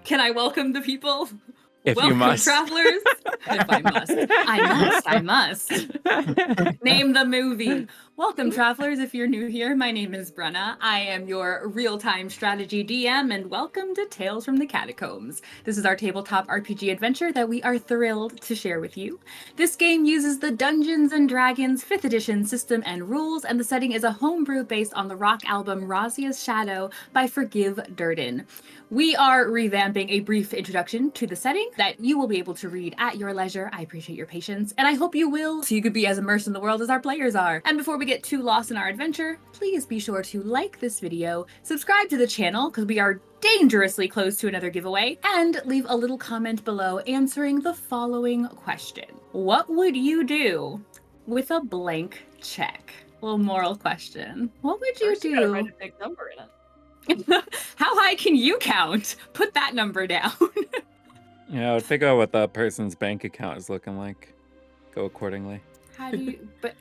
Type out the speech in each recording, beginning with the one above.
Can I welcome the people? If Welcome, you must. travelers. If I must. I must. Name the movie. Welcome, travelers. If you're new here, my name is Brenna. I am your real-time strategy DM, and welcome to Tales from the Catacombs. This is our tabletop RPG adventure that we are thrilled to share with you. This game uses the Dungeons&Dragons 5th edition system and rules, and the setting is a homebrew based on the rock album Razia's Shadow by Forgive Durden. We are revamping a brief introduction to the setting that you will be able to read at your leisure. I appreciate your patience, and I hope you will, so you could be as immersed in the world as our players are. And before we get too lost in our adventure, please be sure to like this video, subscribe to the channel, because we are dangerously close to another giveaway, and leave a little comment below answering the following question. What would you do with a blank check? A little moral question. What would you do? You gotta write a big number in it. How high can you count? Put that number down. Yeah, I would figure out what the person's bank account is looking like. Go accordingly. How do you, but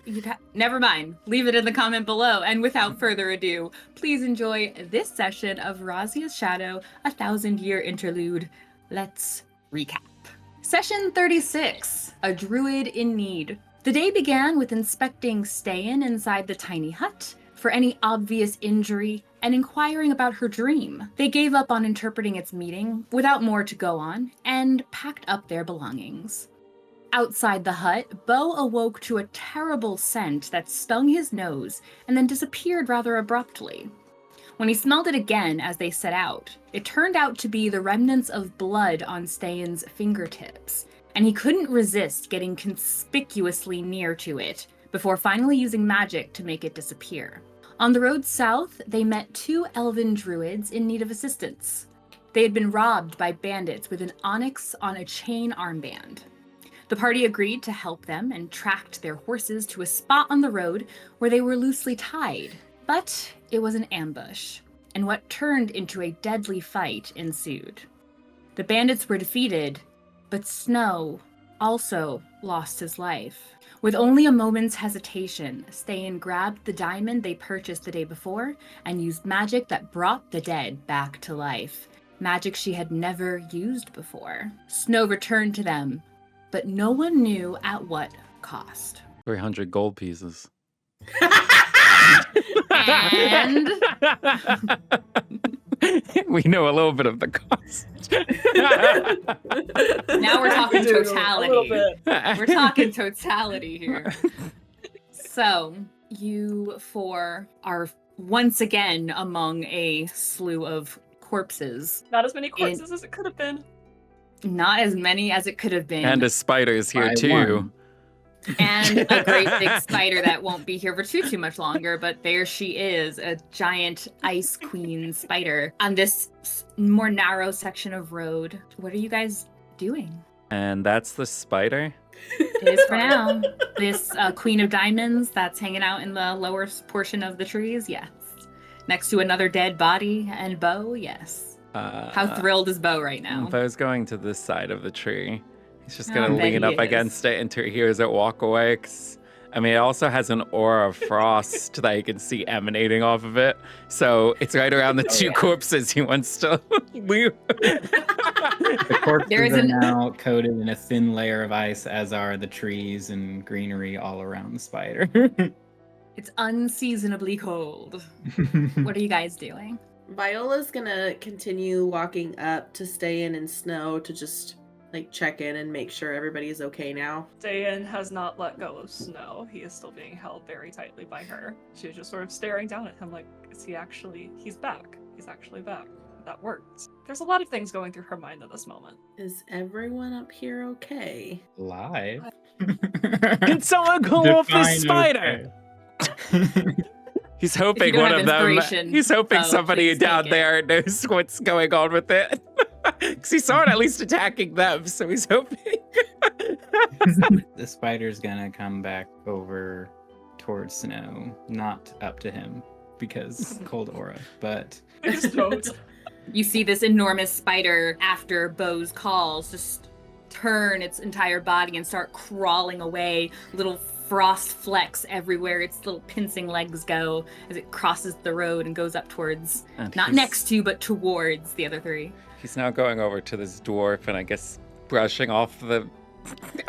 never mind. Leave it in the comment below. And without further ado, please enjoy this session of Razia's Shadow, a 1,000-year interlude. Let's recap. Session 36, a druid in need. The day began with inspecting Ste'yn inside the tiny hut for any obvious injury and inquiring about her dream. They gave up on interpreting its meaning without more to go on and packed up their belongings. Outside the hut, Beau awoke to a terrible scent that stung his nose and then disappeared rather abruptly. When he smelled it again as they set out, it turned out to be the remnants of blood on Ste'yn's fingertips, and he couldn't resist getting conspicuously near to it before finally using magic to make it disappear. On the road south, they met two elven druids in need of assistance. They had been robbed by bandits with an onyx on a chain armband. The party agreed to help them and tracked their horses to a spot on the road where they were loosely tied. But it was an ambush, and what turned into a deadly fight ensued. The bandits were defeated, but Snow also lost his life. With only a moment's hesitation, Ste'yn grabbed the diamond they purchased the day before and used magic that brought the dead back to life. Magic she had never used before. Snow returned to them, but no one knew at what cost. 300 gold pieces. And we know a little bit of the cost. now we're talking A totality. little bit. We're talking totality here. So, you four are once again among a slew of corpses. Not as many corpses as it could have been. Not as many as it could have been. And a spider is here By too. one. And a great big spider that won't be here for too much longer, but there she is, a giant ice queen spider on this more narrow section of road. What are you guys doing? And that's the spider. It is for now. This queen of diamonds that's hanging out in the lower portion of the trees, yes. Next to another dead body and Beau, yes. How thrilled is Beau right now? Beau's going to this side of the tree. He's just I gonna bet lean he up is. against it until he hears it walk away. 'Cause, I mean, it also has an aura of frost that you can see emanating off of it. So it's right around the two corpses he wants to leave. The corpses There is are an- now coated in a thin layer of ice, as are the trees and greenery all around the spider. It's unseasonably cold. What are you guys doing? Viola's gonna continue walking up to Ste'yn and Snow to just like check in and make sure everybody is okay now. Ste'yn has not let go of Snow. He is still being held very tightly by her. She's just sort of staring down at him like, he's back. He's actually back. That worked. There's a lot of things going through her mind at this moment. Is everyone up here okay? Live. Can someone go off Define this spider? He's If you hoping don't one have of them. inspiration, He's hoping Beau, somebody please down take it. there knows what's going on with it. Because he saw it at least attacking them, so he's hoping. The spider's gonna come back over towards Snow, not up to him because cold aura, but I just don't. You see this enormous spider after Beau's calls just turn its entire body and start crawling away. Little frost flecks everywhere its little pincing legs go as it crosses the road and goes up towards, And not he's- next to, but towards the other three. He's now going over to this dwarf and I guess brushing off the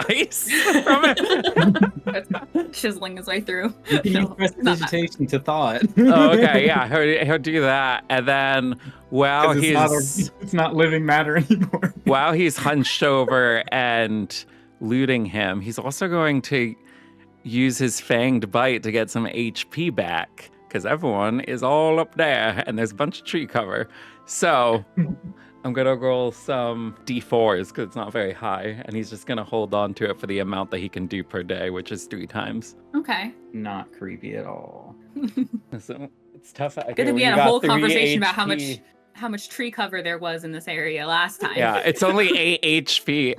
ice from it. Chiseling his way through. You can No, use it's not that. prestidigitation to thaw it. Oh, okay, yeah, he'll do that. And then while 'Cause it's not living matter anymore. while he's hunched over and looting him, he's also going to use his fanged bite to get some HP back because everyone is all up there and there's a bunch of tree cover. So I'm going to roll some d4s because it's not very high, and he's just going to hold on to it for the amount that he can do per day, which is 3 times. Okay. Not creepy at all. So it's tough. Good that we had a whole conversation about how much tree cover there was in this area last time. Yeah, it's only 8 HP.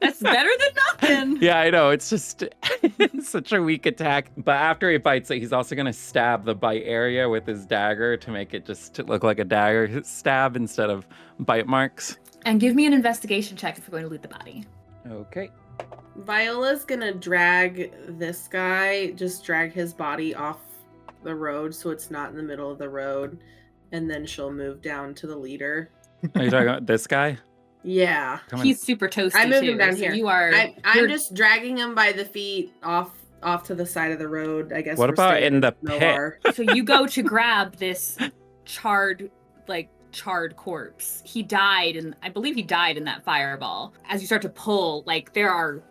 That's better than nothing. Yeah, I know. It's just such a weak attack. But after he bites it, he's also going to stab the bite area with his dagger to make it just look like a dagger stab instead of bite marks. And give me an investigation check if we're going to loot the body. Okay. Viola's gonna drag this guy, just drag his body off the road so it's not in the middle of the road, and then she'll move down to the leader. Are you talking about this guy? Yeah. Come on. He's super toasty I moved too. him down so here. You are. I'm you're- just dragging him by the feet off to the side of the road, I guess. What we're about staying in the no pit? bar. So you go to grab this charred corpse. He died, and I believe he died in that fireball. As you start to pull, like there are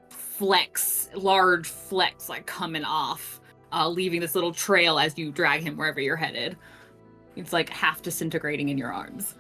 large flecks, like coming off, leaving this little trail as you drag him wherever you're headed. It's like half disintegrating in your arms.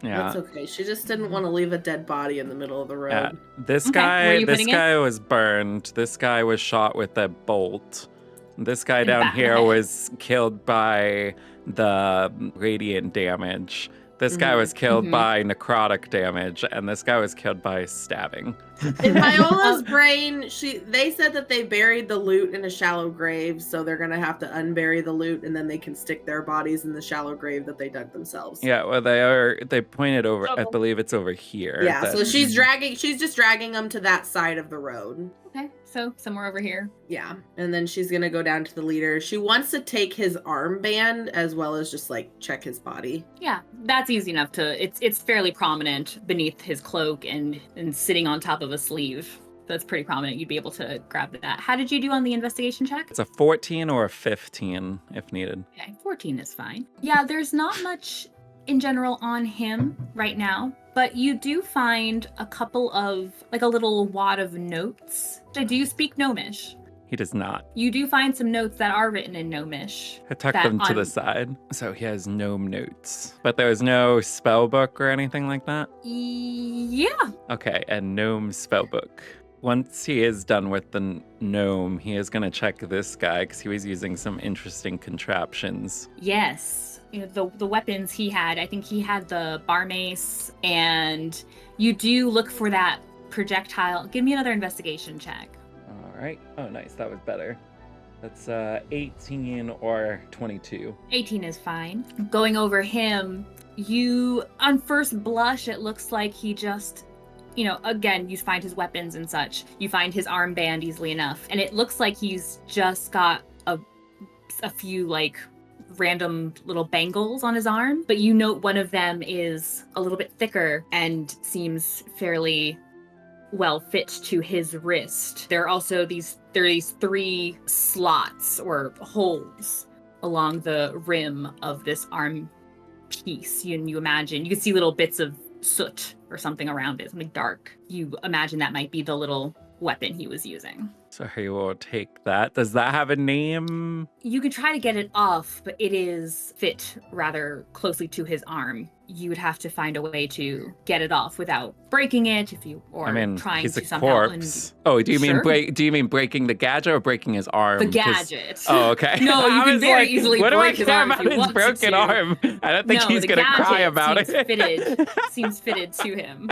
Yeah. That's okay. She just didn't want to leave a dead body in the middle of the road. Yeah. This Okay, where are guy you this putting it? guy was burned. This guy was shot with a bolt. This guy In the down back of the here head. was killed by the radiant damage. This guy Mhm. was killed Mhm. by necrotic damage, and this guy was killed by stabbing. In Viola's brain, they said that they buried the loot in a shallow grave, so they're gonna have to unbury the loot, and then they can stick their bodies in the shallow grave that they dug themselves. Yeah, well, they pointed over. I Oh. believe it's over here. Yeah, that- so she's just dragging them to that side of the road. Okay, so somewhere over here. Yeah, and then she's gonna go down to the leader. She wants to take his armband as well as just like check his body. Yeah, that's easy enough to. It's fairly prominent beneath his cloak and sitting on top of a sleeve. That's pretty prominent. You'd be able to grab that. How did you do on the investigation check? It's a 14 or a 15 if needed. Okay, 14 is fine. Yeah, there's not much in general on him right now, but you do find a couple of, like a little wad of notes. Do you speak Gnomish? He does not. You do find some notes that are written in Gnomish. I tucked That them to on- the side. So he has gnome notes. But there was no spell book or anything like that? Yeah. Okay, and gnome spellbook. Once he is done with the gnome, he is going to check this guy because he was using some interesting contraptions. Yes. You know, the weapons he had, I think he had the bar mace, and you do look for that projectile. Give me another investigation check. All right. Oh, nice. That was better. That's 18 or 22. 18 is fine. Going over him, you, on first blush, it looks like he just, you know, again, you find his weapons and such. You find his armband easily enough. And it looks like he's just got a few, like, random little bangles on his arm. But you note one of them is a little bit thicker and seems fairly well fit to his wrist. There are these 3 slots or holes along the rim of this arm piece. You imagine, you can see little bits of soot or something around it, something dark. You imagine that might be the little weapon he was using. So he will take that. Does that have a name? You could try to get it off, but it is fit rather closely to his arm. You would have to find a way to get it off without breaking it, I mean, trying he's to a somehow corpse. Oh, do you mean Sure. do you mean breaking the gadget or breaking his arm? the 'Cause- gadget. Oh, okay. No, you I can was very like, easily what do I break his care arm if about you his wanted broken to. arm? I don't think No, he's the gonna cry gadget about seems it. seems fitted to him.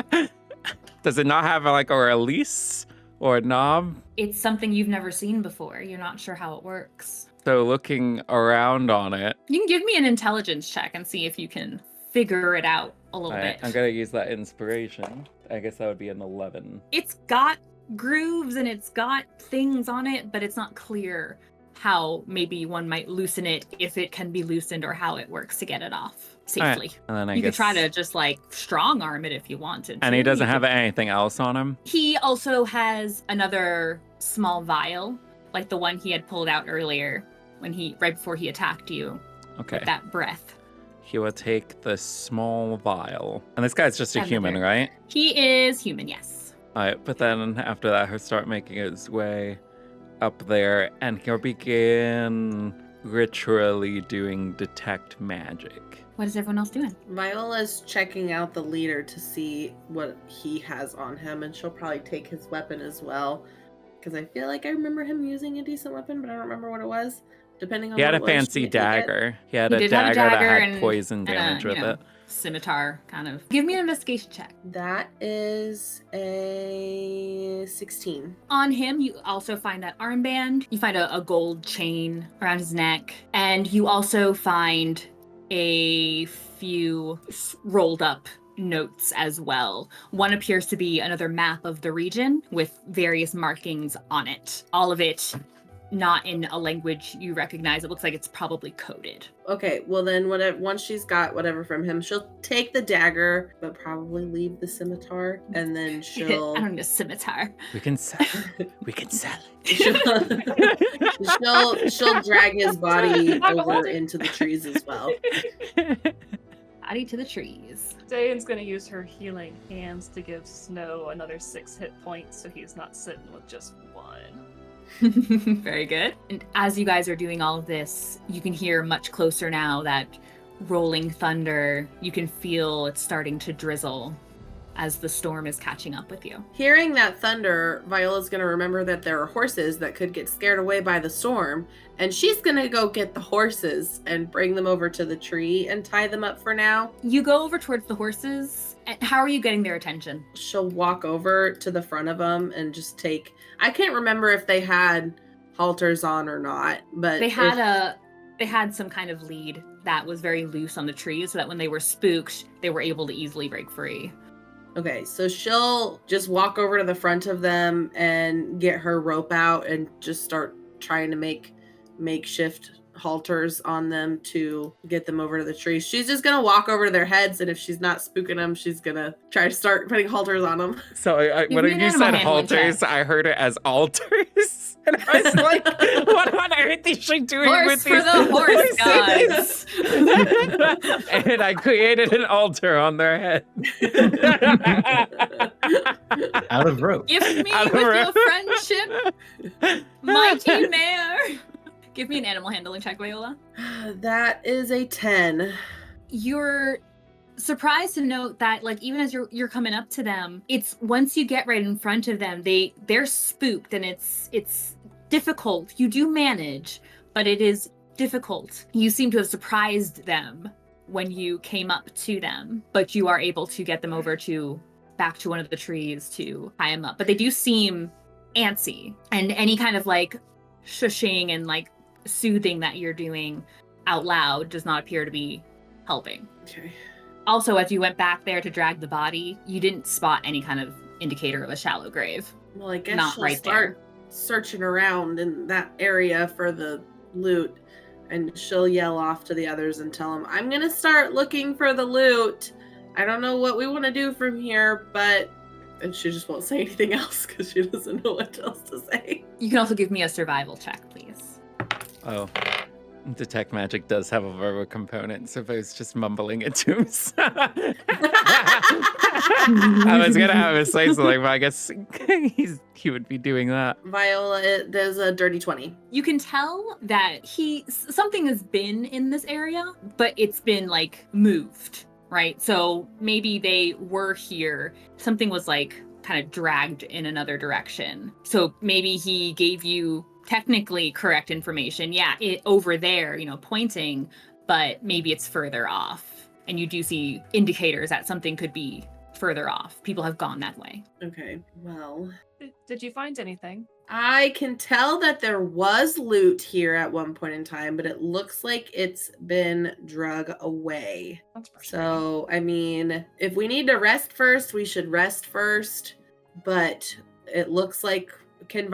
Does it not have like a release or a knob? It's something you've never seen before. You're not sure how it works. So looking around on it, You can give me an intelligence check and see if you can figure it out a little bit. I'm gonna use that inspiration. I guess that would be an 11. It's got grooves and it's got things on it, but it's not clear how maybe one might loosen it, if it can be loosened, or how it works to get it off safely. And then I You guess could try to just like strong arm it if you wanted to. And he doesn't You have could- anything else on him? He also has another small vial, like the one he had pulled out earlier when right before he attacked you. Okay. With that breath. He will take the small vial. And this guy's just a human, Another. right? He is human, yes. Alright, but then after that, he'll start making his way up there, and he'll begin ritually doing detect magic. What is everyone else doing? Viola's checking out the leader to see what he has on him, and she'll probably take his weapon as well. Because I feel like I remember him using a decent weapon, but I don't remember what it was. Depending on He had what a it was, fancy she could get- dagger. He had He a did have a dagger that dagger had poison and a, damage with it. scimitar, kind of. Give me an investigation check. That is a 16. On him, you also find that armband. You find a gold chain around his neck. And you also find a few rolled up notes as well. One appears to be another map of the region with various markings on it. All of it not in a language you recognize. It looks like it's probably coded. Okay, well then, once she's got whatever from him, she'll take the dagger, but probably leave the scimitar, and then she'll I don't need a scimitar. We can sell it. We can sell it. she'll drag his body over into the trees as well. Body to the trees. Ste'yn's gonna use her healing hands to give Snow another 6 hit points, so he's not sitting with just 1. Very good. And as you guys are doing all of this, you can hear much closer now that rolling thunder. You can feel it's starting to drizzle as the storm is catching up with you. Hearing that thunder, Viola's gonna remember that there are horses that could get scared away by the storm, and she's gonna go get the horses and bring them over to the tree and tie them up for now. You go over towards the horses. And how are you getting their attention? She'll walk over to the front of them and just take... I can't remember if they had halters on or not, but... They had some kind of lead that was very loose on the tree, so that when they were spooked, they were able to easily break free. Okay, so she'll just walk over to the front of them and get her rope out and just start trying to make makeshift halters on them to get them over to the tree. She's just gonna walk over to their heads, and if she's not spooking them, she's gonna try to start putting halters on them. So when me an you animal said handling halters, check. I heard it as altars. And I was like, what on earth is she doing Horse with for these the horse horses? And I created an altar on their head. Out of rope. Gift me Out of with your rope. friendship, mighty mare. Give me an animal handling check, Viola. That is a 10. You're surprised to note that, like, even as you're coming up to them, it's once you get right in front of them, they're spooked, and it's difficult. You do manage, but it is difficult. You seem to have surprised them when you came up to them, but you are able to get them over back to one of the trees to tie them up. But they do seem antsy, and any kind of like shushing and like soothing that you're doing out loud does not appear to be helping. Okay. Also, as you went back there to drag the body, you didn't spot any kind of indicator of a shallow grave. Well, I guess Not she'll right start searching around in that area for the loot, and she'll yell off to the others and tell them, I'm gonna start looking for the loot. I don't know what we want to do from here, but... And she just won't say anything else because she doesn't know what else to say. You can also give me a survival check, please. Oh. Detect magic does have a verbal component, so Beau's just mumbling it to himself. I was gonna have him say something, but I guess he would be doing that. Viola, there's a dirty 20. You can tell that something has been in this area, but it's been like moved, right? So maybe they were here. Something was like kind of dragged in another direction. So maybe he gave you technically correct information. Yeah, over there, pointing, but maybe it's further off. And you do see indicators that something could be further off. People have gone that way. Okay, well... Did you find anything? I can tell that there was loot here at one point in time, but it looks like it's been drug away. That's frustrating. So, I mean, if we need to rest first, we should rest first. But it looks like I'm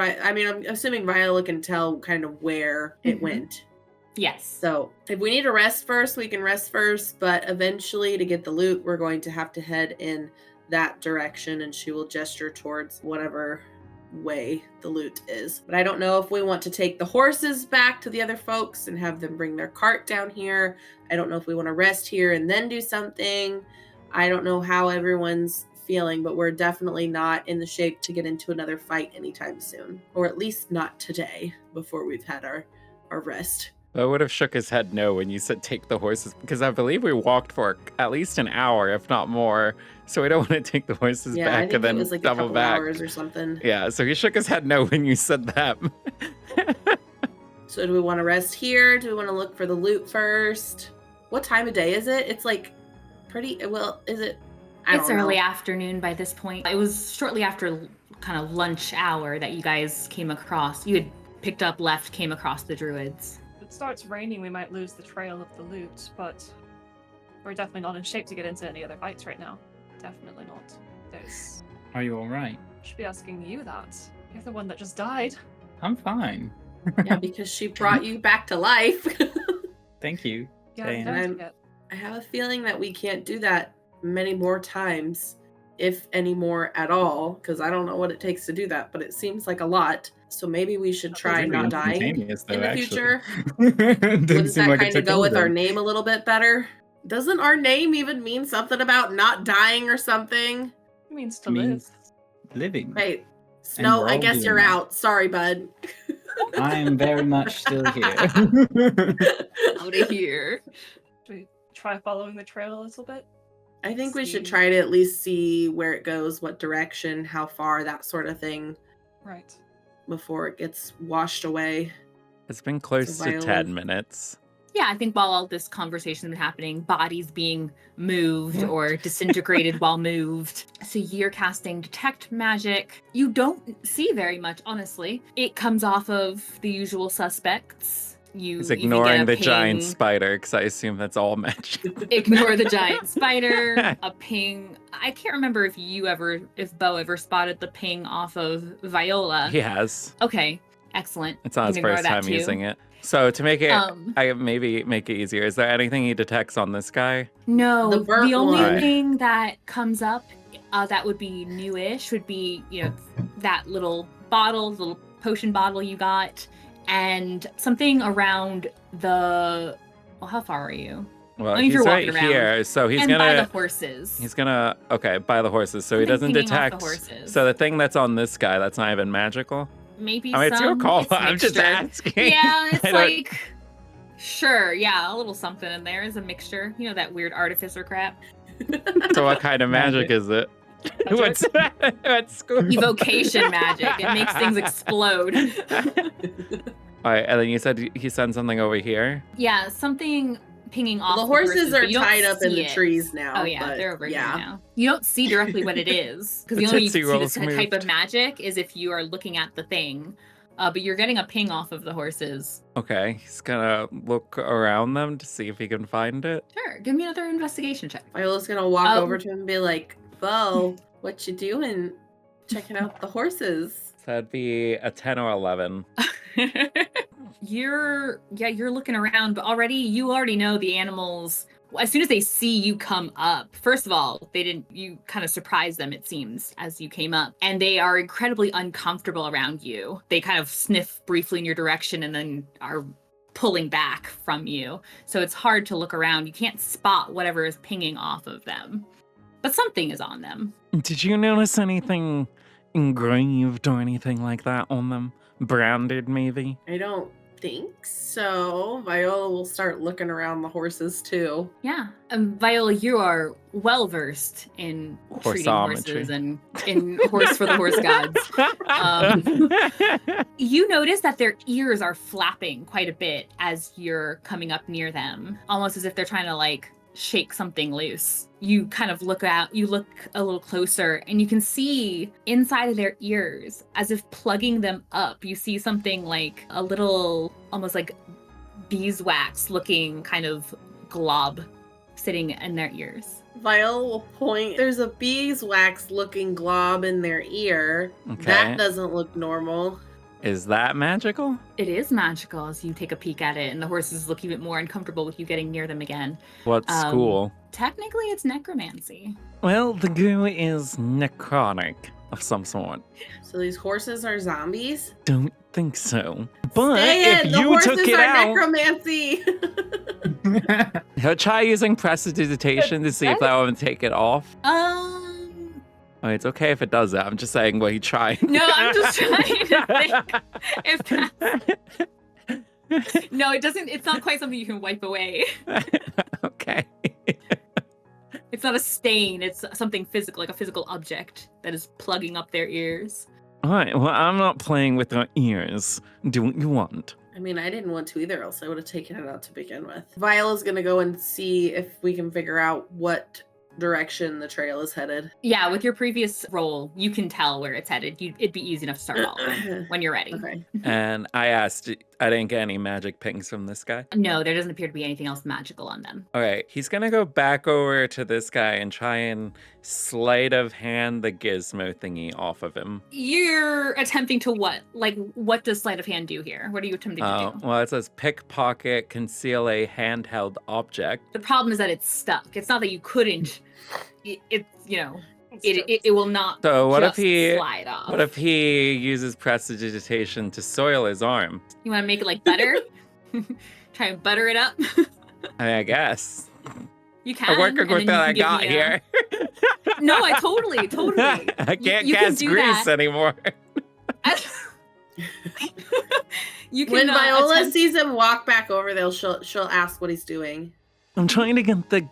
assuming Viola can tell kind of where it went. Yes. So if we need to rest first, we can rest first, but eventually to get the loot, we're going to have to head in that direction, and she will gesture towards whatever way the loot is. But I don't know if we want to take the horses back to the other folks and have them bring their cart down here. I don't know if we want to rest here and then do something. I don't know how everyone's feeling, but we're definitely not in the shape to get into another fight anytime soon, or at least not today before we've had our rest. I would have shook his head no when you said take the horses, because I believe we walked for at least an hour, if not more. So we don't want to take the horses I back think and then it was like a double couple back. hours or something. Yeah, so he shook his head no when you said that. So do we want to rest here? Do we want to look for the loot first? What time of day is it? It's like pretty, well, is it? It's early afternoon by this point. It was shortly after kind of lunch hour that you guys came across. You had picked up, left, came across the druids. If it starts raining, we might lose the trail of the loot, but we're definitely not in shape to get into any other fights right now. Definitely not. There's... Are you all right? Should be asking you that. You're the one that just died. I'm fine. Yeah, because she brought you back to life. Thank you. Yeah, Ste'yn. don't forget. I have a feeling that we can't do that many more times, if any more at all, because I don't know what it takes to do that, but it seems like a lot. So maybe we should try not dying in the future. Wouldn't that kind of go with our name a little bit better? Doesn't our name even mean something about not dying or something? It means to live. Living. Wait, Snow, we're I all guess doing you're that. out. Sorry, bud. I am very much still here. Out of here. Should we try following the trail a little bit? I think we should See. try to at least see where it goes, what direction, how far, that sort of thing, Right. before it gets washed away. It's been close So to Viola- 10 minutes. Yeah, I think while all this conversation has been happening, bodies being moved or disintegrated while moved. So you're casting Detect Magic. You don't see very much, honestly. It comes off of the usual suspects. He's You can ignoring get the a giant ping. spider, because I assume that's all magic. Ignore the giant spider, a ping. I can't remember if Beau ever spotted the ping off of Viola. He has. Okay, excellent. It's not You his can ignore first that time too. using it. So to make it, Um, I maybe make it easier. Is there anything he detects on this guy? No, The burnt only one. thing that comes up that would be newish would be, that little potion bottle you got, and something around the. Well, how far are you? Well, I mean, if he's you're right walking around. here, so he's and by the gonna. horses. He's gonna. Okay, by the horses, so he Something doesn't pinging off detect. the horses. So the thing that's on this guy, that's not even magical. Maybe I mean, it's your some. call. It's a I'm just mixture. asking. Yeah, it's I don't- like. Sure, yeah, a little something in there is a mixture. You know, that weird artificer crap. So what kind of magic is it? What's school? Evocation magic. It makes things explode. All right, and then you said he sent something over here. Yeah, something pinging off. The horses but are you don't tied up in see the it. trees now. Oh yeah, but they're over yeah. here now. You don't see directly what it is because the The only way you Tootsie can see Rolls this type moved. of magic is if you are looking at the thing. But you're getting a ping off of the horses. Okay, he's gonna look around them to see if he can find it. Sure, give me another investigation check. Viola's gonna walk Oh. over to him and be like, Beau, what you doing? Checking out the horses. So that'd be a 10 or 11. You're looking around, but you already know the animals. As soon as they see you come up, first of all, you kind of surprised them, it seems, as you came up, and they are incredibly uncomfortable around you. They kind of sniff briefly in your direction and then are pulling back from you. So it's hard to look around. You can't spot whatever is pinging off of them, but something is on them. Did you notice anything engraved or anything like that on them? Branded, maybe? I don't think so. Viola will start looking around the horses too. Yeah. Viola, you are well versed in treating horses and in horse for the horse gods. You notice that their ears are flapping quite a bit as you're coming up near them, almost as if they're trying to like shake something loose. You kind of look a little closer, and you can see inside of their ears, as if plugging them up, you see something like a little, almost like beeswax looking kind of glob sitting in their ears. Viola will point. There's a beeswax looking glob in their ear. Okay. That doesn't look normal. Is that magical? It is magical as you take a peek at it, and the horses look even more uncomfortable with you getting near them again. What school? Technically, it's necromancy. Well, the goo is necrotic of some sort. So these horses are zombies? Don't think so. But Ste'yn, if the you horses took it are out, necromancy. he'll try using prestidigitation to see if that would take it off. Oh, it's okay if it does that. I'm just saying what he tried. No, I'm just trying to think if that's... No, it doesn't. It's not quite something you can wipe away. Okay. It's not a stain. It's something physical, like a physical object that is plugging up their ears. All right, well, I'm not playing with our ears. Do what you want. I mean, I didn't want to either, else I would have taken it out to begin with. Viola's gonna go and see if we can figure out what direction the trail is headed. Yeah, with your previous roll, you can tell where it's headed. It'd be easy enough to start following when you're ready. Okay. And I asked, I didn't get any magic pings from this guy. No, there doesn't appear to be anything else magical on them. All right, he's gonna go back over to this guy and try and sleight of hand the gizmo thingy off of him. You're attempting to what? Like, what does sleight of hand do here? What are you attempting to do? Well, it says pickpocket, conceal a handheld object. The problem is that it's stuck. It's not that you couldn't. It will not. So what if just he? slide off. What if he uses prestidigitation to soil his arm? You want to make it like butter? Try and butter it up. I guess. You can. I'm working and with then what you I can give got me here. No, I totally. I can't you can cast do grease that. anymore. You can. When Viola attempt- sees him walk back over there, she'll ask what he's doing. I'm trying to get the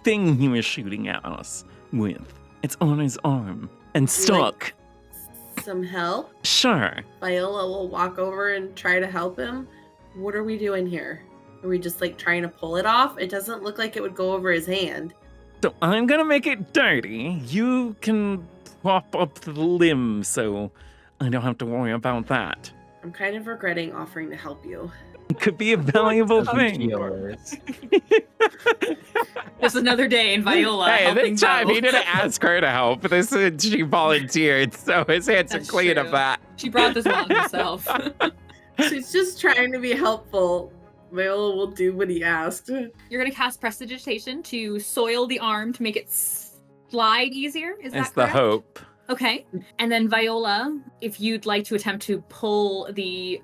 thing he was shooting at us with. It's on his arm and stuck. Some help? Sure. Viola will walk over and try to help him. What are we doing here? Are we just like trying to pull it off? It doesn't look like it would go over his hand. So I'm gonna make it dirty. You can prop up the limb so I don't have to worry about that. I'm kind of regretting offering to help you. It could be a valuable thing. Yours. Just another day in Viola. Hey, helping this time Beau. he didn't ask her to help. She volunteered, so his hands are That's clean true. of that. She brought this on herself. She's just trying to be helpful. Viola will do what he asked. You're gonna cast prestidigitation to soil the arm to make it slide easier. Is It's that the correct? hope. Okay. And then Viola, if you'd like to attempt to pull the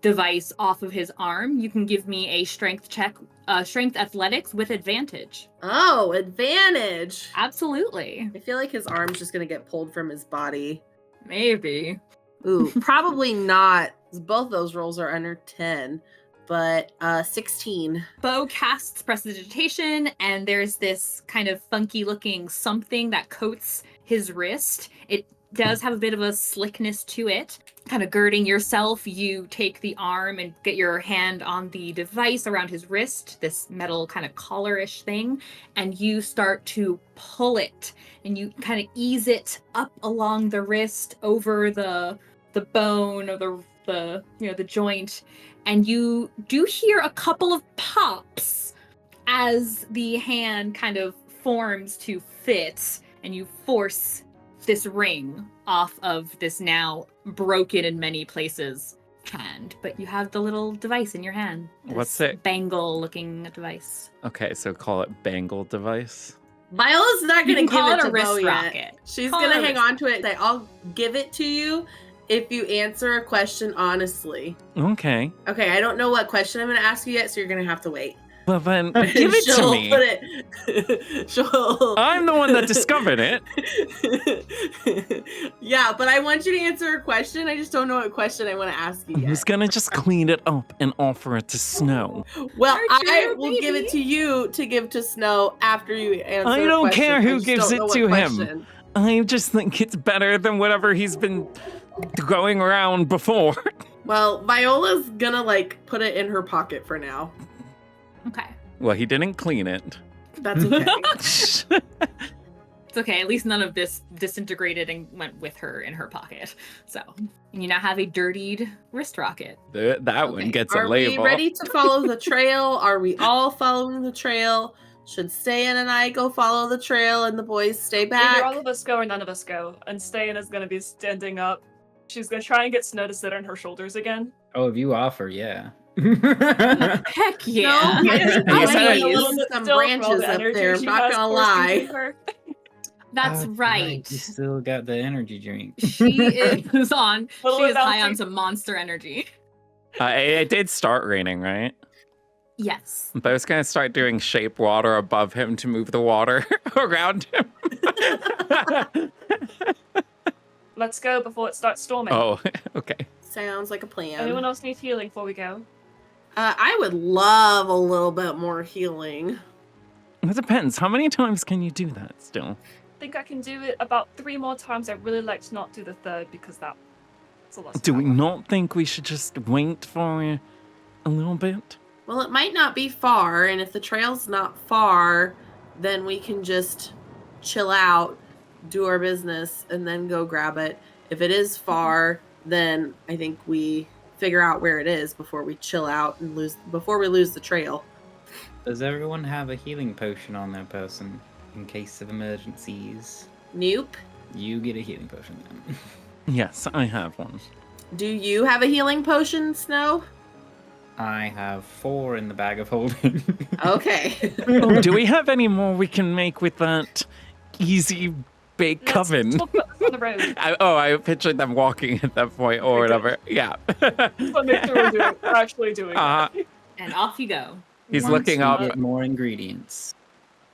device off of his arm, you can give me a strength check, strength athletics with advantage. Oh, advantage! Absolutely. I feel like his arm's just gonna get pulled from his body. Maybe. Ooh, probably not. Both those rolls are under 10, but 16. Beau casts prestidigitation, and there's this kind of funky looking something that coats his wrist. It does have a bit of a slickness to it. Kind of girding yourself, you take the arm and get your hand on the device around his wrist, this metal kind of collar-ish thing, and you start to pull it, and you kind of ease it up along the wrist over the bone or the joint, and you do hear a couple of pops as the hand kind of forms to fit, and you force this ring off of this now broken in many places hand. But you have the little device in your hand. What's this it? Bangle-looking device. Okay, so call it bangle device. Viola's not You gonna can give call it it to a wrist Beau yet. rocket. She's Call it gonna a hang wrist on to it and say, I'll give it to you if you answer a question honestly. Okay. Okay, I don't know what question I'm gonna ask you yet, so you're gonna have to wait. Well then, give it to She'll me. put it. She'll. I'm the one that discovered it. Yeah, but I want you to answer a question. I just don't know what question I want to ask you I yet. was gonna just clean it up and offer it to Snow. Well, Aren't I you, will give it to you to give to Snow after you answer. I a don't question. care who I just gives don't it know to what him. question. I just think it's better than whatever he's been going around before. Well, Viola's gonna put it in her pocket for now. Okay. Well, he didn't clean it. That's okay. It's okay. At least none of this disintegrated and went with her in her pocket. So, and you now have a dirtied wrist rocket. That one Okay. gets Are a we label. ready to follow the trail? Are we all following the trail? Should Ste'yn and I go follow the trail and the boys stay back? Either all of us go or none of us go. And Ste'yn is going to be standing up. She's going to try and get Snow to sit on her shoulders again. Oh, if you offer, yeah. Heck yeah. No, You said I it. need some branches up there. I'm not gonna lie. That's Oh, right. You still got the energy drink. She is on. Little She is without high on drink. some monster energy. It did start raining, right? Yes. Beau's gonna start doing shape water above him to move the water around him. Let's go before it starts storming. Oh, okay. Sounds like a plan. Anyone else need healing before we go? I would love a little bit more healing. It depends. How many times can you do that still? I think I can do it about 3 more times. I'd really like to not do the third because that's a lot. Do we not think we should just wait for a little bit? Well, it might not be far, and if the trail's not far, then we can just chill out, do our business, and then go grab it. If it is far, then I think we figure out where it is before we chill out and before we lose the trail. Does everyone have a healing potion on their person in case of emergencies? Nope. You get a healing potion then. Yes, I have one. Do you have a healing potion, Snow? I have 4 in the bag of holding. Okay. Oh, do we have any more we can make with that easy bake Let's coven? talk about this on the road. I pictured them walking at that point or We did. whatever. Yeah. But make sure we're actually doing it. And off you go. He's Once looking we up. get more ingredients,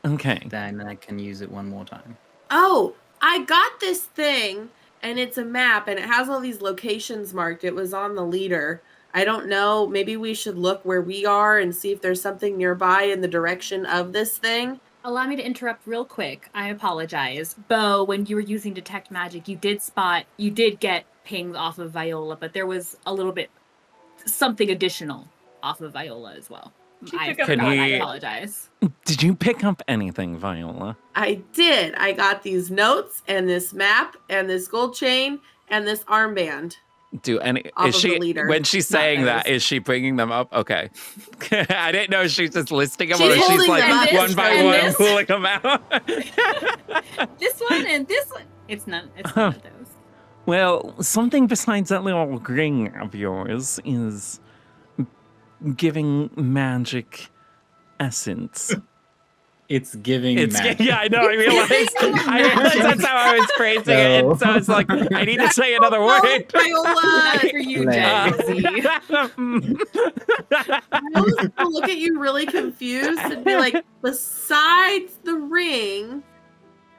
Okay. then I can use it one more time. Oh, I got this thing, and it's a map, and it has all these locations marked. It was on the leader. I don't know. Maybe we should look where we are and see if there's something nearby in the direction of this thing. Allow me to interrupt real quick. I apologize. Beau, when you were using Detect Magic, you did get pings off of Viola, but there was a little bit, something additional off of Viola as well. I pick up forgot. Can I he- apologize. Did you pick up anything, Viola? I did. I got these notes and this map and this gold chain and this armband. Do any Off is of she the leader. when she's Not saying that, those. is she bringing them up? Okay. I didn't know if she's just listing them She's or if she's holding like them up. one by And one this. pulling them out. This one and this one. It's none of those. Well, something besides that little ring of yours is giving magic essence. It's giving magic. Yeah, I know. I realized that's how I was phrasing it. And so it's like I need to say another word. Viola! That's for you, Leg. Jazzy. Viola's gonna look at you really confused and be like, besides the ring,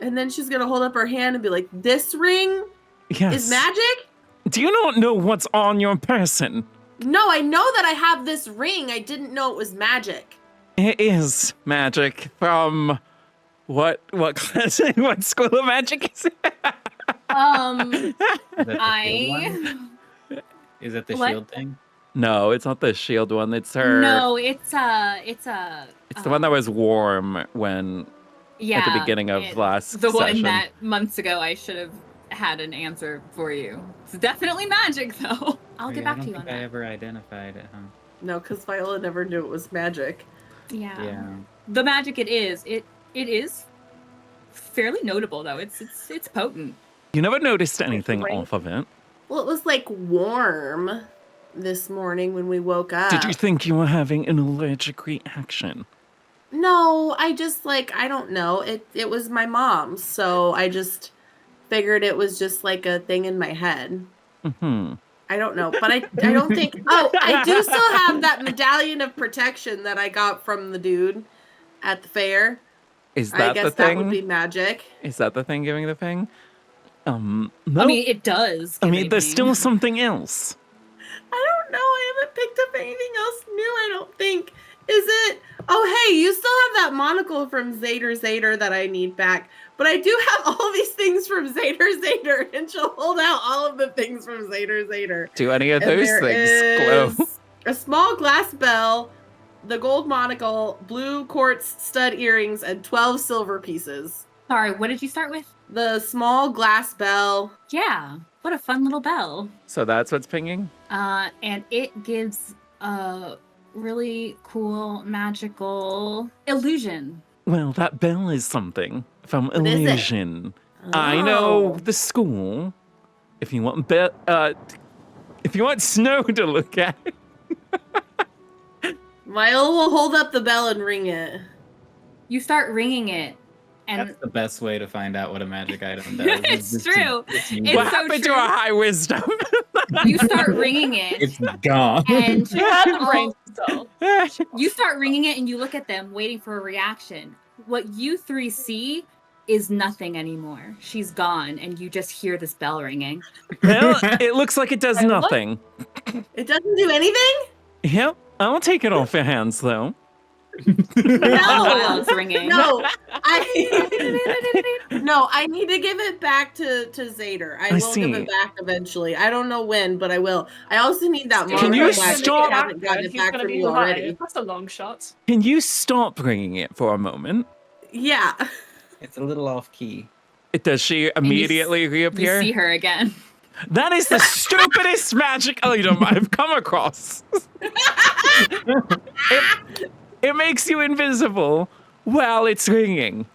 and then she's gonna hold up her hand and be like, this ring Yes. is magic? Do you not know what's on your person? No, I know that I have this ring. I didn't know it was magic. It is magic from what class? What school of magic is it? Is that the shield I one? Is that the What? shield thing? No, it's not the shield one. It's her. no, it's It's the one that was warm when yeah, at the beginning of last the one session. that months ago I should have had an answer for you. It's definitely magic though. I'll get back to you on I that. ever identified it, huh? No, because Viola never knew it was magic. Yeah. Yeah. The magic it is. It is fairly notable though. It's potent. You never noticed anything ring. off of it. Well, it was like warm this morning when we woke up. Did you think you were having an allergic reaction? No, I just I don't know. It was my mom's, so I just figured it was just like a thing in my head. Hmm. I don't know, but I don't think. Oh, I do still have that medallion of protection that I got from the dude at the fair. Is I that guess the that thing? would be magic. Is that the thing giving the thing? No. I mean, it does. I give mean, there's anything. still something else. I don't know. I haven't picked up anything else new. I don't think. Is it? Oh, hey, you still have that monocle from Zader that I need back. But I do have all these things from Zader, and she'll hold out all of the things from Zader. Do any of And those there things glow? is a small glass bell, the gold monocle, blue quartz stud earrings, and 12 silver pieces. Sorry, what did you start with? The small glass bell. Yeah. What a fun little bell. So that's what's pinging? And it gives a really cool magical illusion. Well, that bell is something from What is it? Illusion. I know Oh. the school. If you want Snow to look at it. Viola will hold up the bell and ring it. You start ringing it, and That's the best way to find out what a magic item does. It's is just true. just use It's it. What so happened true. to our high wisdom? you start ringing it, It's gone. and She had the brain still. you start ringing it, and you look at them, waiting for a reaction. What you three see is nothing anymore. She's gone, and you just hear this bell ringing. Well, it looks like it does I look- nothing. It doesn't do anything? Yep, I'll take it off your hands, though. While it's ringing. No, I need to give it back to Zader. I will see. give it back eventually. I don't know when, but I will. I also need that Can you monitor back. stop- I haven't gotten it He's back gonna from be you alive. already. That's a long shot. Can you stop ringing it for a moment? Yeah. It's a little off key. Does she immediately You reappear? see her again. That is the stupidest magic item I've come across. It makes you invisible while it's ringing.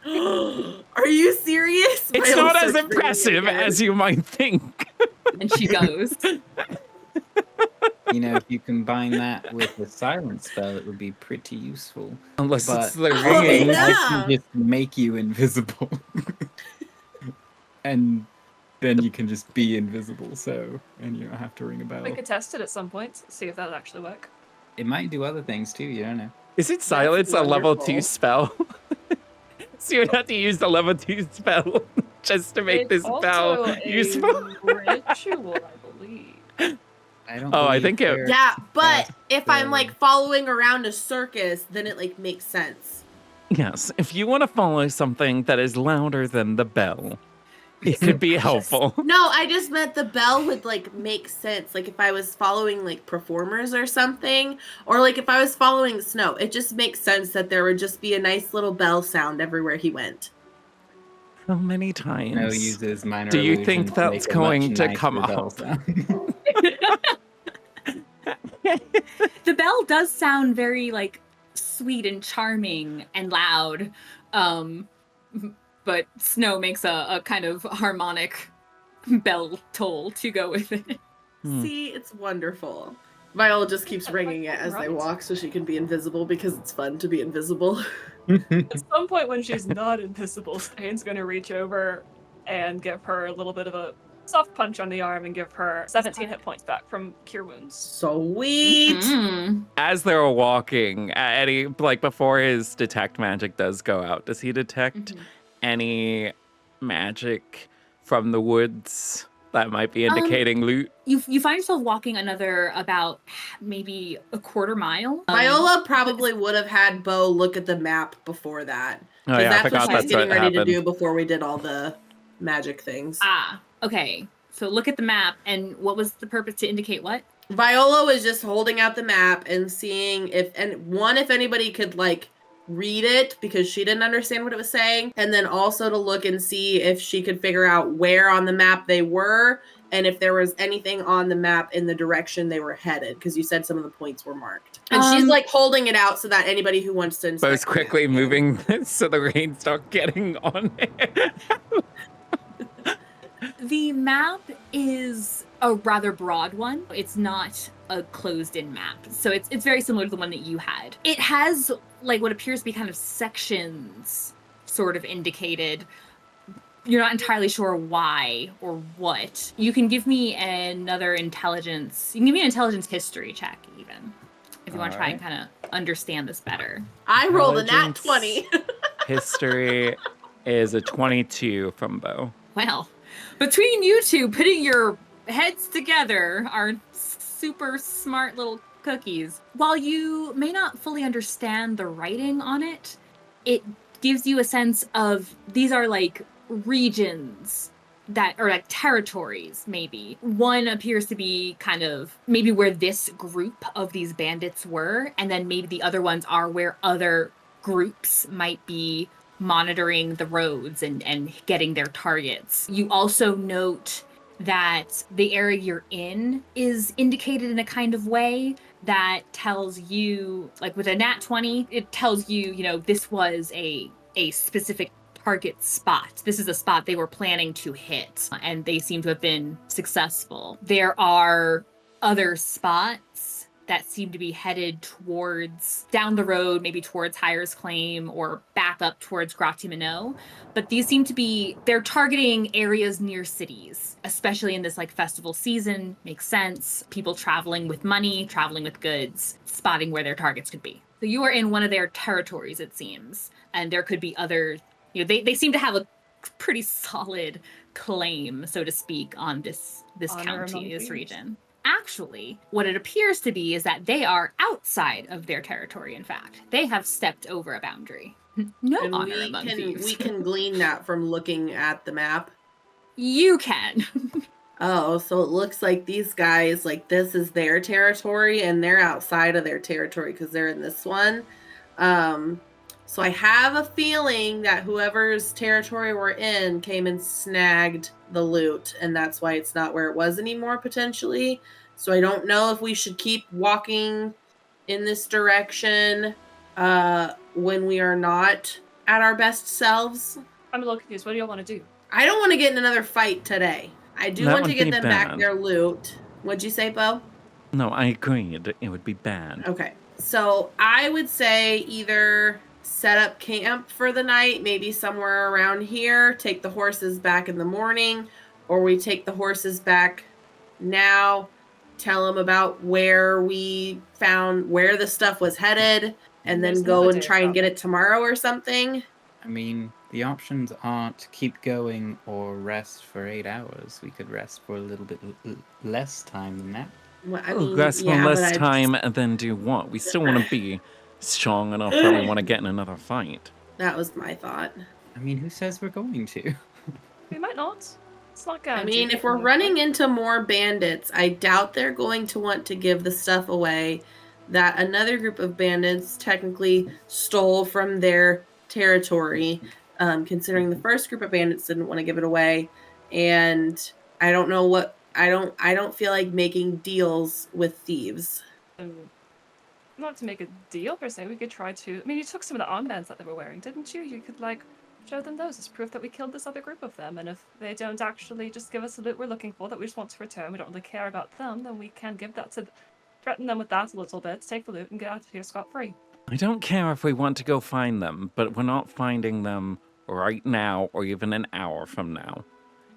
Are you serious? It's Viola not as starts ringing impressive again. as you might think. And she goes. You know, if you combine that with the silence spell, it would be pretty useful. Unless But it's the Oh, ringing. yeah. I can just make you invisible. And then you can just be invisible, and you don't have to ring a bell. We could test it at some point, see if that'll actually work. It might do other things too, you don't know. Is it silence a level 2 wonderful. spell? So you'd have to use the level 2 spell just to make It's this bell also a useful. ritual, I believe. I don't Oh, I believe think it- they're- Yeah, but if I'm so- like following around a circus, then it like makes sense. Yes, if you want to follow something that is louder than the bell, it could be helpful. No, I just meant the bell would like make sense. Like if I was following like performers or something, or like if I was following Snow, it just makes sense that there would just be a nice little bell sound everywhere he went. How many times? Snow uses minor Do you illusion think to that's make a going much to nicer come bell up? sound. The bell does sound very like sweet and charming and loud. But Snow makes a kind of harmonic bell toll to go with it. Hmm. See, it's wonderful. Viola just keeps ringing it as they Right. walk so she can be invisible because it's fun to be invisible. At some point when she's not invisible, Ste'yn's gonna reach over and give her a little bit of a soft punch on the arm and give her 17 hit points back from Cure Wounds. Sweet. Mm. As they're walking, Eddie, like before his detect magic does go out, does he detect Mhm. any magic from the woods that might be indicating loot? You find yourself walking another about maybe a quarter mile. Viola probably would have had Beau look at the map before that. Oh 'Cause yeah, I that's forgot what she was that's what getting ready happened. to do before we did all the magic things. Okay. So look at the map, and what was the purpose to indicate what? Viola was just holding out the map and seeing if anybody could like read it because she didn't understand what it was saying, and then also to look and see if she could figure out where on the map they were and if there was anything on the map in the direction they were headed, because you said some of the points were marked. And she's like holding it out so that anybody who wants to inspect Bo's the quickly map can. moving so the rain's not getting on it. The map is a rather broad one. It's not a closed-in map. So it's very similar to the one that you had. It has like what appears to be kind of sections sort of indicated. You're not entirely sure why or what. You can give me another intelligence. You can give me an intelligence history check even. If you want to try and kind of understand this better. I rolled a nat Intelligence. 20. History is a 22 from Beau. Well, between you two putting your heads together are super smart little cookies. While you may not fully understand the writing on it, it gives you a sense of these are like regions that are like territories, maybe. One appears to be kind of maybe where this group of these bandits were, and then maybe the other ones are where other groups might be monitoring the roads and getting their targets. You also note that the area you're in is indicated in a kind of way that tells you, like with a nat 20, it tells you, this was a specific target spot. This is a spot they were planning to hit, and they seem to have been successful. There are other spots that seem to be headed towards down the road, maybe towards Hire's Claim or back up towards Gratimino. But these seem to be, they're targeting areas near cities, especially in this like festival season. Makes sense. People traveling with money, traveling with goods, spotting where their targets could be. So you are in one of their territories, it seems. And there could be other, they seem to have a pretty solid claim, so to speak, on this county, this region. Actually, what it appears to be is that they are outside of their territory, in fact. They have stepped over a boundary. No And honor among thieves. we can glean that from looking at the map. You can. Oh, so it looks like these guys, like this is their territory and they're outside of their territory because they're in this one. So I have a feeling that whoever's territory we're in came and snagged the loot, and that's why it's not where it was anymore, potentially. So I don't know if we should keep walking in this direction when we are not at our best selves. I'm a little confused. What do you want to do? I don't want to get in another fight today. I do That want to would get be them back bad. their loot. What'd you say, Beau? No, I agreed. It would be bad. Okay. So I would say either set up camp for the night, maybe somewhere around here, take the horses back in the morning, or we take the horses back now, tell them about where we found where the stuff was headed, and then There's go another and day try and about get it tomorrow or something. I mean, the options aren't keep going or rest for 8 hours. We could rest for a little bit less time than that. Well, I mean, Rest for yeah, but less I- time and then do what? We still want to be strong enough that we want to get in another fight. That was my thought. I mean, who says we're going to? We might not. It's not I guaranteed. mean, if we're running into more bandits, I doubt they're going to want to give the stuff away that another group of bandits technically stole from their territory, considering the first group of bandits didn't want to give it away. And I don't know what, I don't feel like making deals with thieves. Not to make a deal per se, we could try to. I mean, you took some of the armbands that they were wearing, didn't you? You could show them those as proof that we killed this other group of them. And if they don't actually just give us the loot we're looking for, that we just want to return, we don't really care about them, then we can give that to, threaten them with that a little bit, take the loot, and get out of here scot-free. I don't care if we want to go find them, but we're not finding them right now or even an hour from now.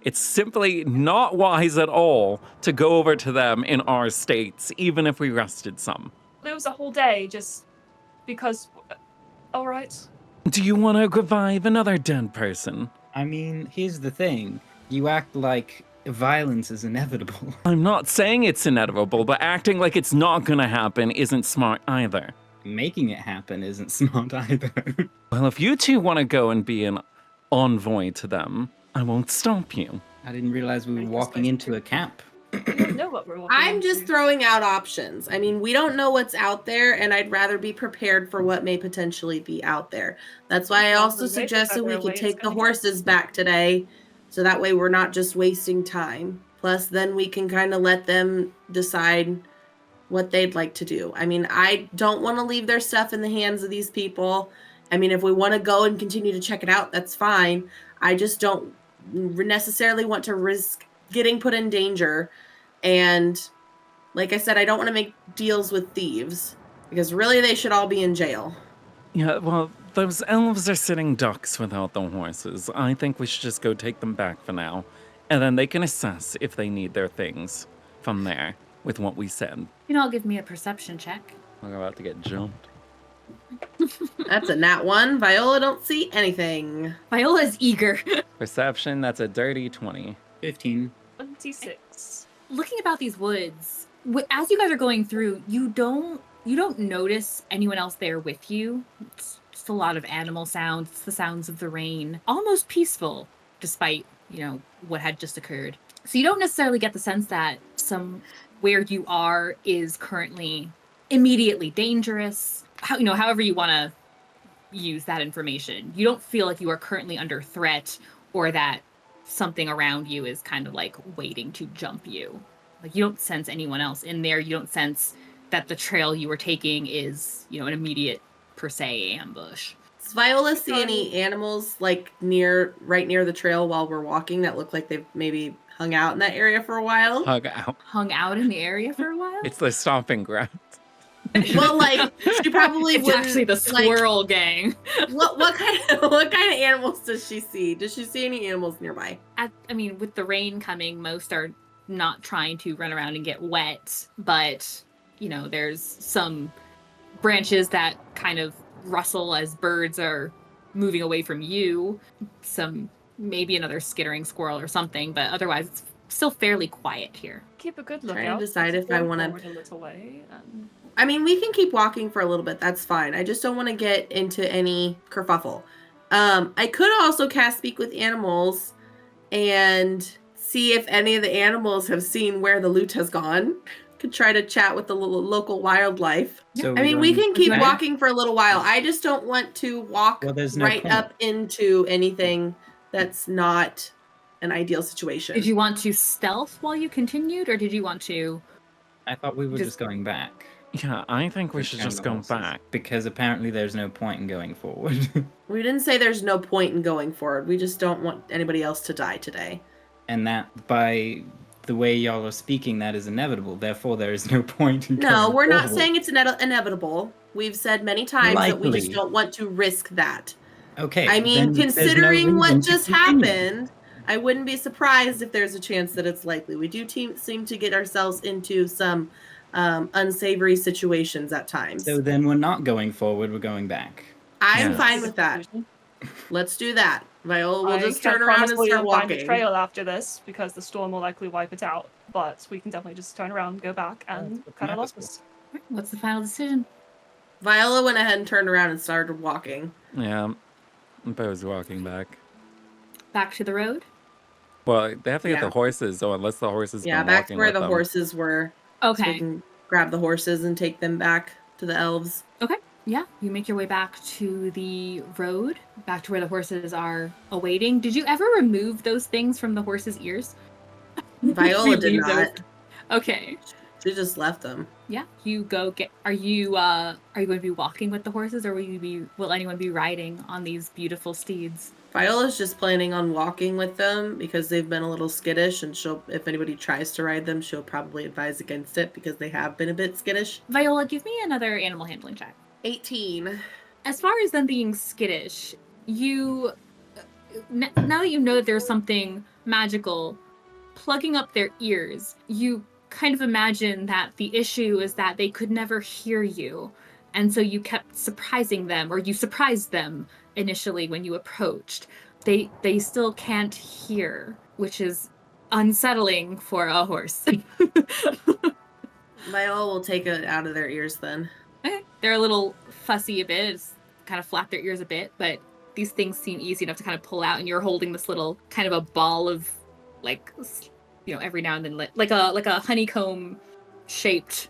It's simply not wise at all to go over to them in our states, even if we rested some. Lose a whole day just because. All right. Do you want to revive another dead person? I mean, here's the thing. You act like violence is inevitable. I'm not saying it's inevitable, but acting like it's not gonna happen isn't smart either. Making it happen isn't smart either. Well, if you two want to go and be an envoy to them, I won't stop you. I didn't realize we were Make this walking place into a camp. Know what we're walking I'm just into. throwing out options. I mean, we don't know what's out there, and I'd rather be prepared for what may potentially be out there. That's why I Well, also the safer suggested we further away could it's take the gonna get. horses back today, so that way we're not just wasting time. Plus, then we can kind of let them decide what they'd like to do. I mean, I don't want to leave their stuff in the hands of these people. I mean, if we want to go and continue to check it out, that's fine. I just don't necessarily want to risk getting put in danger. And like I said, I don't want to make deals with thieves because really they should all be in jail. Yeah, well, those elves are sitting ducks without the horses. I think we should just go take them back for now. And then they can assess if they need their things from there with what we said. You can all give me a perception check. We're about to get jumped. That's a nat 1. Viola don't see anything. Viola's eager. Perception, that's a dirty 20. 15. 26. Looking about these woods, as you guys are going through, you don't notice anyone else there with you. It's just a lot of animal sounds. It's the sounds of the rain. Almost peaceful, despite, what had just occurred. So you don't necessarily get the sense that where you are is currently immediately dangerous. However you want to use that information. You don't feel like you are currently under threat or that something around you is kind of like waiting to jump you. Like you don't sense anyone else in there. You don't sense that the trail you were taking is, an immediate per se ambush. Does Viola see any animals like right near the trail while we're walking that look like they've maybe hung out in that area for a while? Hung out in the area for a while? It's the stomping ground. Well, like she probably it's wouldn't, actually the squirrel gang. What kind of animals does she see? Does she see any animals nearby? With the rain coming, most are not trying to run around and get wet, but there's some branches that kind of rustle as birds are moving away from you. Maybe another skittering squirrel or something, but otherwise it's still fairly quiet here. Keep a good lookout. Trying to decide if I want to. A little way. We can keep walking for a little bit. That's fine. I just don't want to get into any kerfuffle. I could also cast Speak with Animals and see if any of the animals have seen where the loot has gone. Could try to chat with the local wildlife. So we can keep back? walking for a little while. I just don't want to walk right up into anything that's not an ideal situation. Did you want to stealth while you continued, or did you want to... I thought we were just going back. Yeah, I think we should just go back. Because apparently there's no point in going forward. We didn't say there's no point in going forward. We just don't want anybody else to die today. And that, by the way y'all are speaking, that is inevitable. Therefore, there is no point in going No, we're not forward. saying it's inevitable. We've said many times that we just don't want to risk that. Okay. Considering what just happened, I wouldn't be surprised if there's a chance that it's likely. We do seem to get ourselves into some unsavory situations at times. So then we're not going forward, we're going back. I'm fine with that. Let's do that. Viola will just turn can't around promise and we'll start find walking. the trail after this because the storm will likely wipe it out. But we can definitely just turn around, go back, and kind of lost us. What's the final decision? Viola went ahead and turned around and started walking. Yeah, Beau's walking back. Back to the road? Well, they have to get the horses, so unless the horses back to where the horses were. Okay. So we can grab the horses and take them back to the elves. Okay. Yeah, you make your way back to the road, back to where the horses are awaiting. Did you ever remove those things from the horses' ears? Will did not. Okay. She just left them. Yeah, you go get. Are you going to be walking with the horses, or will anyone be riding on these beautiful steeds? Viola's just planning on walking with them because they've been a little skittish, and if anybody tries to ride them, she'll probably advise against it because they have been a bit skittish. Viola, give me another animal handling check. 18. As far as them being skittish, now that you know that there's something magical plugging up their ears, you kind of imagine that the issue is that they could never hear you. And so you kept surprising them, or you surprised them initially when you approached. They still can't hear, which is unsettling for a horse. Viola will take it out of their ears then. Okay. They're a little fussy a bit, it's kind of flap their ears a bit, but these things seem easy enough to kind of pull out, and you're holding this little kind of a ball of, like, every now and then, like a honeycomb shaped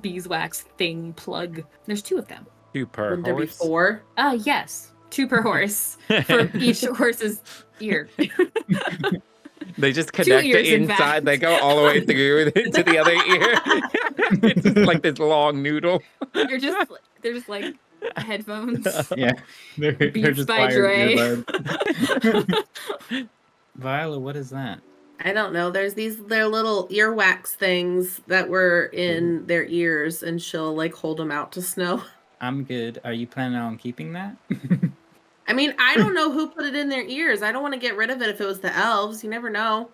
beeswax thing plug. There's 2 of them. 2 per Wouldn't there be horse. 4? Yes. 2 per horse for each horse's ear. They just connect ears, it in inside. fact. They go all the way through to the other ear. It's just like this long noodle. They're just like headphones. Yeah. They're Beats just by Dre. earbuds. Viola, what is that? I don't know. There's their little earwax things that were in their ears, and she'll hold them out to Snow. I'm good. Are you planning on keeping that? I don't know who put it in their ears. I don't want to get rid of it if it was the elves. You never know.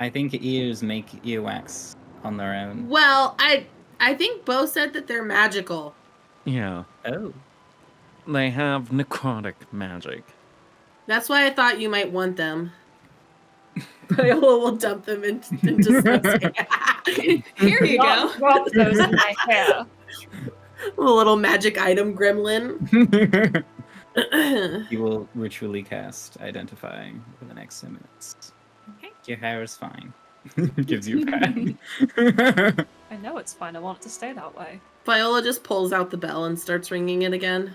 I think ears make earwax on their own. Well, I think Beau said that they're magical. Yeah. Oh. They have necrotic magic. That's why I thought you might want them. Viola will dump them into Snow's. Here you go. Rub those in my hair. A little magic item gremlin. You will ritually cast Identify for the next 2 minutes. Okay. Your hair is fine. Gives you a pat. I know it's fine. I want it to stay that way. Viola just pulls out the bell and starts ringing it again.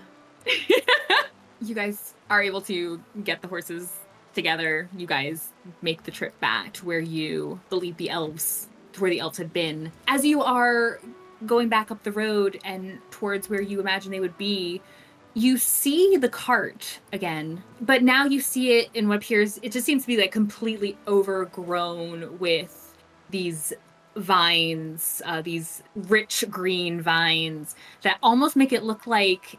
You guys are able to get the horses together. You guys make the trip back to where you believe where the elves had been. As you are going back up the road and towards where you imagine they would be, you see the cart again, but now you see it in what appears, it just seems to be like completely overgrown with these vines, these rich green vines that almost make it look like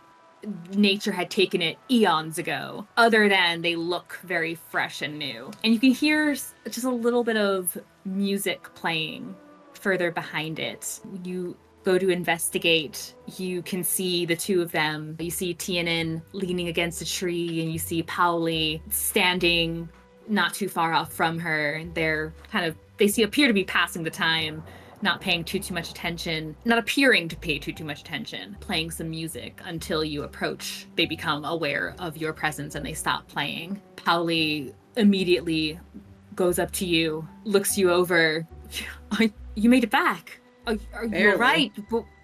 nature had taken it eons ago, other than they look very fresh and new. And you can hear just a little bit of music playing further behind it. You go to investigate, you can see the two of them. You see Ste'yn leaning against a tree, and you see Pauli standing not too far off from her. They're appear to be passing the time, not paying too much attention, not appearing to pay too much attention, playing some music until you approach. They become aware of your presence and they stop playing. Pauli immediately goes up to you, looks you over. You made it back. Are you right?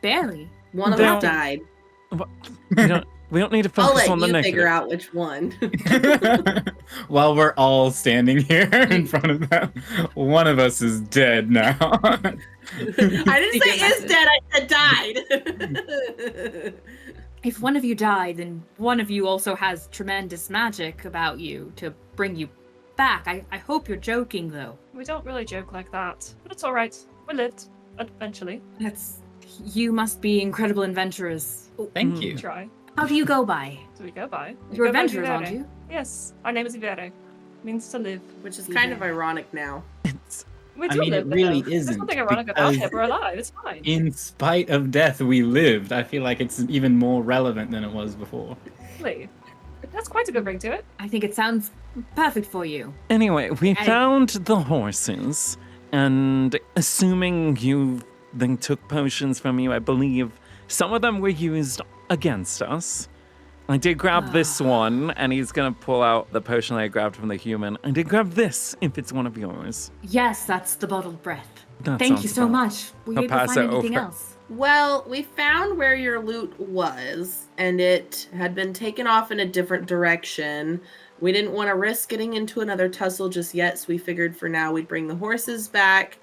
Barely. One of us died. We don't need to I'll focus let on the you negative. figure out which one. While we're all standing here in front of them, one of us is dead now. I didn't say is dead, I said died. If one of you died, then one of you also has tremendous magic about you to bring you back. I hope you're joking, though. We don't really joke like that, but it's all right. We lived, eventually. You must be incredible adventurers. Thank you. Try. How do you go by? Do we go by? We You're go by adventurers, aren't Vivere. you? Yes, our name is Vivere. Means to live. Which is kind of ironic now. We I do mean, live. it really though. There's isn't, nothing ironic about because it. We're alive. It's fine. In spite of death, we lived. I feel like it's even more relevant than it was before. Really. That's quite a good ring to it. I think it sounds perfect for you. Anyway, we found the horses, and assuming you then took potions from you, I believe some of them were used against us. I did grab this one, and he's gonna pull out the potion I grabbed from the human. I did grab this, if it's one of yours. Yes, that's the bottled breath. That Thank you sounds so about- much. Were you I'll able to pass find it anything over. else? Well, we found where your loot was, and it had been taken off in a different direction. We didn't want to risk getting into another tussle just yet, so we figured for now we'd bring the horses back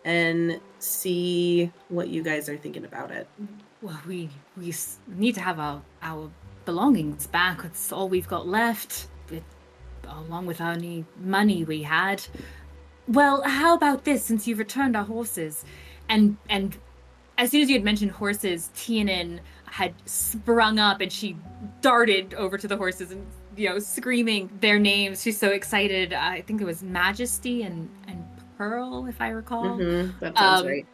and see what you guys are thinking about it. Well, we need to have our belongings back. It's all we've got left, along with any money we had. Well, how about this, since you've returned our horses? And as soon as you had mentioned horses, Ste'yn had sprung up and she darted over to the horses and, screaming their names. She's so excited. I think it was Majesty and Pearl, if I recall. That sounds right.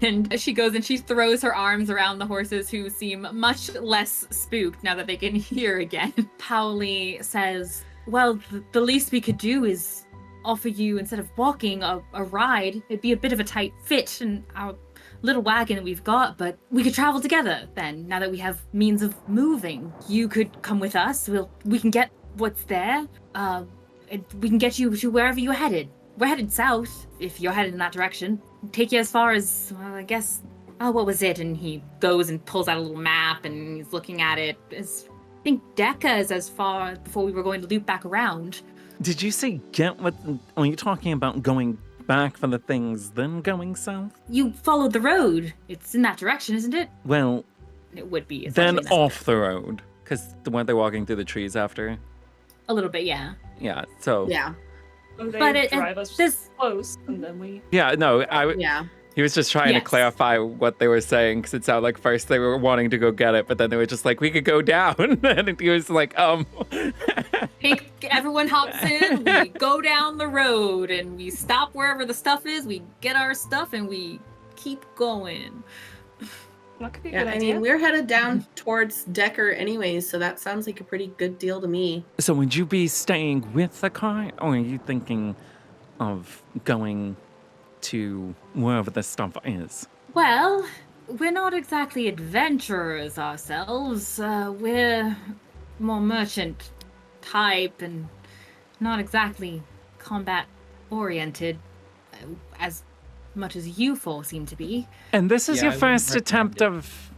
And she goes and she throws her arms around the horses, who seem much less spooked now that they can hear again. Pauli says, well, the least we could do is offer you, instead of walking, a ride. It'd be a bit of a tight fit in our little wagon that we've got, but we could travel together then, now that we have means of moving. You could come with us. We can get what's there. We can get you to wherever you're headed. We're headed south, if you're headed in that direction. Take you as far as, well, I guess, what was it? And he goes and pulls out a little map, and he's looking at it. I think Deca is as far before we were going to loop back around. Did you say are you talking about going back for the things, then going south? You followed the road. It's in that direction, isn't it? Well, It would be. then essentially that. off the road, because weren't they walking through the trees after? A little bit, yeah. Yeah, so... Yeah. And they But drive us this- close, and then we. Yeah, no, Yeah. he was just trying to Yes. clarify what they were saying, because it sounded like first they were wanting to go get it, but then they were just like, we could go down. And he was like, Everyone hops in, we go down the road, and we stop wherever the stuff is, we get our stuff, and we keep going. That could be a Yeah, good I idea. mean, we're headed down towards Decker anyways, so that sounds like a pretty good deal to me. So would you be staying with the car, or are you thinking of going to wherever the stuff is? Well, we're not exactly adventurers ourselves. We're more merchant type and not exactly combat-oriented, as much as you four seem to be. And this is Yeah, your I wouldn't first recommend attempt it. of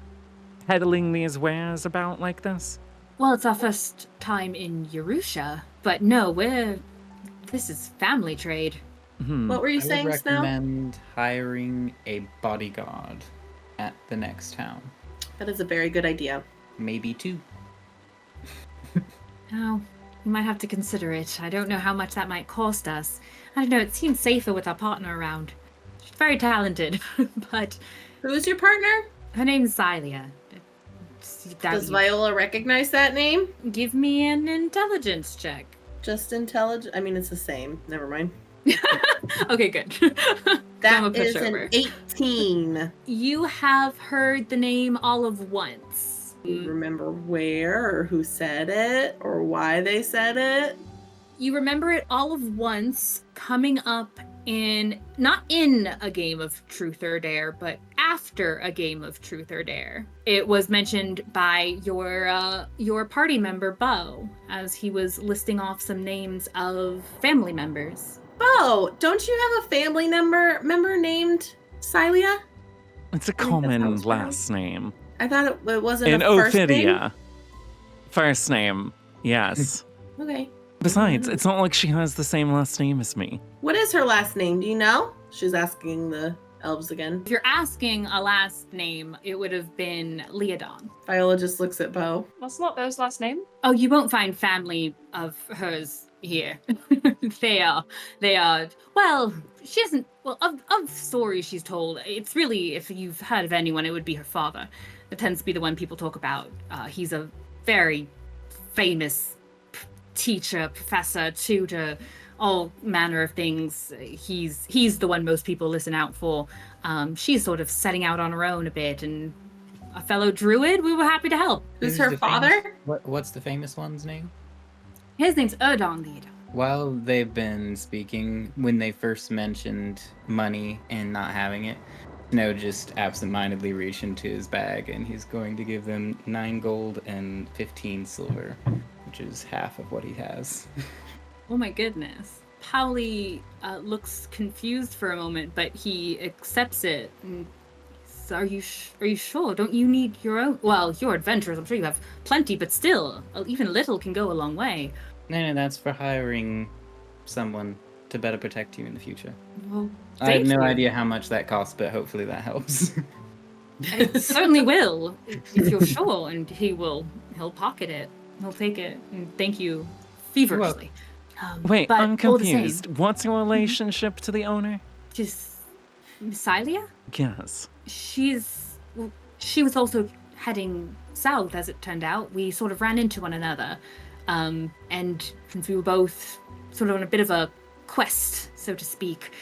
peddling these wares about like this? Well, it's our first time in Yerusha, but no, this is family trade. What were you I would saying, Snow? recommend hiring a bodyguard. at the next town. That is a very good idea. Maybe 2. Oh, we might have to consider it. I don't know how much that might cost us. I don't know, it seems safer with our partner around. She's very talented, but Who's your partner? her name's Xylia. Does Viola recognize that name? Give me an intelligence check. Just intelligent. I mean, it's the same. Never mind. Okay, good. That I'm a is pushover. an 18. You have heard the name all of once. Do you remember where or who said it or why they said it? You remember it all of once coming up not in a game of Truth or Dare, but after a game of Truth or Dare. It was mentioned by your party member, Beau, as he was listing off some names of family members. Beau, don't you have a family member named Xylia? It's a think that common sounds right. last name. I thought it wasn't In a first name. Ophidia. First name, yes. Okay. Besides, it's not like she has the same last name as me. What is her last name? Do you know? She's asking the elves again. If you're asking a last name, it would have been Leodon. Viola just looks at Beau. That's not Beau's last name. Oh, you won't find family of hers here. They are, well, she isn't, well, of stories she's told, it's really, if you've heard of anyone, it would be her father. That tends to be the one people talk about. He's a very famous teacher, professor, tutor, all manner of things. He's the one most people listen out for. She's sort of setting out on her own a bit, and a fellow druid, we were happy to help. Who's her the father? What's the famous one's name? His name's Erdon Leodon. While they've been speaking, when they first mentioned money and not having it, Snow just absentmindedly reached into his bag and he's going to give them 9 gold and 15 silver, which is half of what he has. Oh my goodness. Pauli looks confused for a moment, but he accepts it. And so are you sure? Don't you need your own? Well, you're adventurers. I'm sure you have plenty, but still, even a little can go a long way. No, that's for hiring someone to better protect you in the future. Well, I have thank no you. idea how much that costs, but hopefully that helps. It certainly will, if you're sure, and he'll pocket it. He'll take it. And thank you feverishly. Wait, but I'm all the same, confused. What's your relationship to the owner? just Xylia? Yes. She was also heading south, as it turned out. We sort of ran into one another. And since we were both sort of on a bit of a quest, so to speak,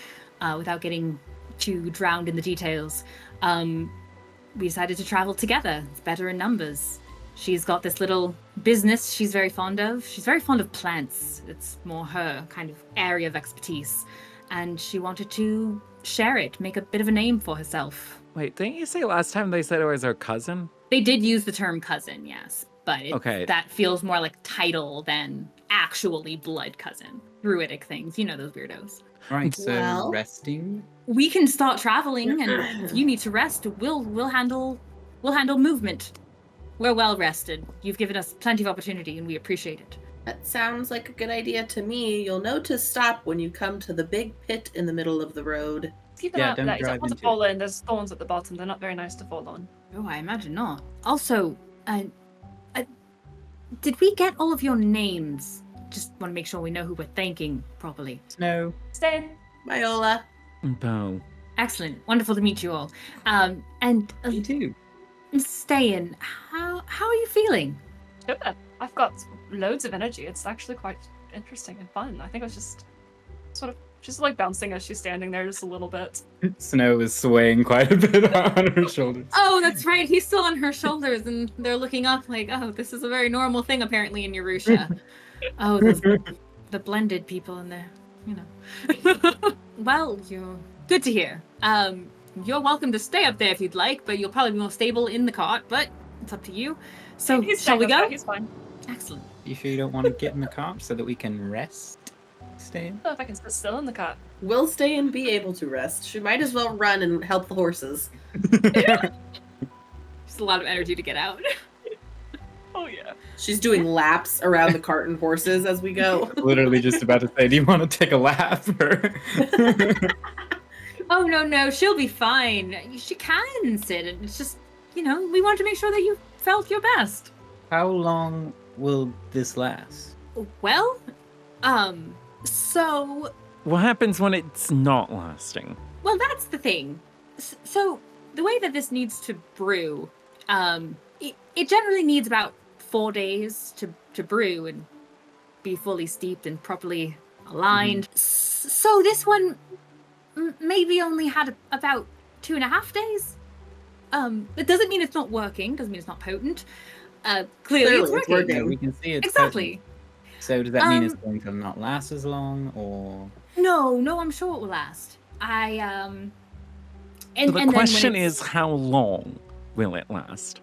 without getting too drowned in the details, we decided to travel together. It's better in numbers. She's got this little business she's very fond of. She's very fond of plants. It's more her kind of area of expertise. And she wanted to share it, make a bit of a name for herself. Wait, didn't you say last time they said it was her cousin? They did use the term cousin, yes, but Okay. that feels more like title than actually blood cousin. Druidic things, you know those weirdos. Right, so Well- resting. We can start traveling, and if you need to rest, we'll handle movement. We're well rested. You've given us plenty of opportunity, and we appreciate it. That sounds like a good idea to me. You'll know to stop when you come to the big pit in the middle of the road. Keep an Yeah, eye out for don't that. You drive don't want to into fall in. There's thorns at the bottom. They're not very nice to fall on. Oh, I imagine not. Also, did we get all of your names? Just want to make sure we know who we're thanking properly. Snow. Ste'yn. Viola. Beau. Excellent. Wonderful to meet you all. And Me too. Ste'yn, how are you feeling? Good. I've got loads of energy. It's actually quite interesting and fun. I think I was just sort of just like bouncing as she's standing there just a little bit. Snow is swaying quite a bit on her shoulders. Oh, that's right. He's still on her shoulders, and they're looking up like, oh, this is a very normal thing apparently in Yerusha. Oh, the blended people in there, you know. Well, you're good to hear. You're welcome to stay up there if you'd like, but you'll probably be more stable in the cart, but it's up to you. So, He's shall we fine, go? He's fine. Excellent. You sure you don't want to get in the cart so that we can rest? Stay in? I don't know if I can sit still in the cart. Will stay and be able to rest. She might as well run and help the horses. Just a lot of energy to get out. Oh yeah. She's doing laps around the cart and horses as we go. Literally just about to say, do you want to take a lap? Oh, no, she'll be fine. She can sit. It's just, we want to make sure that you felt your best. How long will this last? Well, so... What happens when it's not lasting? Well, that's the thing. So, the way that this needs to brew, it generally needs about 4 days to brew and be fully steeped and properly aligned. So this one maybe only had about 2.5 days. It doesn't mean it's not working, doesn't mean it's not potent. Clearly it's working. Yeah, we can see it's Exactly. potent. So does that mean it's going to not last as long, or? No, I'm sure it will last. And The question is, how long will it last?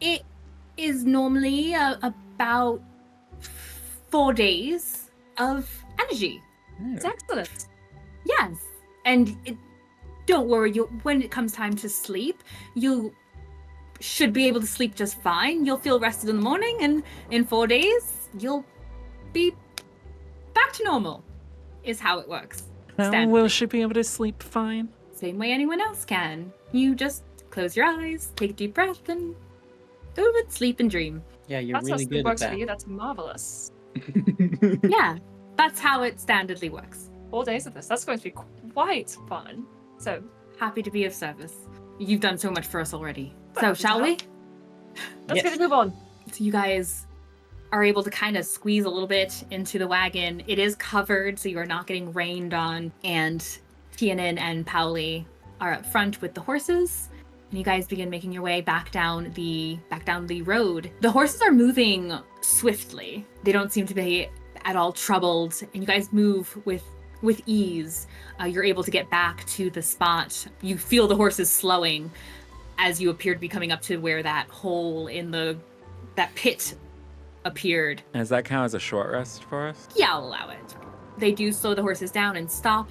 It is normally about 4 days of energy. It's excellent. Yes, and don't worry. When it comes time to sleep, you should be able to sleep just fine. You'll feel rested in the morning, and in 4 days, you'll be back to normal. Is how it works. How will she be able to sleep fine? Same way anyone else can. You just close your eyes, take a deep breath, and sleep and dream. Yeah, you're That's really how good sleep at works that. for you. That's marvelous. Yeah, that's how it standardly works. 4 days of this. That's going to be quite fun. So, Happy to be of service. You've done so much for us already. Well, So, happy to shall we? help. let's Yes. get to move on. So you guys are able to kind of squeeze a little bit into the wagon. It is covered, so you are not getting rained on. And Ste'yn and Pauli are up front with the horses. And you guys begin making your way back down the road. The horses are moving swiftly. They don't seem to be at all troubled, and you guys move with ease. You're able to get back to the spot. You feel the horses slowing as you appear to be coming up to where that hole in that pit appeared. Does that count as a short rest for us? Yeah, I'll allow it. They do slow the horses down and stop.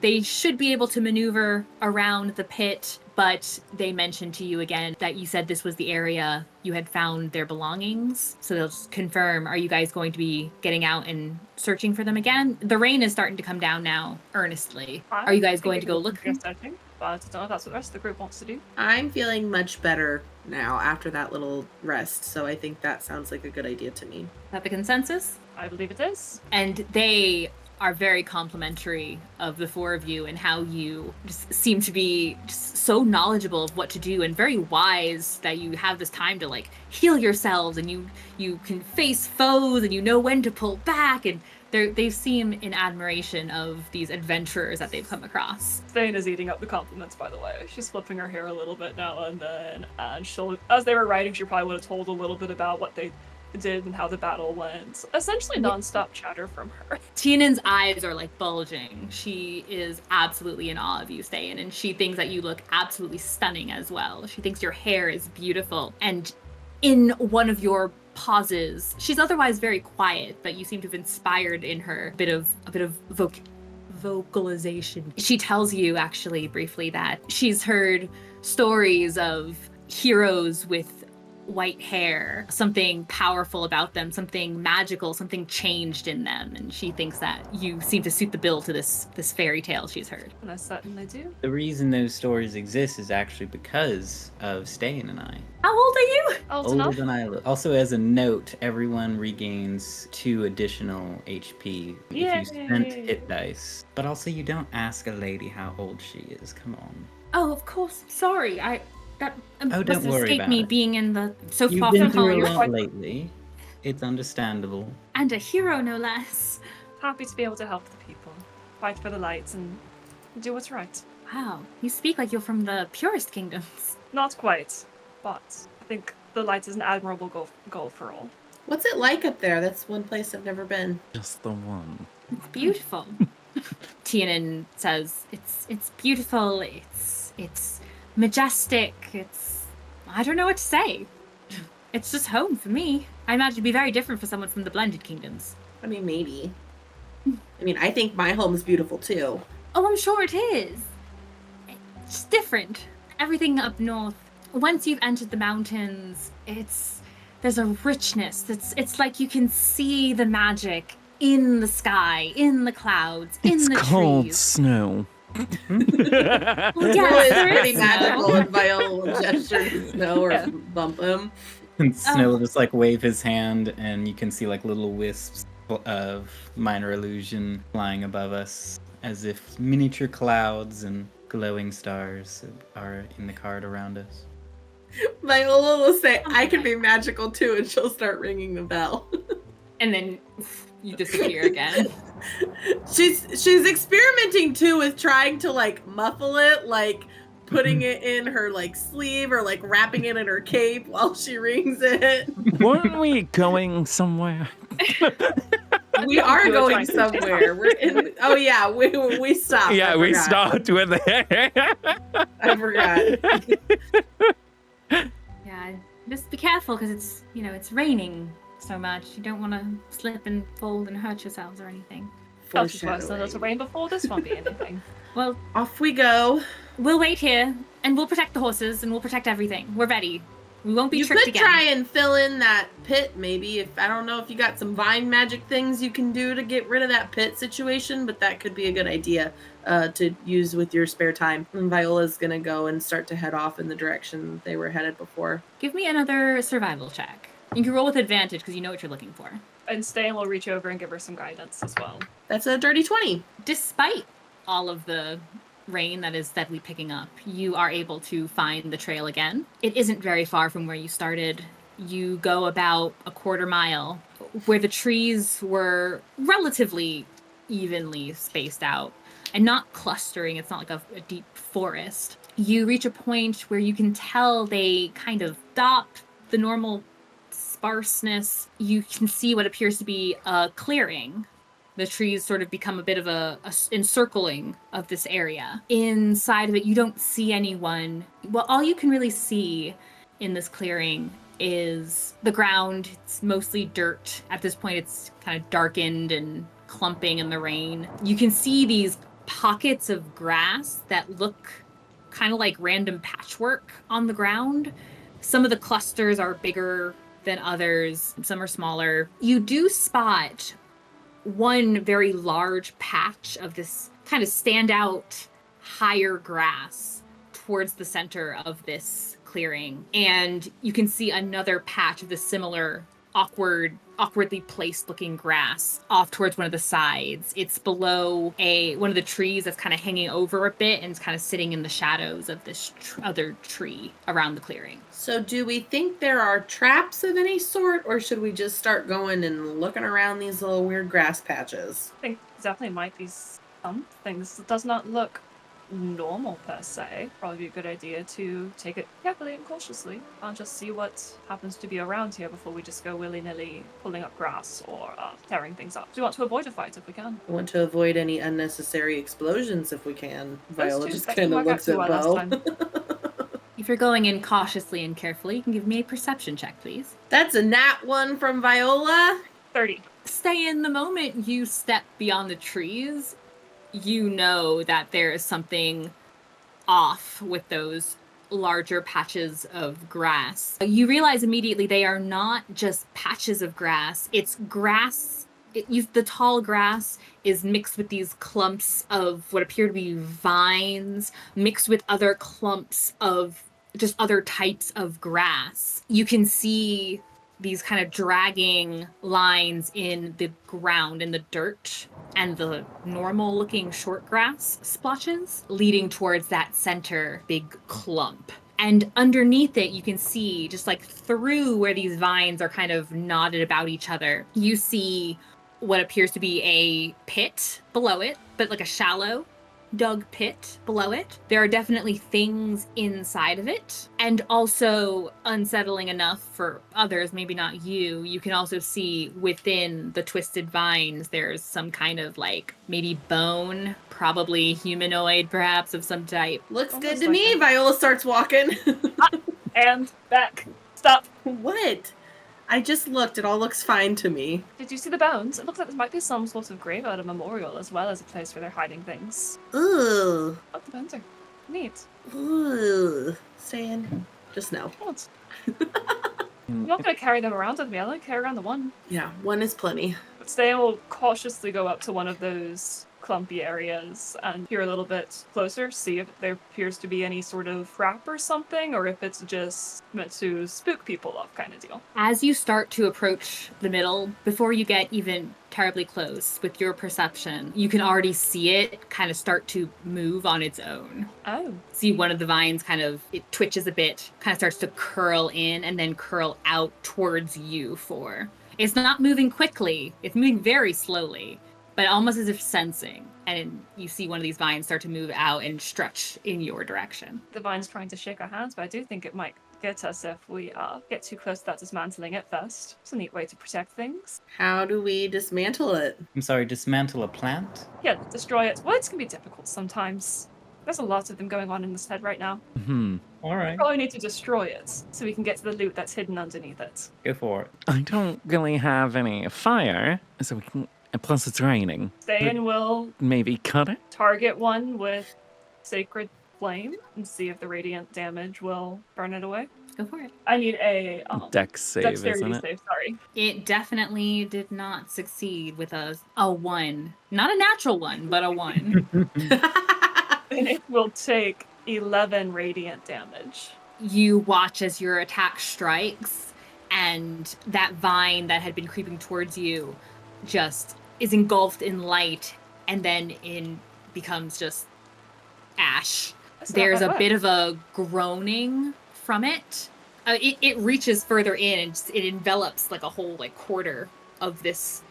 They should be able to maneuver around the pit, but they mentioned to you again that you said this was the area you had found their belongings. So they'll just confirm, are you guys going to be getting out and searching for them again? The rain is starting to come down now, earnestly. Are you guys going to go look? Yes, I think. But I don't know if that's what the rest of the group wants to do. I'm feeling much better now after that little rest, so I think that sounds like a good idea to me. Is that the consensus? I believe it is. And they are very complimentary of the four of you and how you just seem to be just so knowledgeable of what to do and very wise that you have this time to like heal yourselves and you can face foes and you know when to pull back, and they seem in admiration of these adventurers that they've come across. Ste'yn is eating up the compliments, by the way. She's flipping her hair a little bit now and then, and she'll, as they were writing, she probably would have told a little bit about what they did and how the battle went. Essentially non-stop chatter from her. Tina's eyes are like bulging. She is absolutely in awe of you, Ste'yn, and she thinks that you look absolutely stunning as well. She thinks your hair is beautiful. And in one of your pauses, she's otherwise very quiet, but you seem to have inspired in her a bit of vocalization. She tells you actually briefly that she's heard stories of heroes with white hair, something powerful about them, something magical, something changed in them, and she thinks that you seem to suit the bill to this fairy tale she's heard. And I certainly do. The reason those stories exist is actually because of Ste'yn and I. How old are you? Old Older enough. than I look. Also, as a note, everyone regains 2 additional HP if you spent Yay. hit dice. But also, you don't ask a lady how old she is. Come on. Oh, of course. Sorry, that Oh, must don't have worry escaped about me it. being in the so You've far been from through home. a lot lately. It's understandable. And a hero, no less. Happy to be able to help the people, fight for the lights, and do what's right. Wow, you speak like you're from the purest kingdoms. Not quite, but I think the lights is an admirable goal for all. What's it like up there? That's one place I've never been. Just the one. It's beautiful. Tienan says, it's beautiful, it's majestic, I don't know what to say. It's just home for me. I imagine it'd be very different for someone from the Blended Kingdoms. I mean, maybe. I mean, I think my home's beautiful too. Oh, I'm sure it is. It's just different. Everything up north, once you've entered the mountains, there's a richness. It's like you can see the magic in the sky, in the clouds, in It's the called trees. snow. Yeah, Well, it's there pretty is magical, snow. and Viola will gesture to Snow or Yeah. bump him. And Snow will just like wave his hand, and you can see like little wisps of minor illusion flying above us, as if miniature clouds and glowing stars are in the card around us. Viola will say, "I can be magical too," and she'll start ringing the bell. And then you disappear again. She's experimenting too with trying to like muffle it, like putting it in her like sleeve or like wrapping it in her cape while she rings it. Weren't we going somewhere? We are You were going trying to- somewhere. We're in. Oh yeah, we stopped. Yeah, I we forgot. stopped with it. I forgot. Yeah, just be careful because it's raining so much. You don't want to slip and fall and hurt yourselves or anything. Felt it worse than Foreshadowing. the rain before. This won't be anything. Well, Off we go. we'll wait here and we'll protect the horses and we'll protect everything. We're ready. We won't be You tricked could again. try and fill in that pit, maybe. If I don't know if you got some vine magic things you can do to get rid of that pit situation, but that could be a good idea to use with your spare time. And Viola's gonna go and start to head off in the direction they were headed before. Give me another survival check. You can roll with advantage because you know what you're looking for. And Ste'yn will reach over and give her some guidance as well. That's a dirty 20. Despite all of the rain that is steadily picking up, you are able to find the trail again. It isn't very far from where you started. You go about a quarter mile where the trees were relatively evenly spaced out and not clustering. It's not like a deep forest. You reach a point where you can tell they kind of stopped the normal sparseness. You can see what appears to be a clearing. The trees sort of become a bit of a encircling of this area. Inside of it, you don't see anyone. Well, all you can really see in this clearing is the ground. It's mostly dirt. At this point, it's kind of darkened and clumping in the rain. You can see these pockets of grass that look kind of like random patchwork on the ground. Some of the clusters are bigger than others. Some are smaller. You do spot one very large patch of this kind of standout higher grass towards the center of this clearing. And you can see another patch of the similar awkwardly placed looking grass off towards one of the sides. It's below one of the trees that's kind of hanging over a bit and it's kind of sitting in the shadows of this other tree around the clearing. So do we think there are traps of any sort, or should we just start going and looking around these little weird grass patches? I think definitely might be some things. It does not look normal per se. Probably be a good idea to take it carefully and cautiously and just see what happens to be around here before we just go willy-nilly pulling up grass or tearing things up. We want to avoid a fight if we can. I want to avoid any unnecessary explosions if we can. Those Viola two, just that kind didn't of work out looks too at well last Beau. time. If you're going in cautiously and carefully, you can give me a perception check, please. That's a nat 1 from Viola. 30. Ste'yn, the moment you step beyond the trees, you know that there is something off with those larger patches of grass. You realize immediately they are not just patches of grass. It's grass. The tall grass is mixed with these clumps of what appear to be vines, mixed with other clumps of just other types of grass. You can see these kind of dragging lines in the ground, in the dirt, and the normal looking short grass splotches leading towards that center big clump. And underneath it, you can see, just like through where these vines are kind of knotted about each other, you see what appears to be a pit below it, but like a shallow dug pit below it. There are definitely things inside of it, and also unsettling enough for others, maybe not you, you can also see within the twisted vines there's some kind of like maybe bone, probably humanoid perhaps of some type. Looks Almost good to like me. a- Viola starts walking. And back. Stop. What? I just looked. It all looks fine to me. Did you see the bones? It looks like there might be some sort of graveyard or memorial as well as a place where they're hiding things. Ugh. Oh, the bones are neat. Ugh. Ste'yn. Just no. What? I'm not going to carry them around with me. I only carry around the one. Yeah, one is plenty. But Ste'yn will cautiously go up to one of those clumpy areas and peer a little bit closer, see if there appears to be any sort of trap or something, or if it's just meant to spook people off kind of deal. As you start to approach the middle, before you get even terribly close with your perception, you can already see it kind of start to move on its own. Oh. See one of the vines it twitches a bit, kind of starts to curl in and then curl out towards you four. It's not moving quickly, it's moving very slowly, but almost as if sensing. And you see one of these vines start to move out and stretch in your direction. The vine's trying to shake our hands, but I do think it might get us if we get too close without dismantling it first. It's a neat way to protect things. How do we dismantle it? I'm sorry, dismantle a plant? Yeah, destroy it. Well, it's gonna be difficult sometimes. There's a lot of them going on in this head right now. All right, Probably need to destroy it so we can get to the loot that's hidden underneath it. go for it. I don't really have any fire, so we can. And plus, it's raining. Ste'yn will Maybe cut it. target one with Sacred Flame and see if the radiant damage will burn it away. Go for it. I need a Dex save, dexterity isn't it? save, sorry. It definitely did not succeed with a 1. Not a natural one, but a 1. And it will take 11 radiant damage. You watch as your attack strikes, and that vine that had been creeping towards you just is engulfed in light, and then becomes just ash. That's not There's that a bad. bit of a groaning from it. It reaches further in, and it envelops like a whole quarter of this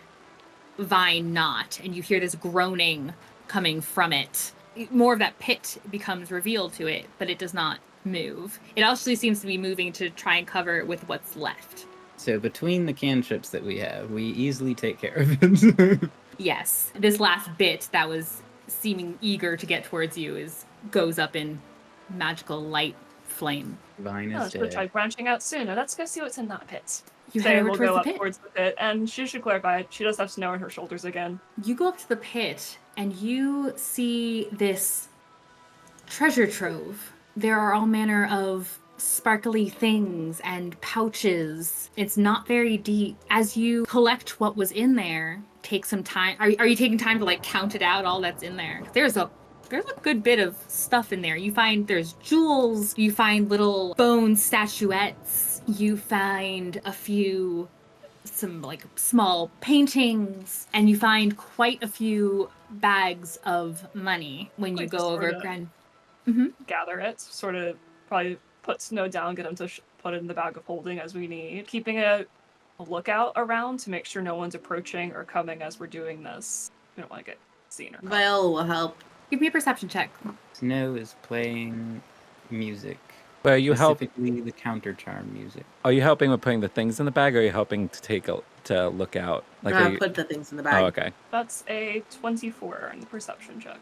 vine knot, and you hear this groaning coming from it. More of that pit becomes revealed to it, but it does not move. It actually seems to be moving to try and cover it with what's left. So between the cantrips that we have, we easily take care of it. Yes, this last bit that was seeming eager to get towards you goes up in magical light flame. Vine Oh, is should have tried dead. branching out sooner. Let's go see what's in that pit. You head Ste'yn over will towards go the up pit. towards the pit, and she should clarify, she does have snow on her shoulders again. You go up to the pit and you see this treasure trove. There are all manner of sparkly things and pouches. It's not very deep. As you collect what was in there, take some time. Are you taking time to count it out, all that's in there? There's a good bit of stuff in there. You find there's jewels, you find little bone statuettes, you find some small paintings, and you find quite a few bags of money when you Like go just over sorta- grand. Gather it, sort of probably put snow down, get him to put it in the bag of holding as we need. Keeping a lookout around to make sure no one's approaching or coming as we're doing this. We don't want to get seen or Viola will help. Give me a perception check. Snow is playing music. Well, you help. Specifically the counter charm music. Are you helping with putting the things in the bag, or are you helping to to look out? are you- Put the things in the bag. Oh, okay. That's a 24 in the perception check.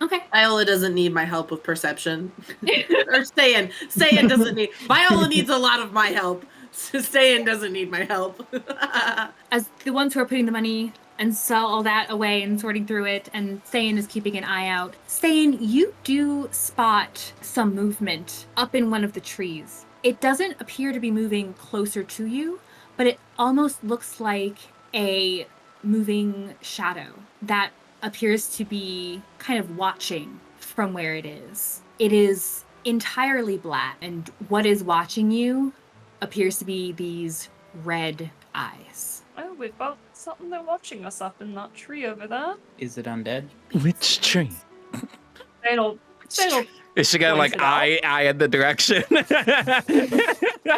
Okay. Viola doesn't need my help with perception. Or Ste'yn. Ste'yn doesn't need. Viola needs a lot of my help. Ste'yn doesn't need my help. As the ones who are putting the money and saw all that away and sorting through it, and Ste'yn is keeping an eye out. Ste'yn, you do spot some movement up in one of the trees. It doesn't appear to be moving closer to you, but it almost looks like a moving shadow that appears to be kind of watching from where it is. It is entirely black, and what is watching you appears to be these red eyes. Oh, we've got something they're watching us up in that tree over there. Is it undead? Which tree? Ste'yn will Is she got Points it out. eye in the direction?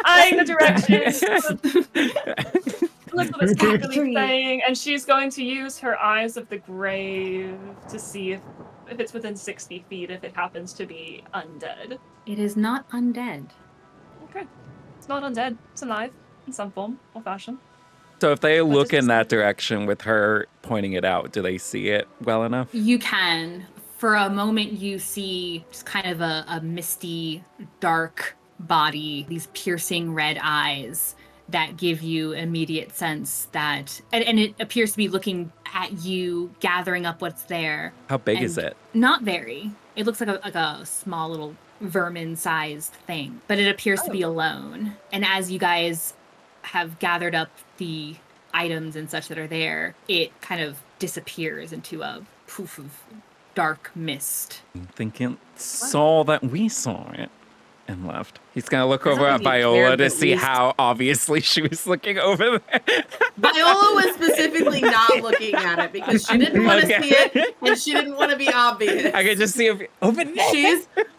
eyeing the direction. Elizabeth's happily saying, and she's going to use her Eyes of the Grave to see if it's within 60 feet, if it happens to be undead. It is not undead. Okay. It's not undead. It's alive in some form or fashion. So if they look just- in that direction with her pointing it out, do they see it well enough? You can. For a moment, you see just kind of a misty, dark body, these piercing red eyes that give you immediate sense that, and it appears to be looking at you, gathering up what's there. How big is And it? Not very. It looks like a small little vermin-sized thing, but it appears to be alone. And as you guys have gathered up the items and such that are there, it kind of disappears into a poof of dark mist. I'm thinking saw that we saw it and left. He's gonna look Doesn't over at mean he Viola cared, to at see least. how obviously she was looking over there. Viola was specifically not looking at it because she didn't want to Okay. see it and she didn't want to be obvious. I could just see if over there.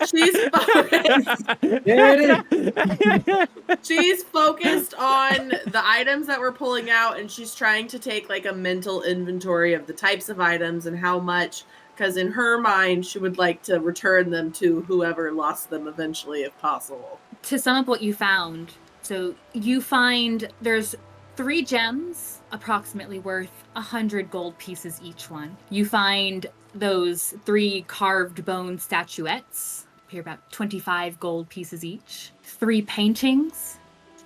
She's focused. There it is. She's focused on the items that we're pulling out, and she's trying to take like a mental inventory of the types of items and how much, because in her mind, she would like to return them to whoever lost them eventually, if possible. To sum up what you found, so you find there's 3 gems, approximately worth 100 gold pieces each one. You find those 3 carved bone statuettes, appear about 25 gold pieces each. 3 paintings,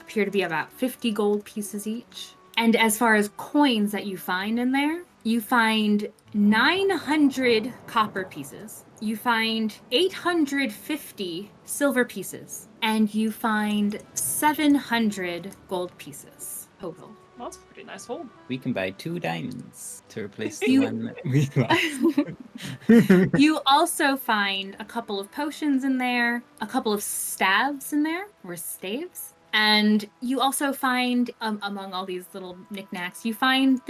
appear to be about 50 gold pieces each. And as far as coins that you find in there, you find 900 copper pieces. You find 850 silver pieces. And you find 700 gold pieces total. Well, that's a pretty nice hold. We can buy 2 diamonds to replace the You- one that we lost. You also find a couple of potions in there, a couple of staves in there, or staves. And you also find, among all these little knickknacks, you find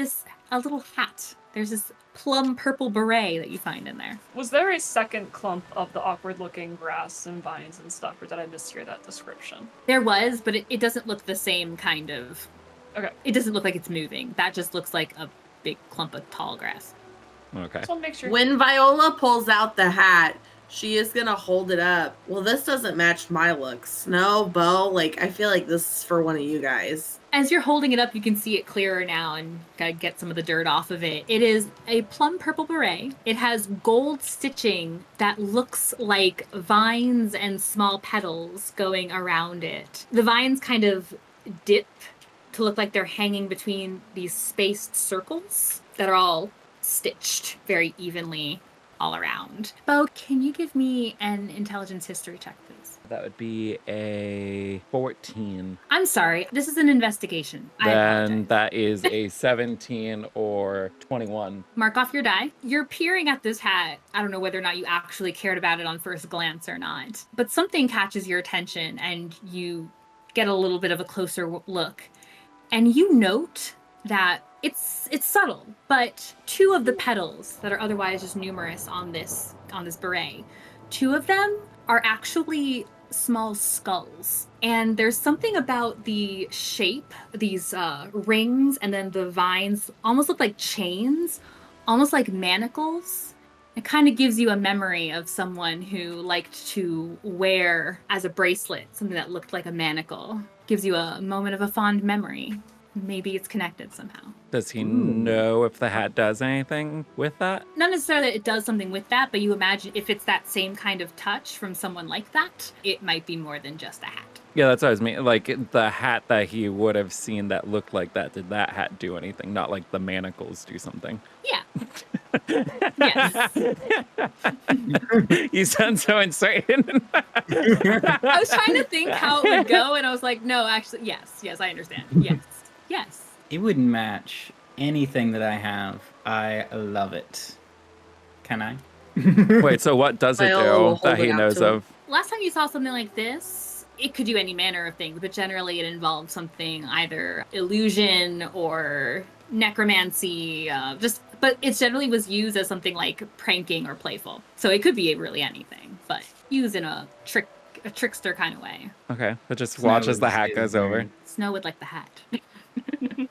a little hat. There's this plum purple beret that you find in there. Was there a second clump of the awkward-looking grass and vines and stuff, or did I mishear that description? There was, but it doesn't look the same kind of... Okay. It doesn't look like it's moving. That just looks like a big clump of tall grass. Okay. Just want to make sure. When Viola pulls out the hat, she is gonna hold it up. Well, this doesn't match my looks. No, Beau, like, I feel like this is for one of you guys. As you're holding it up, you can see it clearer now and kind of get some of the dirt off of it. It is a plum purple beret. It has gold stitching that looks like vines and small petals going around it. The vines kind of dip to look like they're hanging between these spaced circles that are all stitched very evenly all around. Beau, can you give me an intelligence history check, please? That would be a 14. I'm sorry, this is an investigation. I Then apologize. that is a 17 or 21. Mark off your die. You're peering at this hat. I don't know whether or not you actually cared about it on first glance or not, but something catches your attention and you get a little bit of a closer look. And you note that it's subtle, but 2 of the petals that are otherwise just numerous on this beret, 2 of them are actually small skulls. And there's something about the shape, these rings, and then the vines almost look like chains, almost like manacles. It kind of gives you a memory of someone who liked to wear as a bracelet something that looked like a manacle. Gives you a moment of a fond memory. Maybe it's connected somehow. Does he know if the hat does anything with that? Not necessarily that it does something with that, but you imagine if it's that same kind of touch from someone like that, it might be more than just a hat. Yeah, that's what I was meaning. Like the hat that he would have seen that looked like that, did that hat do anything? Not like the manacles do something. Yeah. Yes. You sound so uncertain. I was trying to think how it would go, and I was like, no, actually, yes, I understand. Yes. It wouldn't match anything that I have. I love it. Can I? Wait, so what does it Viola will do that hold he it out knows to him. of? Last time you saw something like this, it could do any manner of things, but generally it involved something either illusion or necromancy, but it generally was used as something like pranking or playful. So it could be really anything, but used in a trickster kind of way. Okay, but just Snow watch as the is- hat is goes very- over. Snow would like the hat.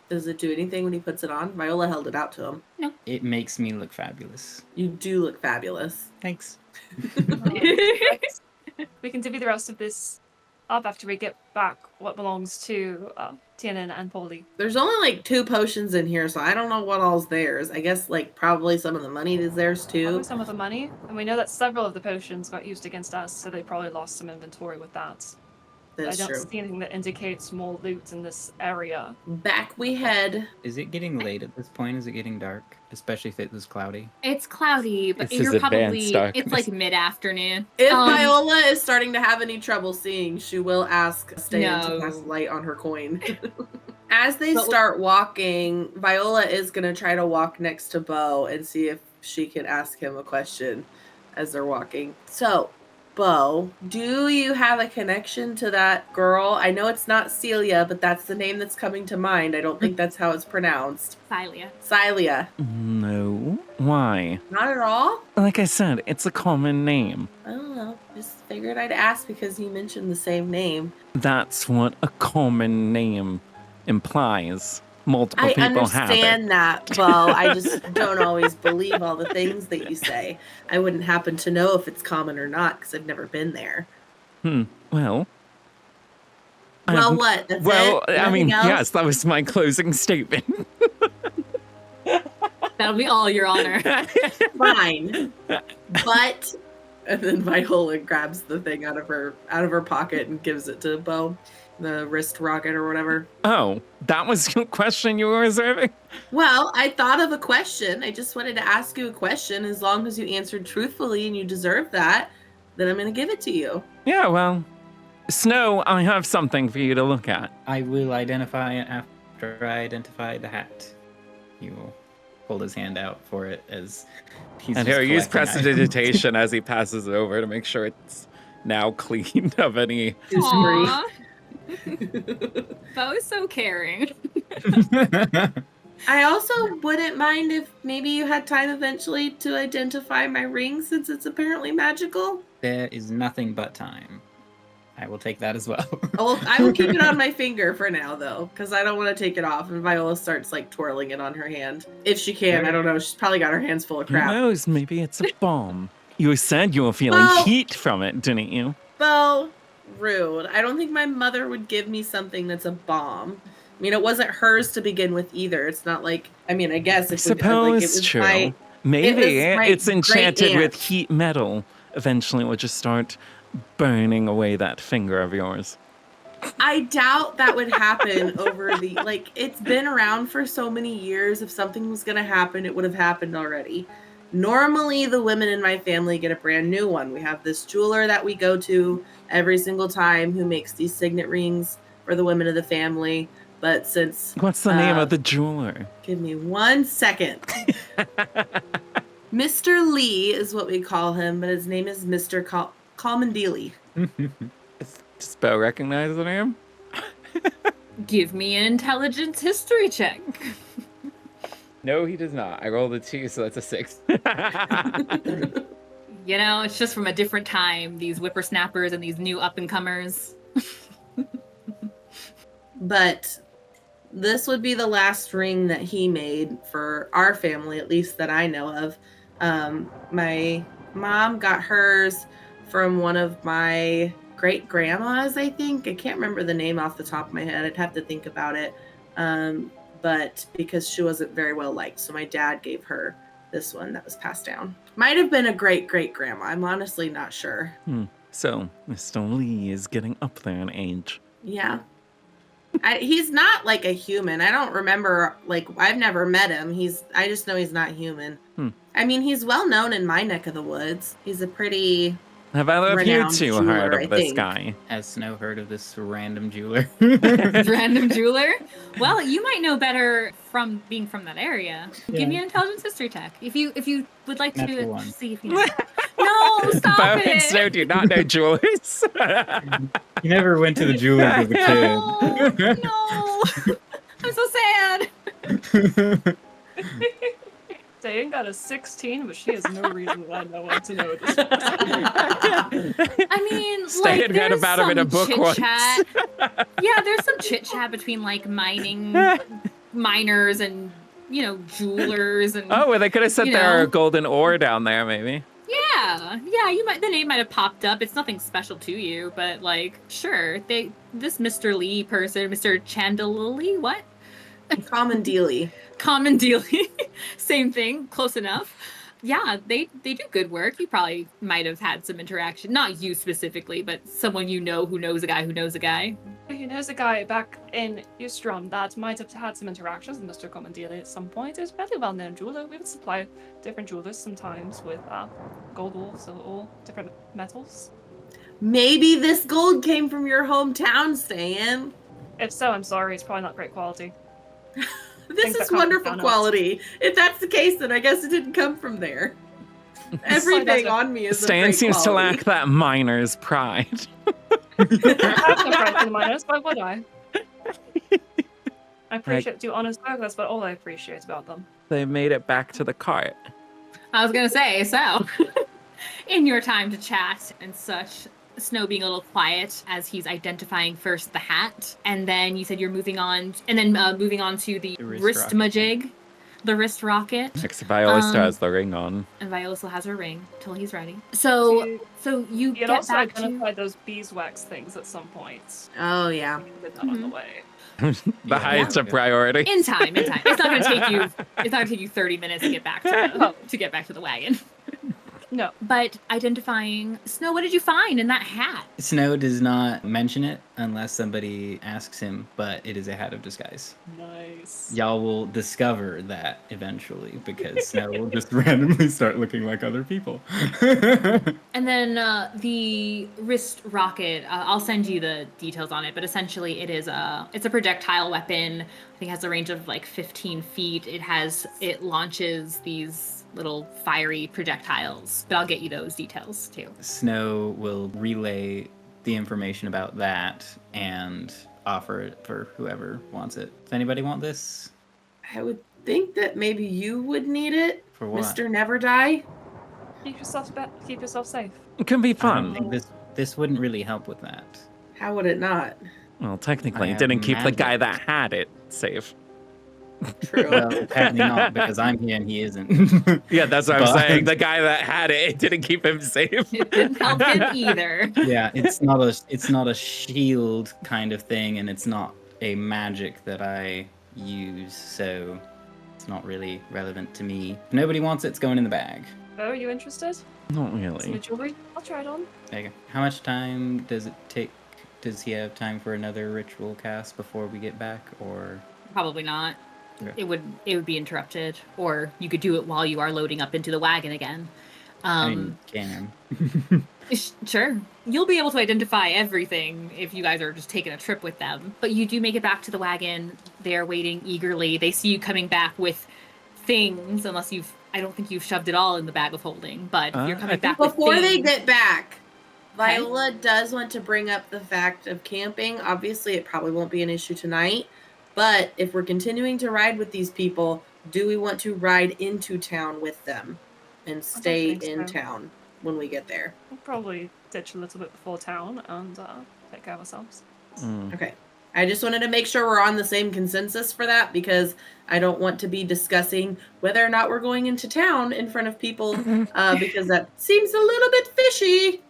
Does it do anything when he puts it on? Viola held it out to him. It makes me look fabulous. You do look fabulous. Thanks. We can divvy the rest of this up after we get back what belongs to Tianan and Polly. There's only like 2 potions in here, so I don't know what all's theirs. I guess like probably some of the money is theirs Probably too. some of the money, and we know that several of the potions got used against us, so they probably lost some inventory with that. That's I don't true. see anything that indicates more loot in this area. Back we head. Is it getting late at this point? Is it getting dark? Especially if it was cloudy. It's cloudy, but This is you're probably advanced darkness. it's like mid-afternoon. If Viola is starting to have any trouble seeing, she will ask Ste'yn to No. cast light on her coin. As they But- start walking, Viola is going to try to walk next to Beau and see if she can ask him a question as they're walking. So, Beau, do you have a connection to that girl? I know it's not Celia, but that's the name that's coming to mind. I don't think that's how it's pronounced. Thalia. Celia. No. Why? Not at all? Like I said, it's a common name. I don't know. Just figured I'd ask because you mentioned the same name. That's what a common name implies. Multiple I people have it. understand that, Beau. I just don't always believe all the things that you say. I wouldn't happen to know if it's common or not because I've never been there. Well. Well, what? That's Well, it? I mean, Nothing else? yes, that was my closing statement. That'll be all, Your Honor. Fine. But and then Viola grabs the thing out of her pocket and gives it to Beau, the wrist rocket or whatever. Oh, that was your question you were reserving? Well, I thought of a question. I just wanted to ask you a question. As long as you answered truthfully and you deserve that, then I'm going to give it to you. Yeah, well, Snow, I have something for you to look at. I will identify it after I identify the hat. He will hold his hand out for it as he's And just he'll use collecting items. prestidigitation as he passes it over to make sure it's now clean of any. Aww. Beau is so caring. I also wouldn't mind if maybe you had time eventually to identify my ring since it's apparently magical. There is nothing but time. I will take that as well. Well, I will keep it on my finger for now, though, because I don't want to take it off. And Viola starts like twirling it on her hand, if she can. I don't know. She's probably got her hands full of Who crap. knows? Maybe it's a bomb. You said you were feeling Well- heat from it, didn't you? Beau, rude. I don't think my mother would give me something that's a bomb. I mean, it wasn't hers to begin with either. It's not like, I mean, I guess if Suppose it was true. my, Maybe it was my it's enchanted with great-aunt. heat metal. Eventually, it will just start burning away that finger of yours. I doubt that would happen over the, like, it's been around for so many years. If something was going to happen, it would have happened already. Normally, the women in my family get a brand new one. We have this jeweler that we go to every single time who makes these signet rings for the women of the family. But since, What's the name of the jeweler? give me 1 second. Mr. Lee is what we call him, but his name is Mr. Calmandili. Does Beau recognize the name? Give me an intelligence history check. No, he does not. I rolled a 2, so that's a 6. You know, it's just from a different time, these whippersnappers and these new up-and-comers. But this would be the last ring that he made for our family, at least that I know of. My mom got hers from one of my great grandmas, I think. I can't remember the name off the top of my head. I'd have to think about it. But because she wasn't very well liked, so my dad gave her this one that was passed down. Might have been a great grandma. I'm honestly not sure. So, Mr. Lee is getting up there in age. Yeah. He's not like a human. I don't remember, like, I've never met him. I just know he's not human. I mean, he's well known in my neck of the woods. He's a pretty Have either of you renowned two jeweler, heard I of this think. guy? Has Snow heard of this random jeweler? Random jeweler? Well, you might know better from being from that area. Give me an intelligence history check. If you would like to Natural one. see if you know. No, stop Beau and it! Snow do not know jewelers. You never went to the jeweler as a No, kid. no. I'm so sad. Ste'yn got a 16, but she has no reason that I know what to know this. I mean, Ste'yn like, read there's about him in a some book once. chit-chat. Yeah, there's some chit-chat between, like, miners and, you know, jewelers and... Oh, well, they could have said You there are know. a golden ore down there, maybe. Yeah, the name might have popped up. It's nothing special to you, but, like, sure. This Mr. Lee person, Mr. Chandelier, what? common dealy. Common dealing. Same thing, close enough. Yeah, they do good work. You probably might have had some interaction. Not you specifically, but someone you know who knows a guy who knows a guy. He knows a guy back in Eustrom that might have had some interactions with Mr. Commandeely at some point. He's a fairly well-known jeweler. We would supply different jewelers sometimes with gold or different metals. Maybe this gold came from your hometown, Ste'yn. If so, I'm sorry. It's probably not great quality. This Things is that come wonderful from quality. If that's the case, then I guess it didn't come from there. Everything on me is of Stan great seems to quality. lack that miner's pride. I have no friends in miners. Why would I? I appreciate do honest work. That's about all I appreciate about them. They made it back to the cart. I was gonna say, so in your time to chat and such, Snow being a little quiet as he's identifying first the hat, and then you said you're moving on, and then moving on to the wrist majig, the wrist rocket. Next, Viola still has the ring on. And Viola still has her ring till he's ready. So you had get also back to identified those beeswax things at some point. Oh, yeah. With that on the way. The highest of priority. in time. It's not gonna take you. It's not gonna take you 30 minutes to get back to the wagon. No. But identifying Snow, what did you find in that hat? Snow does not mention it unless somebody asks him, but it is a hat of disguise. Nice. Y'all will discover that eventually because Snow will just randomly start looking like other people. And then the wrist rocket, I'll send you the details on it, but essentially it's a projectile weapon. I think it has a range of like 15 feet. It launches these little fiery projectiles, but I'll get you those details too. Snow will relay the information about that and offer it for whoever wants it. Does anybody want this? I would think that maybe you would need it, For what? Mr. Never Die. Keep yourself safe. It can be I don't fun. think this wouldn't really help with that. How would it not? Well, technically, I it didn't have keep the magic. guy that had it safe. True. Well, apparently not because I'm here and he isn't. Yeah, that's what I'm But- saying. The guy that had it didn't keep him safe. It didn't help him either. Yeah, it's not a shield kind of thing, and it's not a magic that I use, so it's not really relevant to me. If nobody wants it, it's going in the bag. Beau, are you interested? Not Some really. jewelry? I'll try it on. There you go. How much time does it take? Does he have time for another ritual cast before we get back, or? Probably not. Okay. It would be interrupted, or you could do it while you are loading up into the wagon again. I mean, can. Sure. You'll be able to identify everything if you guys are just taking a trip with them. But you do make it back to the wagon. They're waiting eagerly. They see you coming back with things, unless I don't think you've shoved it all in the bag of holding, but you're I coming think back with Before they things. get back, Okay. Viola does want to bring up the fact of camping. Obviously, it probably won't be an issue tonight, but if we're continuing to ride with these people, do we want to ride into town with them and stay think in so. town when we get there? We'll probably ditch a little bit before town and take care of ourselves. Mm. Okay. I just wanted to make sure we're on the same consensus for that because I don't want to be discussing whether or not we're going into town in front of people because that seems a little bit fishy.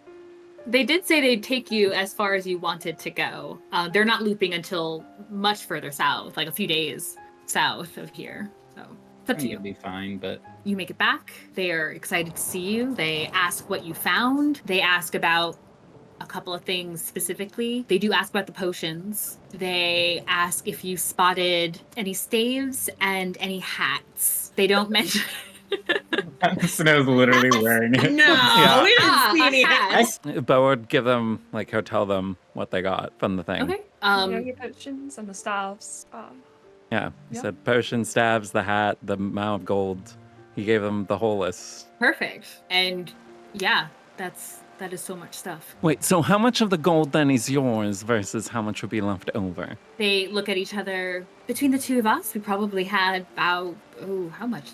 They did say they'd take you as far as you wanted to go. They're not looping until much further south, like a few days south of here. So it's up I to think you. it'll be fine, but You make it back. They're excited to see you. They ask what you found. They ask about a couple of things specifically. They do ask about the potions. They ask if you spotted any staves and any hats. They don't mention. Snow's literally wearing it. No, Yeah. we didn't see a any hat. hats. But would give them, like, he'll tell them what they got from the thing. Okay. Your potions and the staffs. Yeah. He Yeah. said potion, stabs, the hat, the amount of gold. He gave them the whole list. Perfect. And yeah, that is so much stuff. Wait, so how much of the gold then is yours versus how much would be left over? They look at each other. Between the two of us, we probably had about, how much?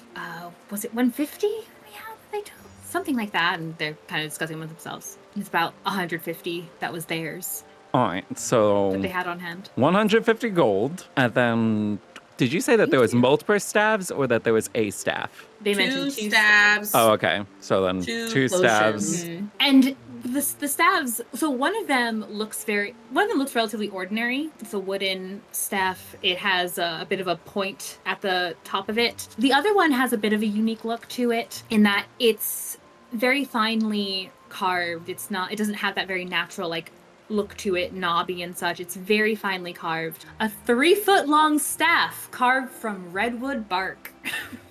Was it 150 we had? They told something like that, and they're kind of discussing with themselves. It's about 150 that was theirs All right, so that they had on hand. 150 gold, and then did you say that there was multiple staves or that there was a staff? They Two mentioned two stabs. Oh, okay. So then Two two stabs. potions. And the staves. So one of them looks relatively ordinary. It's a wooden staff. It has a bit of a point at the top of it. The other one has a bit of a unique look to it in that it's very finely carved. It doesn't have that very natural like look to it, knobby and such. It's very finely carved. A 3-foot-long staff carved from redwood bark.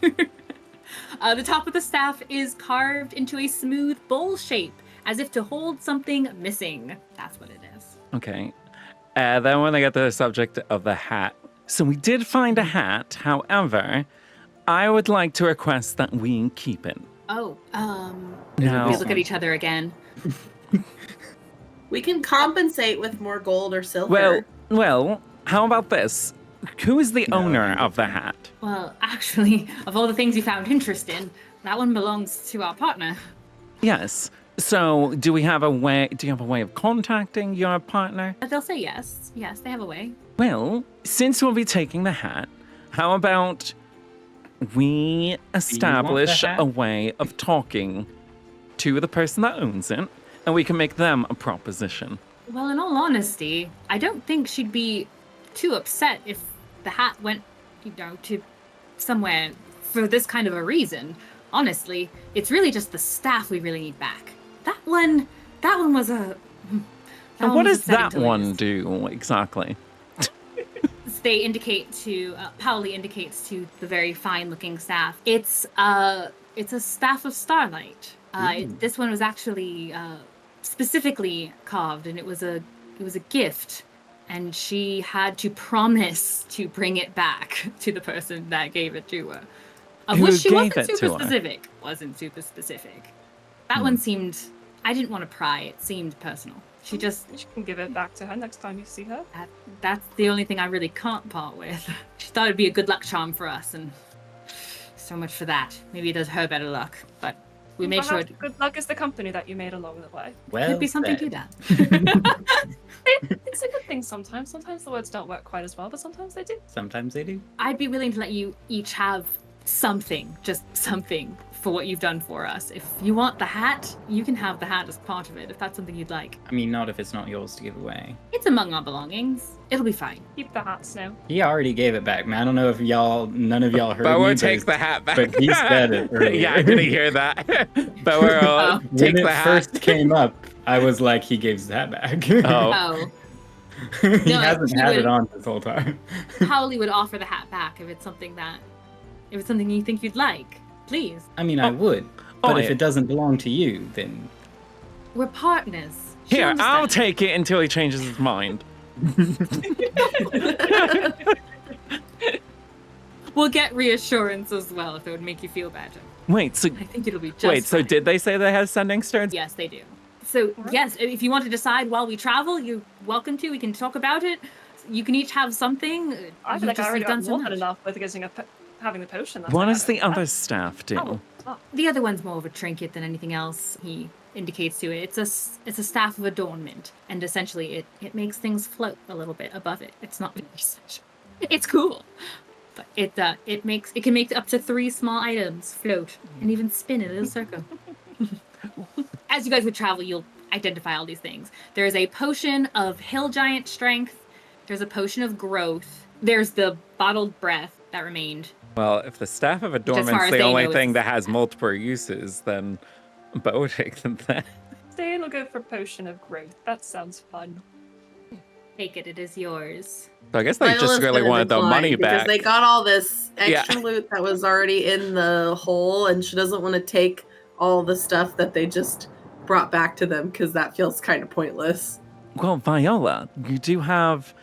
The top of the staff is carved into a smooth bowl shape, as if to hold something missing. That's what it is. Okay. Then when I get to the subject of the hat. So we did find a hat. However, I would like to request that we keep it. Oh, Now- we look at each other again. We can compensate with more gold or silver. Well, how about this? Who is the No. owner of the hat? Well, actually, of all the things you found interest in, that one belongs to our partner. Yes. So, do you have a way of contacting your partner? They'll say yes. Yes, they have a way. Well, since we'll be taking the hat, how about we establish hat? a way of talking to the person that owns it, and we can make them a proposition. Well, in all honesty, I don't think she'd be too upset if the hat went, to somewhere for this kind of a reason. Honestly, it's really just the staff we really need back. That one was a... And what was does that upsetting to one lose. do exactly? They indicate to, Pauli indicates to the very fine-looking staff. It's a staff of starlight. This one was actually specifically carved, and it was a gift. And she had to promise to bring it back to the person that gave it to her. Of Who which she gave wasn't it to super her? specific. Wasn't super specific. That one seemed... I didn't want to pry. It seemed personal. She just... You can give it back to her next time you see her. That's the only thing I really can't part with. She thought it'd be a good luck charm for us, and so much for that. Maybe it does her better luck, but we made sure Perhaps good luck is the company that you made along the way. Well could be something said. to that. It's a good thing sometimes. Sometimes the words don't work quite as well, but sometimes they do. Sometimes they do. I'd be willing to let you each have something, just something, for what you've done for us. If you want the hat, you can have the hat as part of it, if that's something you'd like. I mean, not if it's not yours to give away. It's among our belongings. It'll be fine. Keep the hats now. He already gave it back, man. I don't know if none of y'all heard Beau me, will but take the hat back. but he said it earlier. Yeah, I didn't hear that. Beau will Oh. take when the it hat. first came up, I was like, he gave his hat back. Oh. Oh, he No, hasn't he had would- it on this whole time. Pauli would offer the hat back if it's something you think you'd like. Please. I mean, I would. But Oh, if yeah. it doesn't belong to you, then We're partners. She'll Here, I'll understand. take it until he changes his mind. We'll get reassurance as well if it would make you feel better. Wait, so I think it'll be just so fine. did they say they have sending stones? Yes, they do. So, yes, if you want to decide while we travel, you're welcome to. We can talk about it. You can each have something. I You feel like I just- already you've done got so more than much. enough with getting having the potion. That's What why I does the have it. other staff do? Oh, The other one's more of a trinket than anything else. He indicates to it. It's a staff of adornment, and essentially it makes things float a little bit above it. It's not very essential. It's cool, but it can make up to 3 small items float and even spin in a circle. As you guys would travel, you'll identify all these things. There is a potion of hill giant strength. There's a potion of growth. There's the bottled breath that remained. Well, if the staff of far adornment's as the they only know, thing it's- that has multiple uses, then Beau would take them then. Ste'yn will go for potion of growth. That sounds fun. Take it. It is yours. So I guess they Viola's just really gonna wanted the decline money because back. they got all this Yeah. extra loot that was already in the hole, and she doesn't want to take all the stuff that they just brought back to them because that feels kind of pointless. Well, Viola, you do have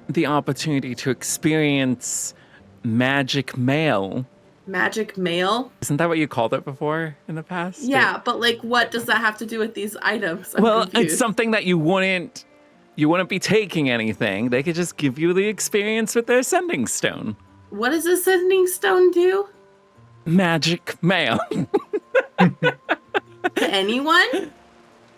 the opportunity to experience magic mail. Magic mail? Isn't that what you called it before in the past? Yeah, but like, what does that have to do with these items? I'm Well, confused. it's something that you wouldn't be taking anything. They could just give you the experience with their sending stone. What does a sending stone do? Magic mail. To anyone?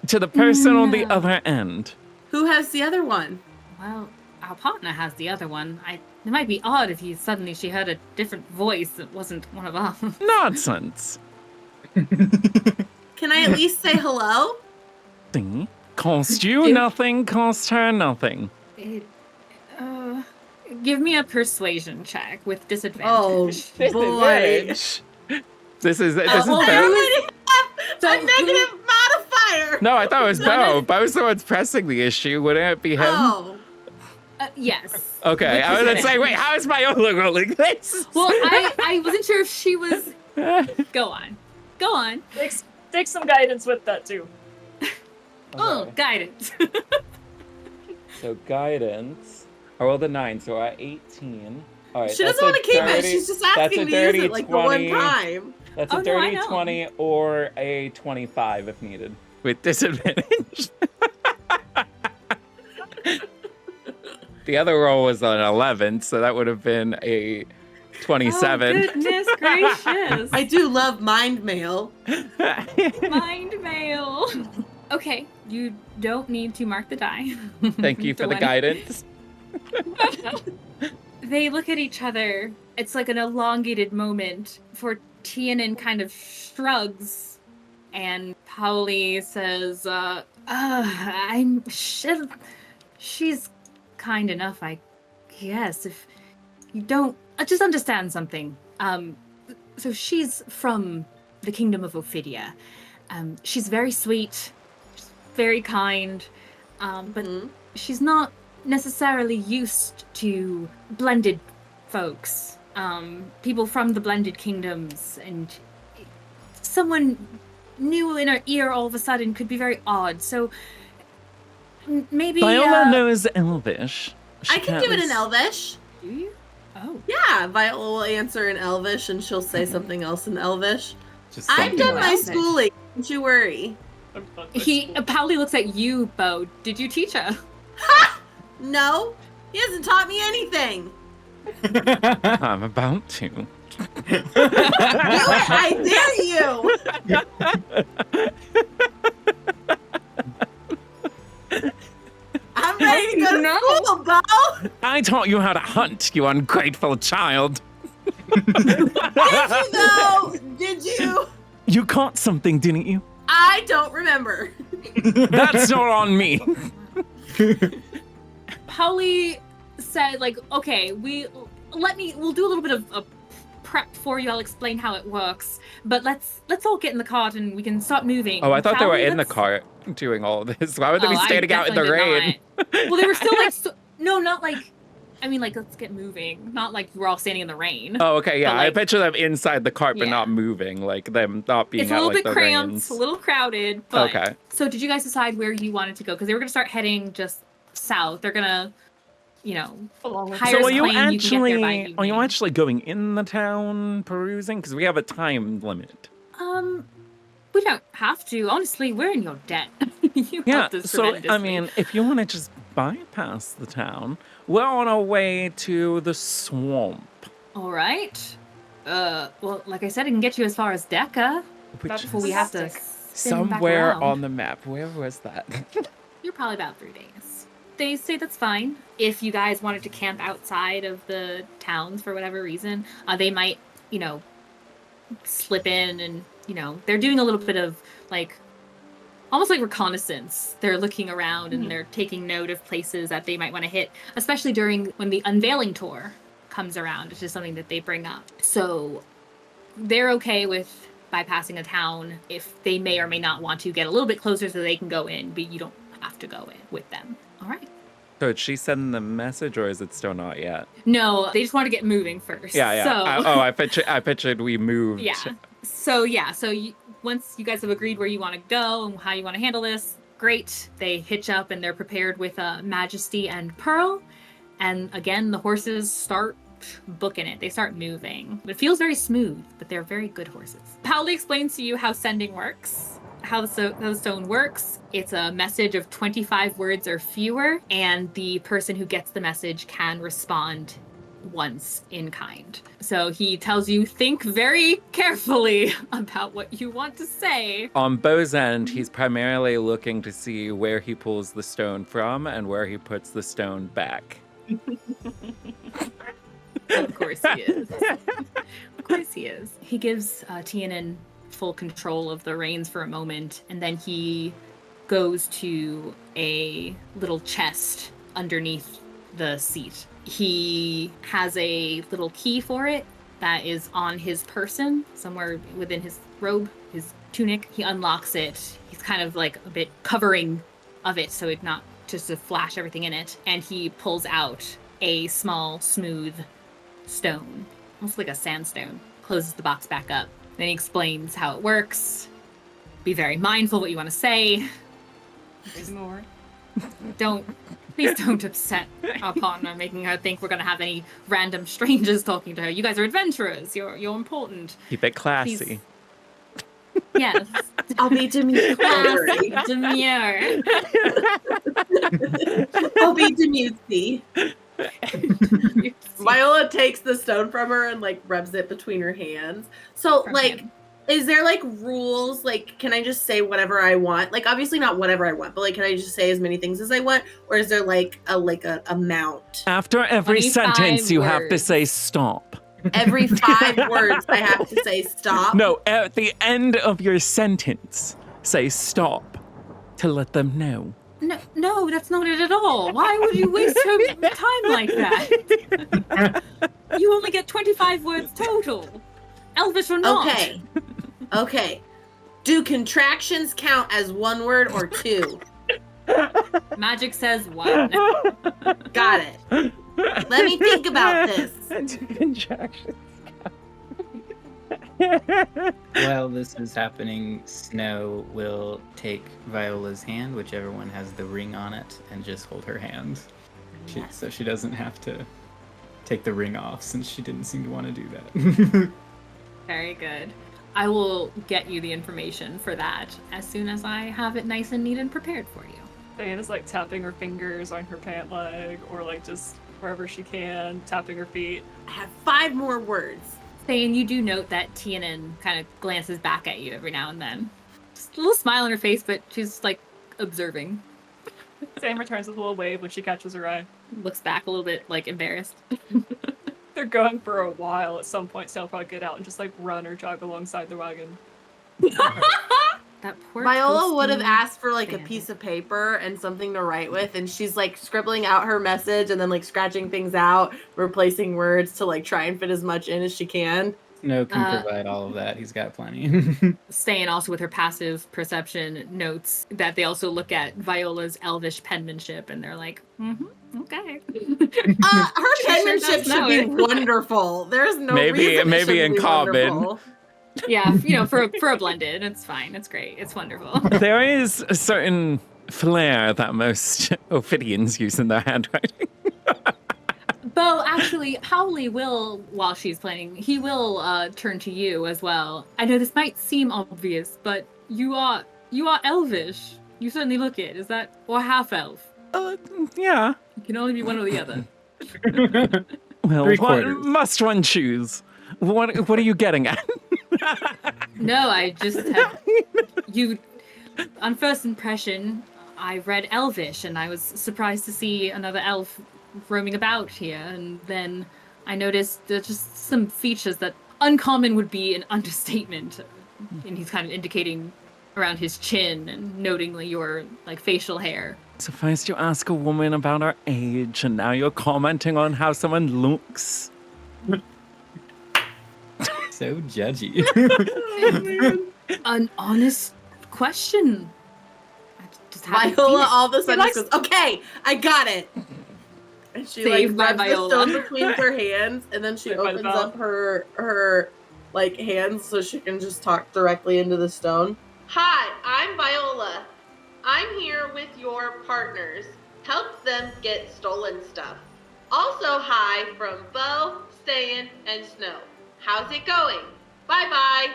To the person on the No. other end. Who has the other one? Well, our partner has the other one. It might be odd if she heard a different voice that wasn't one of ours. Nonsense. Can I at least say hello? See? Cost you nothing, cost her nothing. Give me a persuasion check with Oh disadvantage. boy. This is well, Beau. I So have a negative modifier. No, I thought it was Beau. Beau's the one's pressing the issue. Wouldn't it be him? Oh. Yes. Okay, With I was gonna say, wait, how is Viola rolling this? Well, I wasn't sure if she was. Go on. Go on. Take some guidance with that too. Oh, Okay. guidance. So guidance. I rolled a 9, so we're at 18. All right, She that's doesn't want a to keep it. dirty- She's just that's asking a to use dirty it like the one 20. time. That's Oh, a no, I dirty know. 20 or a 25 if needed. With disadvantage. The other roll was an 11, so that would have been a 27. Oh, goodness gracious. I do love mind mail. Mind mail. Okay, you don't need to mark the die. Thank you for the guidance. They look at each other. It's like an elongated moment for Ste'yn kind of shrugs, and Pauli says, she's kind enough, I guess. If you don't, just understand something. So she's from the kingdom of Ophidia. She's very sweet, she's very kind, but she's not necessarily used to blended folks, people from the blended kingdoms, and someone new in her ear all of a sudden could be very odd. So maybe Viola knows Elvish. I can give it an Elvish. Do you? Oh. Yeah, Viola will answer in Elvish and she'll say something else in Elvish. Just I've something done like- my Elvish. schooling. Don't you worry. Pauli looks at you, Beau. Did you teach her? No, he hasn't taught me anything. I'm about to. Do it! I dare you. I'm ready to go to No. school, Beau. I taught you how to hunt, you ungrateful child. Did you though? Did you? You caught something, didn't you? I don't remember. That's not on me. Pauli said, like, okay, we'll do a little bit of prep for you. I'll explain how it works, but let's all get in the cart and we can start moving. Oh, I thought they were Pauli, in the let's- cart doing all this. Why would they be Oh, I standing out in the definitely rain? did not. Well, they were still like, no, not like, I mean, like, let's get moving. Not like we're all standing in the rain. Oh, okay, yeah. But, I like- picture them inside the cart, but Yeah. not moving, like them not being It's a out little like bit the cramped, rains. a little crowded, but Okay. So did you guys decide where you wanted to go? Because they were going to start heading just south. They're going to, hire So a plane, you can get there by are you evening. actually going in the town perusing? Because we have a time limit. We don't have to. Honestly, we're in your debt. You Yeah, helped us so I tremendously. mean, if you want to just bypass the town, we're on our way to the swamp. All right. Well, like I said, I can get you as far as Deca Which That's before is we have to spin back somewhere around. on the map. Where was that? You're probably about 3 days. They say that's fine. If you guys wanted to camp outside of the towns for whatever reason, they might, slip in and, they're doing a little bit of like, almost like reconnaissance. They're looking around and they're taking note of places that they might want to hit, especially during when the unveiling tour comes around. It's just something that they bring up. So they're okay with bypassing a town if they may or may not want to get a little bit closer so they can go in, but you don't have to go in with them. All right. So did she send the message, or is it still not yet? No, they just want to get moving first. Yeah. So, I pictured we moved. yeah. So once you guys have agreed where you want to go and how you want to handle this, great. They hitch up and they're prepared with Majesty and Pearl. And again, the horses start booking it. They start moving. It feels very smooth, but they're very good horses. Pauli explains to you how sending works. How the stone works. It's a message of 25 words or fewer, and the person who gets the message can respond once in kind. So he tells you, think very carefully about what you want to say. On Beau's end, he's primarily looking to see where he pulls the stone from and where he puts the stone back. Of course he is. Of course he is. He gives Ste'yn full control of the reins for a moment, and then he goes to a little chest underneath the seat. He has a little key for it that is on his person, somewhere within his robe, his tunic. He unlocks it. He's kind of like a bit covering of it so it not just to flash everything in it. And he pulls out a small, smooth stone, almost like a sandstone. Closes the box back up. Then he explains how it works. Be very mindful what you want to say. Ignore. Please don't upset upon her, making her think we're going to have any random strangers talking to her. You guys are adventurers. You're important. Keep it classy. Please. Yes. I'll be demure. Classy, demure. I'll be demutesy. Viola takes the stone from her and like rubs it between her hands. So From like him. is there like rules? Like can I just say whatever I want? Like obviously not whatever I want, but like can I just say as many things as I want? Or is there like a amount? After every 25 sentence, you have to words. say stop. Every 5 words I have to say stop. No, at the end of your sentence, say stop to let them know. No, that's not it at all. Why would you waste your time like that? You only get 25 words total. Elvish or not. Okay. Do contractions count as 1 word or 2? Magic says 1. Got it. Let me think about this. While this is happening, Snow will take Viola's hand, whichever one has the ring on it, and just hold her hand. So she doesn't have to take the ring off, since she didn't seem to want to do that. Very good. I will get you the information for that as soon as I have it nice and neat and prepared for you. Diana's like tapping her fingers on her pant leg, or like just wherever she can, tapping her feet. I have 5 more words. Ste'yn, you do note that Tiernan kind of glances back at you every now and then. Just a little smile on her face, but she's like observing. Sam returns with a little wave when she catches her eye. Looks back a little bit like embarrassed. They're going for a while. At some point, Sam will probably get out and just like run or jog alongside the wagon. That poor Viola would have toasty asked for like a bandit. piece of paper and something to write with, and she's like scribbling out her message and then like scratching things out, replacing words to like try and fit as much in as she can. Snow can provide all of that. He's got plenty. Ste'yn also with her passive perception notes that they also look at Viola's elvish penmanship and they're like, okay. Her She sure penmanship does know should be it. wonderful. There's no Maybe- reason it maybe shouldn't in be common. wonderful. Yeah, you know, for a blended, it's fine. It's great. It's wonderful. There is a certain flair that most Ophidians use in their handwriting. Beau, actually, Howley will, while she's planning, he will turn to you as well. I know this might seem obvious, but you are elvish. You certainly look it. Is that, or half elf? Yeah. You can only be one or the other. Well, Three what quarters. must one choose? What are you getting at? No, I just have, you, on first impression, I read elvish and I was surprised to see another elf roaming about here, and then I noticed there's just some features that uncommon would be an understatement, and he's kind of indicating around his chin and notingly your like facial hair. So first you ask a woman about her age, and now you're commenting on how someone looks. So judgy. An honest question. I just haven't seen Viola it. all of a sudden likes- goes, okay, I got it. And she Saved by like rubs the Viola. stone between her hands, and then she Saved by the opens bell. up her like hands so she can just talk directly into the stone. Hi, I'm Viola. I'm here with your partners. Help them get stolen stuff. Also hi from Beau, Ste'yn, and Snow. How's it going? Bye-bye.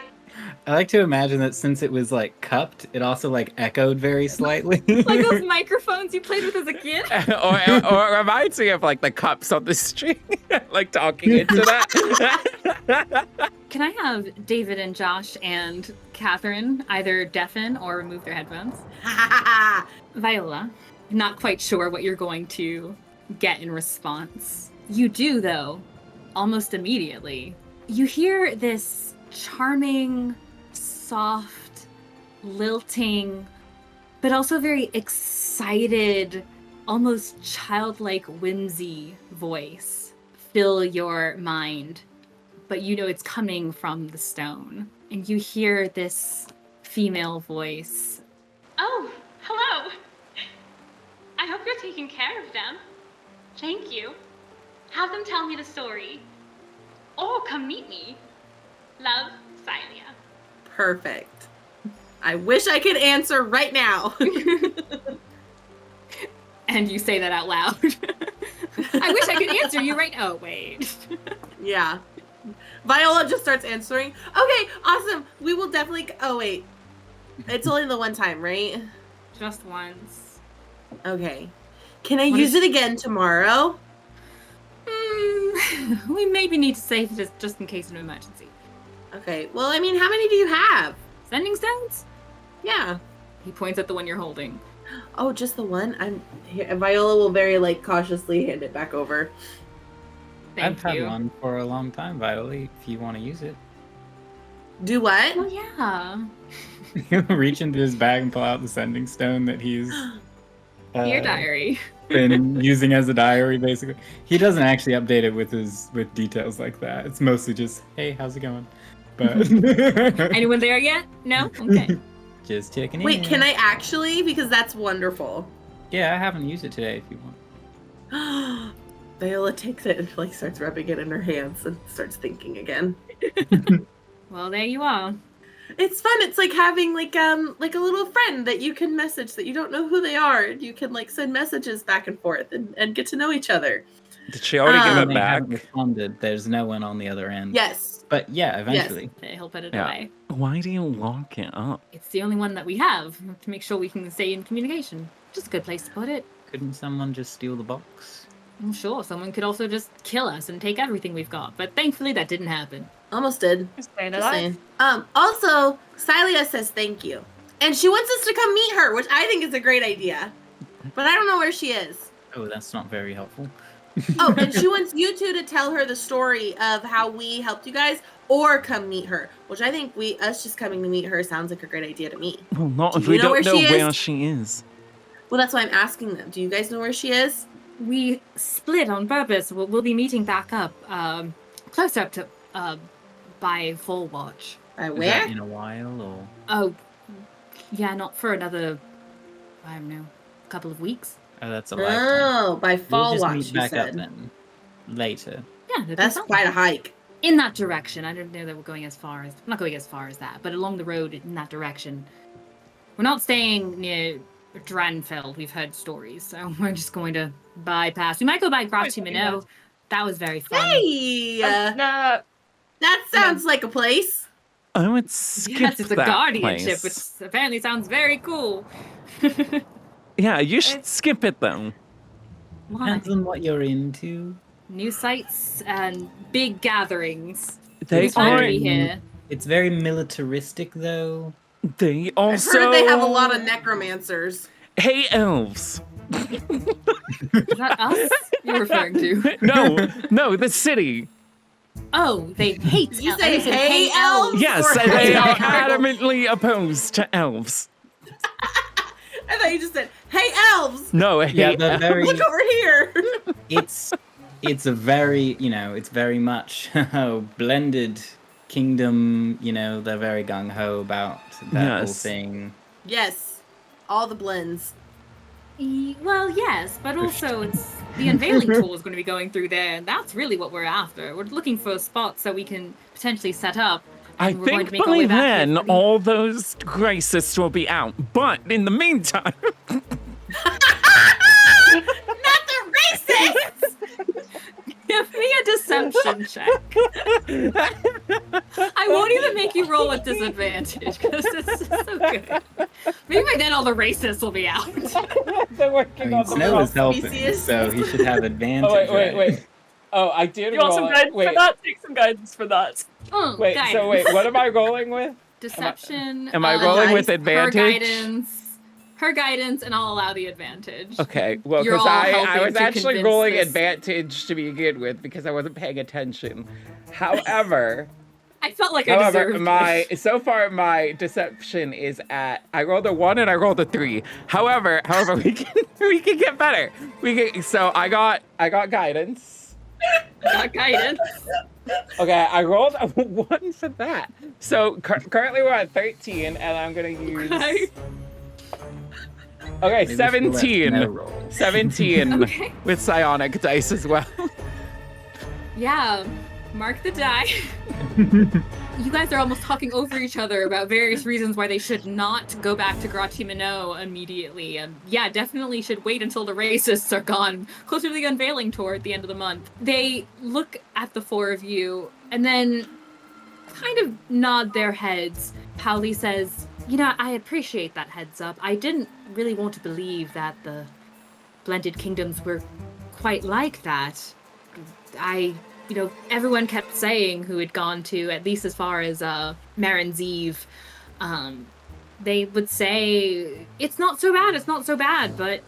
I like to imagine that since it was like cupped, it also like echoed very slightly. Like those microphones you played with as a kid? or it reminds me of like the cups on the street, like talking into that. Can I have David and Josh and Catherine either deafen or remove their headphones? Viola, not quite sure what you're going to get in response. You do, though, almost immediately. You hear this charming, soft, lilting but also very excited, almost childlike whimsy voice fill your mind. But you know it's coming from the stone. And you hear this female voice. Oh, hello. I hope you're taking care of them. Thank you. Have them tell me the story. Or come meet me. Love, Xylia. Perfect. I wish I could answer right now. And you say that out loud. I wish I could answer you right now. Oh, wait. Yeah. Viola just starts answering. Okay, awesome. We will definitely... Oh, wait. It's only the one time, right? Just once. Okay. Can I What use is- it again tomorrow? We maybe need to save this just in case of an emergency. Okay. Well, I mean, how many do you have? Sending stones? Yeah. He points at the one you're holding. Oh, just the one? Viola will very, like, cautiously hand it back over. Thank I've you. had one for a long time, Viola, if you want to use it. Do what? Oh, yeah. Reach into his bag and pull out the sending stone that he's Your diary. been using as a diary, basically. He doesn't actually update it with details like that. It's mostly just, hey, how's it going? But Anyone there yet? No? Okay. just checking in. Wait, can I actually? Because that's wonderful. Yeah, I haven't used it today if you want. Viola takes it and, like, starts rubbing it in her hands and starts thinking again. Well, there you are. It's fun. It's like having like a little friend that you can message that you don't know who they are, and you can like send messages back and forth and get to know each other. Did she already give When it they back? haven't responded, there's no one on the other end. Yes. But yeah, eventually. Okay, he'll put it Yeah. away. Why do you lock it up? It's the only one that we have to make sure we can stay in communication. Just a good place to put it. Couldn't someone just steal the box? I'm sure someone could also just kill us and take everything we've got, but thankfully that didn't happen. Almost did. Just saying it Just out. saying. Also, Xylia says thank you. And she wants us to come meet her, which I think is a great idea. But I don't know where she is. Oh, that's not very helpful. Oh, and she wants you two to tell her the story of how we helped you guys or come meet her. Which I think us just coming to meet her sounds like a great idea to me. Well, not Do if you we know don't where know she is? where she is. Well, that's why I'm asking them. Do you guys know where she is? We split on purpose. We'll be meeting back up, closer up to, by full watch. By Is where? that in a while or? Oh, yeah, not for another, I don't know, couple of weeks. Oh, that's a lifetime. Oh, by We'll fall just watch, meet you back up said. then. Later. Yeah, that'd be That's fine. quite a hike. In that direction. I don't know that we're going as far as, not going as far as that, but along the road in that direction. We're not staying near Dranfeld. We've heard stories, so we're just going to bypass. We might go by Gratia Minot. That was very fun. Hey! Nah, That sounds like a place. I would skip Yes, it's a that guardianship, place. which apparently sounds very cool. Yeah, you should It's- skip it then. Why? Depends on what you're into. New sites and big gatherings. They It's fun to are. be here. It's very militaristic, though. They I've also. heard they have a lot of necromancers. Hey, elves. Is that us you're referring to? No, the city. Oh, they hate Did you elves. say They hey, elves? Yes, Or and they hey, are elves? adamantly opposed to elves. I thought you just said, hey, elves! No, Yeah, hey, they're very. Look over here! It's a very, it's very much blended kingdom. They're very gung ho about that whole Yes. thing. Yes, all the blends. Well, yes, but also it's the unveiling tour is going to be going through there, and that's really what we're after. We're looking for spots that we can potentially set up. I and we're going think to make our way by back here then for the- all those gracists will be out. But in the meantime, Not the racists! Give me a deception check. I won't even make you roll with disadvantage because it's so good. Maybe by then all the racists will be out. they're I working mean, Snow is helping, species. so he should have advantage. Oh wait. right? Oh, I did you want some guidance for that? Take some guidance for that. Guidance. what am I rolling with? Deception. Am I rolling with Her advantage? Her guidance, and I'll allow the advantage. Okay, well, You're because all I helping was to actually convince rolling this- advantage to begin with because I wasn't paying attention. However, I felt like I However, deserved so far my deception is at, I rolled a 1 and I rolled a 3. However, we can get better. So I got guidance. Got guidance. Okay, I rolled a 1 for that. So currently we're at 13, and I'm gonna use. Okay, Maybe 17. no roll. 17 Okay. with psionic dice as well. Yeah, mark the die. You guys are almost talking over each other about various reasons why they should not go back to Gratimino immediately. And yeah, definitely should wait until the racists are gone, closer to the unveiling tour at the end of the month. They look at the four of you and then kind of nod their heads. Pauli says, you know, I appreciate that heads up. I didn't really want to believe that the Blended Kingdoms were quite like that. You know, everyone kept saying who had gone to, at least as far as Marin's Eve, they would say, it's not so bad, but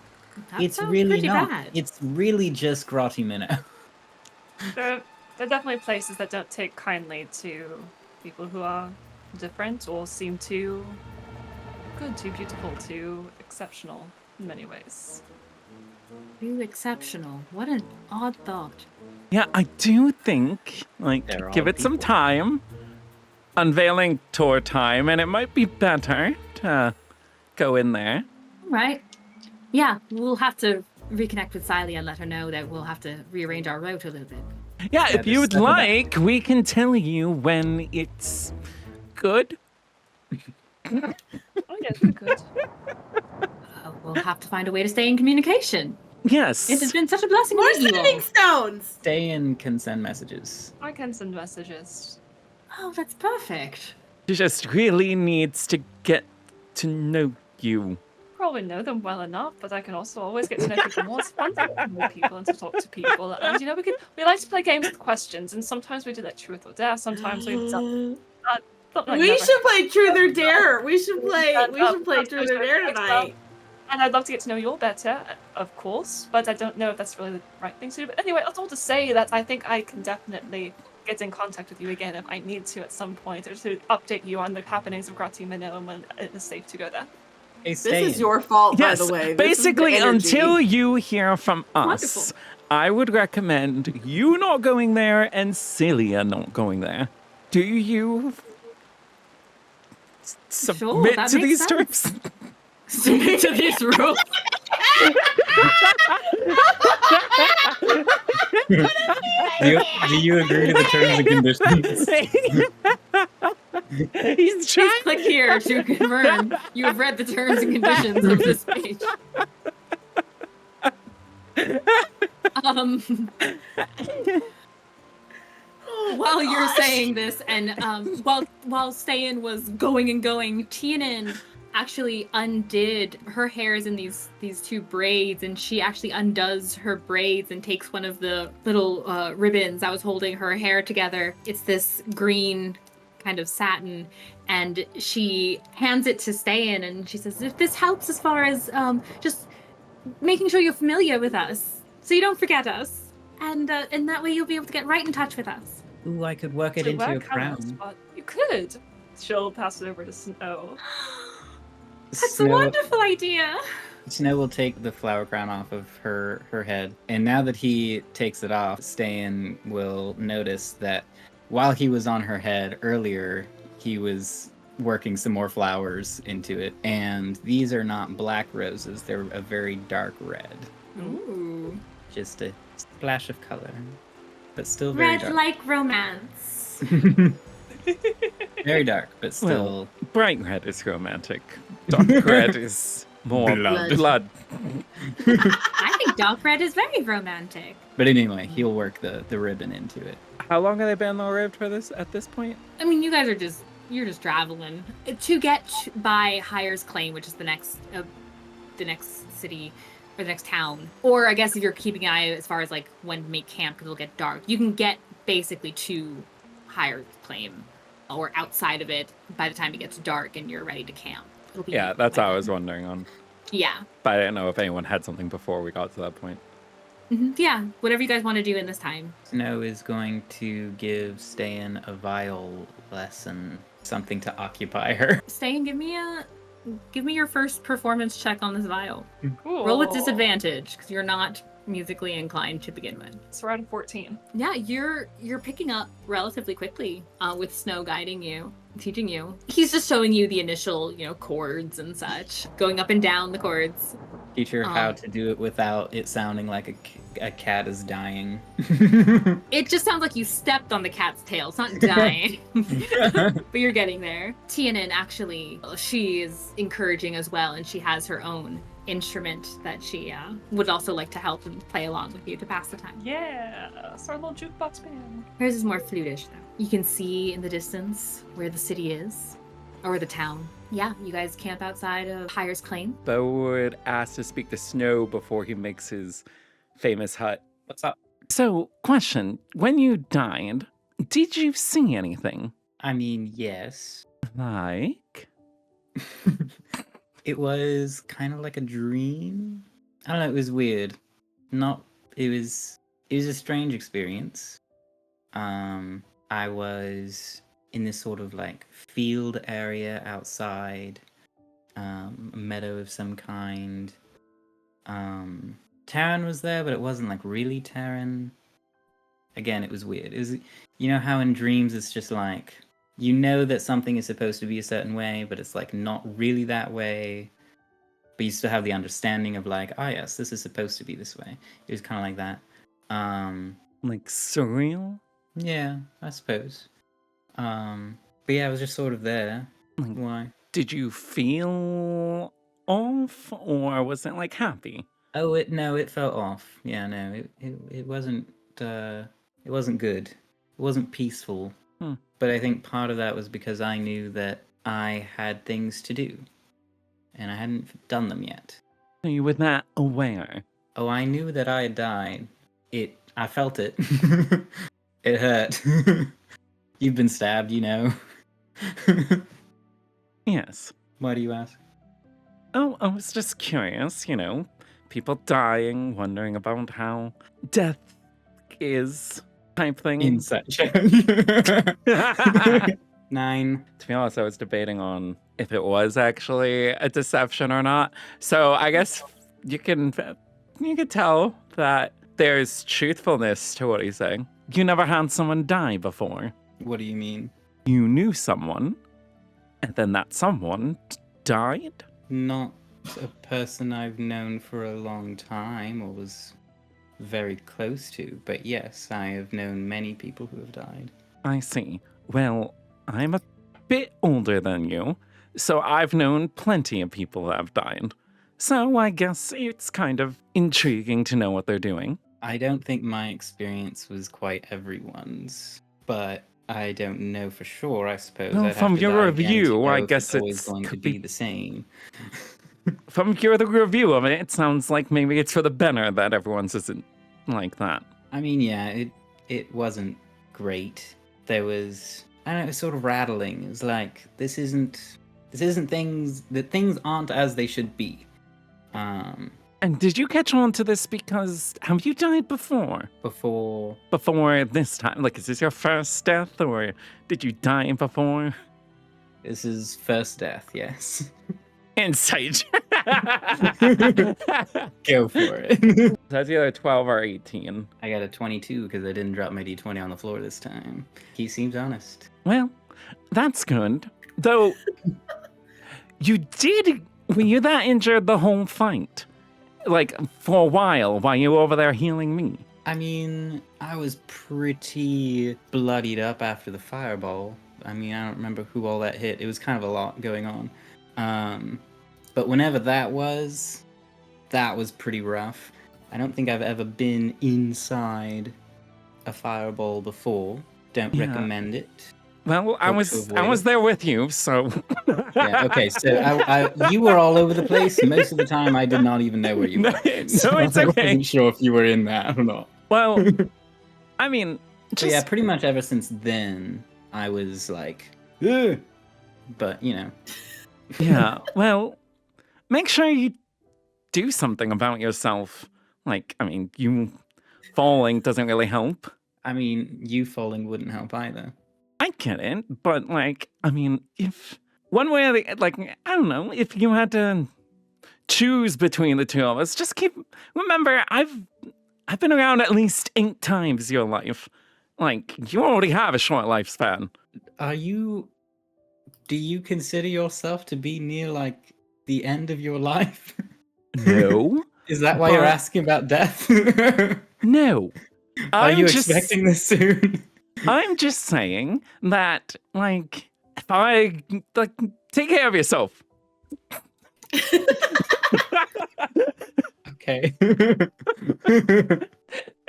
that It's sounds really pretty not. bad. It's really just Gratimino. There are definitely places that don't take kindly to people who are different or seem too good, too beautiful, too exceptional in many ways. Too exceptional. What an odd thought. Yeah, I do think, They're all give it some people. time. Unveiling tour time, and it might be better to go in there. Right. Yeah, we'll have to reconnect with Siley and let her know that we'll have to rearrange our route a little bit. Yeah, Yeah, if you just would settle back. like, we can tell you when it's good. Oh yes, we're good. We'll have to find a way to stay in communication. Yes. It has been such a blessing More to meet you sending all. stones. Ste'yn can send messages. I can send messages. Oh, that's perfect. She just really needs to get to know you. Probably know them well enough, but I can also always get to know people more. It's fun to get to know people and to talk to people. And you know, we like to play games with questions, and sometimes we do like truth or dare. Sometimes we something like We never. should play Truth or Dare. We should play Truth or Dare Well, tonight. And I'd love to get to know you all better, of course, but I don't know if that's really the right thing to do. But anyway, that's all to say that I think I can definitely get in contact with you again if I need to at some point, or to update you on the happenings of Gratimino and when it is safe to go there. Hey, This Ste'yn. is your fault, Yes, by the way. This is the basically, energy. until you hear from us, Wonderful. I would recommend you not going there and Celia not going there. Do you submit that to makes these sense. terms? Submit to these rules. Do you agree to the terms and conditions? He's trying. Please click here to confirm you have read the terms and conditions of this page. While you're saying this, and while Ste'yn was going and going, Tiernan actually undid her hair is in these two braids, and she actually undoes her braids and takes one of the little ribbons that was holding her hair together. It's this green kind of satin, and she hands it to Ste'yn, and she says, if this helps as far as just making sure you're familiar with us, so you don't forget us, and that way you'll be able to get right in touch with us. Ooh, I could work it So into where a can I crown. spot- You could. She'll pass it over to Snow. That's a wonderful idea. Snow will take the flower crown off of her head, and now that he takes it off, Ste'yn will notice that while he was on her head earlier, he was working some more flowers into it, and these are not black roses, they're a very dark red. Ooh. Just a splash of color, but still very Red dark. like romance. Very dark, but still. Well, bright red is romantic. Dark red is more Blood. blood. I think dark red is very romantic. But anyway, he'll work the ribbon into it. How long have they been arrived for this at this point? I mean, you guys are you're just traveling to get by Hire's Claim, which is the next city or the next town. Or I guess if you're keeping an eye as far as like when to make camp, because it'll get dark, you can get basically to Hire's Claim or outside of it by the time it gets dark and you're ready to camp. It'll be Yeah, that's by what I then. was wondering on. Yeah. But I didn't know if anyone had something before we got to that point. Yeah, whatever you guys want to do in this time. Snow is going to give Ste'yn a viol lesson, something to occupy her. Ste'yn, give me your first performance check on this vial. Cool. Roll with disadvantage because you're not musically inclined to begin with. So we're at a 14. Yeah, you're picking up relatively quickly with Snow guiding you, teaching you. He's just showing you the initial, chords and such, going up and down the chords. Teach her how to do it without it sounding like a cat is dying. It just sounds like you stepped on the cat's tail. It's not dying, but you're getting there. Tianan, actually, she is encouraging as well, and she has her own instrument that she would also like to help and play along with you to pass the time. Yeah, it's our little jukebox band. Hers is more flutish, though. You can see in the distance where the city is, or the town. Yeah, you guys camp outside of Hire's Claim. Beau would ask to speak to Snow before he makes his famous hut. What's up? So, question. When you died, did you see anything? I mean, yes. Like? It was kind of like a dream. I don't know, it was weird. It was a strange experience. I was in this sort of like field area outside, a meadow of some kind. Terran was there, but it wasn't like really Terran. Again, it was weird. It was, how in dreams it's just like, that something is supposed to be a certain way, but it's like not really that way. But you still have the understanding of like, oh yes, this is supposed to be this way. It was kind of like that. Like surreal? Yeah, I suppose. But yeah, I was just sort of there. Like, why? Did you feel off, or was it like happy? Oh, it felt off. Yeah, no, it wasn't good. It wasn't peaceful. But I think part of that was because I knew that I had things to do, and I hadn't done them yet. You were that aware? Oh, I knew that I had died. I felt it. It hurt. You've been stabbed, Yes. Why do you ask? Oh, I was just curious, people dying, wondering about how death is, type thing. Inception. 9. To be honest, I was debating on if it was actually a deception or not. So I guess you can tell that there's truthfulness to what he's saying. You never had someone die before. What do you mean? You knew someone, and then that someone died? Not a person I've known for a long time or was very close to, but yes, I have known many people who have died. I see. Well, I'm a bit older than you, so I've known plenty of people that have died. So I guess it's kind of intriguing to know what they're doing. I don't think my experience was quite everyone's, but I don't know for sure, I suppose. Well, I'd have from to your die again to review, know I if guess always it's going to could be be the same. From your review of it, it sounds like maybe it's for the better that everyone's isn't like that. I mean, yeah, it wasn't great. There was, I don't know, it was sort of rattling. It was like, this isn't things aren't as they should be. And did you catch on to this because have you died before? Before This time? Like, is this your first death, or did you die before? this is first death, yes. Insight. Go for it. That's either 12 or 18. I got a 22 because I didn't drop my d20 on the floor this time. He seems honest. Well, that's good. Though, were you that injured the whole fight? Like, for a while you were over there healing me? I mean, I was pretty bloodied up after the fireball. I mean, I don't remember who all that hit. It was kind of a lot going on. But whenever that was pretty rough. I don't think I've ever been inside a fireball before. Don't recommend it. Well, I was there with you, so. Yeah, okay, so you were all over the place. Most of the time, I did not even know where you were. No, it's I okay. wasn't sure if you were in that or not. Well, I mean, But yeah, pretty much ever since then, I was like, ugh. But, Yeah, well, make sure you do something about yourself. Like, I mean, you falling doesn't really help. I mean, you falling wouldn't help either. I get it, but like, I mean, if one way or the like, I don't know, if you had to choose between the two of us, just remember, I've been around at least 8 times your life. Like, you already have a short lifespan. Do you consider yourself to be near, like, the end of your life? No. Is that why you're but- asking about death? No. Are you expecting this soon? I'm just saying that, like, if I, like, take care of yourself. Okay.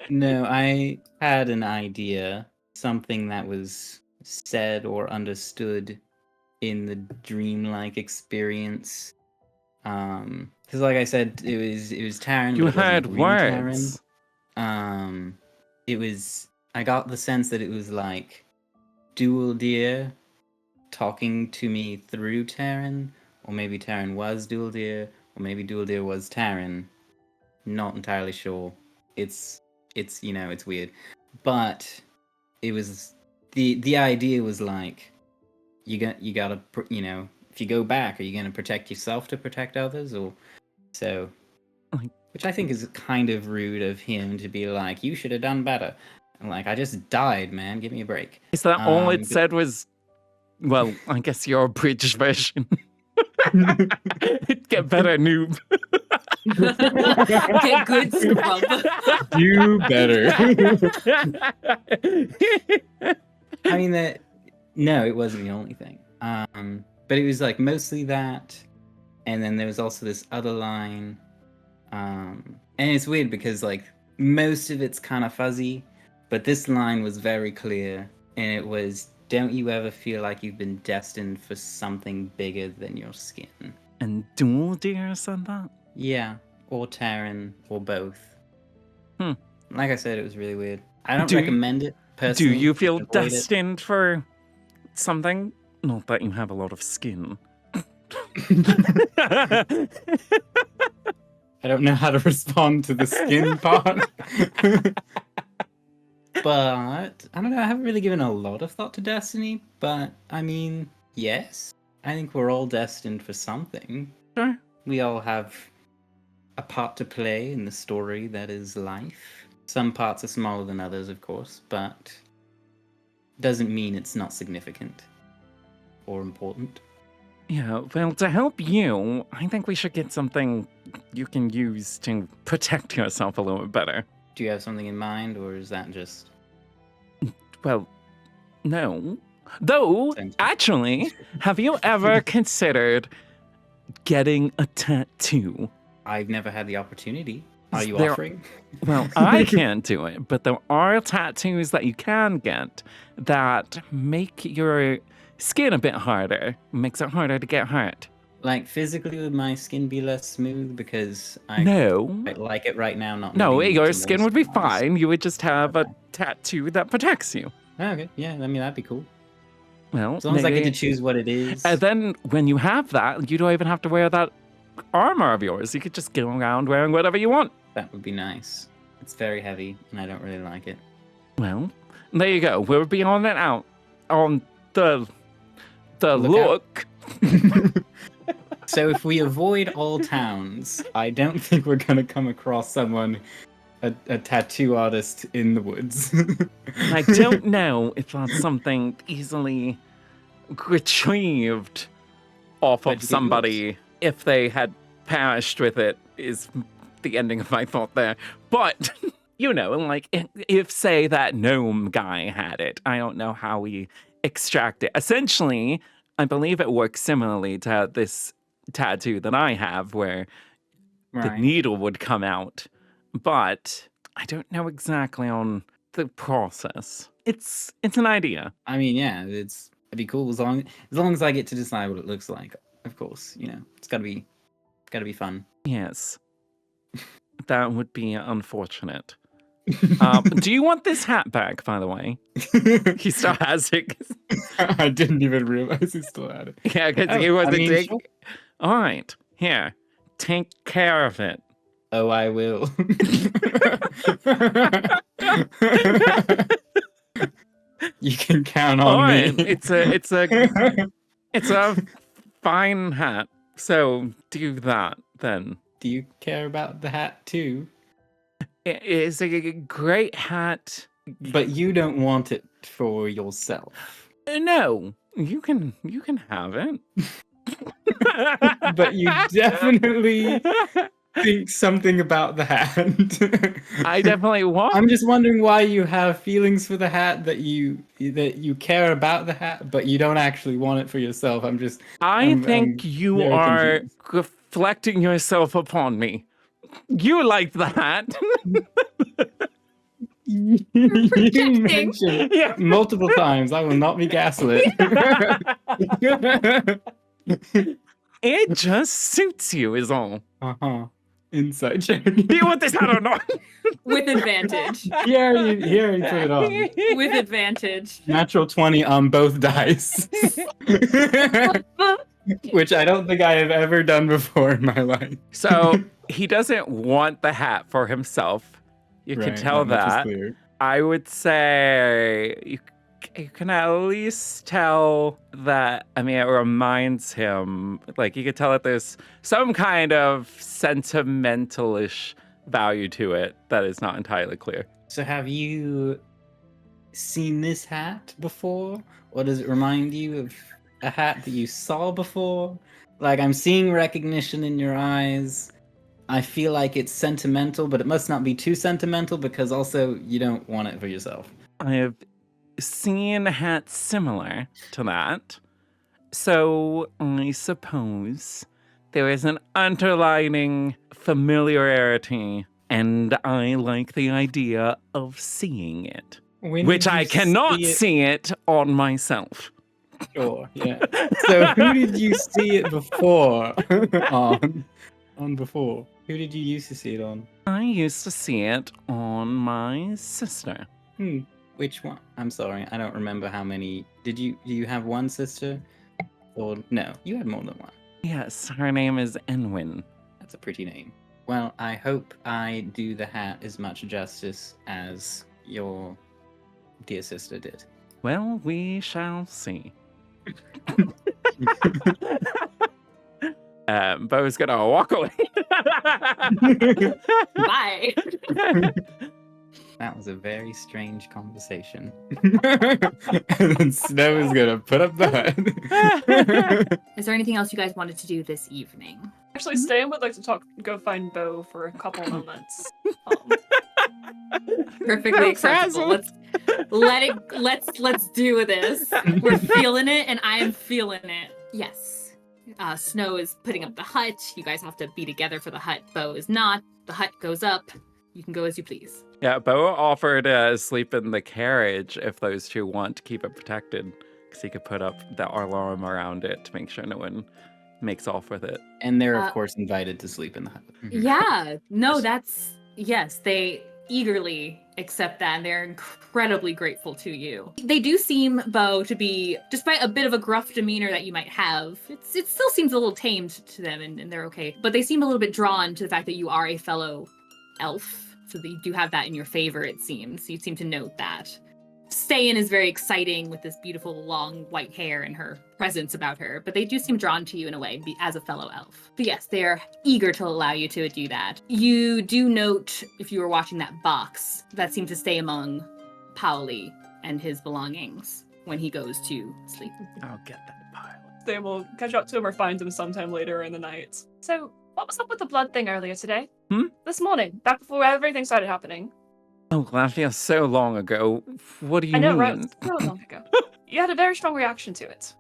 No, I had an idea, something that was said or understood in the dreamlike experience. Because like I said, it was Taryn. You but it wasn't heard green words. Taryn. I got the sense that it was like Dual Deer talking to me through Taryn, or maybe Taryn was Dual Deer, or maybe Dual Deer was Taryn. Not entirely sure. It's it's weird, but it was the idea was like you gotta if you go back, are you gonna protect yourself to protect others, or so? Which I think is kind of rude of him to be like, you should have done better. I'm like, I just died, man. Give me a break. Is that all it but- said was, well, I guess your British version. Get better, noob. Get good, scrub. Do better. I mean no, it wasn't the only thing. But it was like mostly that, and then there was also this other line. And it's weird because like most of it's kind of fuzzy, but this line was very clear, and it was, don't you ever feel like you've been destined for something bigger than your skin? And Dual Deer said that? Yeah, or Taryn, or both. Hmm. Like I said, it was really weird. I don't Do you- recommend it Do personally. you feel Avoid it. destined for something? Not that you have a lot of skin. I don't know how to respond to the skin part. But I don't know, I haven't really given a lot of thought to destiny, but I mean, yes. I think we're all destined for something. Sure. We all have a part to play in the story that is life. Some parts are smaller than others, of course, but doesn't mean it's not significant or important. Yeah, well, to help you, I think we should get something you can use to protect yourself a little bit better. Do you have something in mind, or is that just... Well, no. Though, Thanks. actually, have you ever considered getting a tattoo? I've never had the opportunity. Are you There- offering? Well, I can't do it, but there are tattoos that you can get that make your skin a bit harder, makes it harder to get hurt. Like, physically would my skin be less smooth because I No. quite like it right now? Not No, needing your to skin would be moisturize. fine. You would just have a tattoo that protects you. Oh, okay, yeah, I mean, that'd be cool. Well, As long as I get to maybe- choose what it is. And then when you have that, you don't even have to wear that armor of yours. You could just go around wearing whatever you want. That would be nice. It's very heavy, and I don't really like it. Well, there you go. We're beyond it out on the Look look. So if we avoid all towns, I don't think we're gonna come across someone, a tattoo artist in the woods. I don't know if that's something easily retrieved off But of you somebody if they had perished with it, is the ending of my thought there. But, you know, like, if say that gnome guy had it, I don't know how we extract it. Essentially, I believe it works similarly to this tattoo that I have, where the Right. needle would come out, but I don't know exactly on the process. It's an idea. I mean, yeah, it'd be cool as long as I get to decide what it looks like. Of course, you know, it's gotta be fun. Yes. That would be unfortunate. Do you want this hat back, by the way? He still has it. I didn't even realize he still had it. Yeah, because Oh, he was I a mean, dick. sure. All right, here, take care of it. Oh, I will. You can count on Fine. me. It's a fine hat. So do that then. Do you care about the hat too? It is a great hat. But you don't want it for yourself. No, you can have it. But you definitely think something about the hat. I definitely want. I'm just wondering why you have feelings for the hat, that you care about the hat, but you don't actually want it for yourself. I think you very are confused. reflecting yourself upon me. You like the hat. You projecting. mentioned Yeah. multiple times, I will not be gaslit. It just suits you, is all. Uh-huh. Inside check. Do you want this hat or not? With advantage. He already put it on. With advantage. Natural 20 on both dice. Which I don't think I have ever done before in my life. So he doesn't want the hat for himself. You can Right, tell much is that. clear. I would say you can at least tell that, I mean, it reminds him, like, you could tell that there's some kind of sentimentalish value to it that is not entirely clear. So have you seen this hat before? Or does it remind you of a hat that you saw before? Like, I'm seeing recognition in your eyes. I feel like it's sentimental, but it must not be too sentimental because also you don't want it for yourself. I have seen hats similar to that. So I suppose there is an underlining familiarity, and I like the idea of seeing it, When which did I you cannot see it? see it on myself. Sure, yeah. So who did you see it before? on before? Who did you used to see it on? I used to see it on my sister. Which one? I'm sorry, I don't remember how many. Do you have one sister? Or no, you had more than one. Yes, her name is Enwin. That's a pretty name. Well, I hope I do the hat as much justice as your dear sister did. Well, we shall see. Beau's gonna walk away. Bye. That was a very strange conversation. And then Snow is gonna put up the hut. Is there anything else you guys wanted to do this evening? Actually, Ste'yn would like to go find Beau for a couple moments. Perfectly acceptable. Let's do this. We're feeling it, and I am feeling it. Yes. Snow is putting up the hut. You guys have to be together for the hut. Beau is not. The hut goes up. You can go as you please. Yeah, Beau offered to sleep in the carriage if those two want to keep it protected, because he could put up the alarm around it to make sure no one makes off with it. And they're of course invited to sleep in the hut. Yeah. No, yes, they eagerly accept that, and they're incredibly grateful to you. They do seem, Beau, to be, despite a bit of a gruff demeanor that you might have, it still seems a little tamed to them, and they're okay. But they seem a little bit drawn to the fact that you are a fellow elf. So that you do have that in your favor, it seems. You seem to note that. Ste'yn is very exciting with this beautiful long white hair and her presence about her, but they do seem drawn to you in a way as a fellow elf. But yes, they're eager to allow you to do that. You do note, if you were watching that box, that seemed to stay among Pauli and his belongings when he goes to sleep. I'll get that pile. Ste'yn will catch up to him or find him sometime later in the night. So, what was up with the blood thing earlier today? This morning, back before everything started happening. Oh, that feels so long ago. What do you I know, mean? right? So long ago. You had a very strong reaction to it.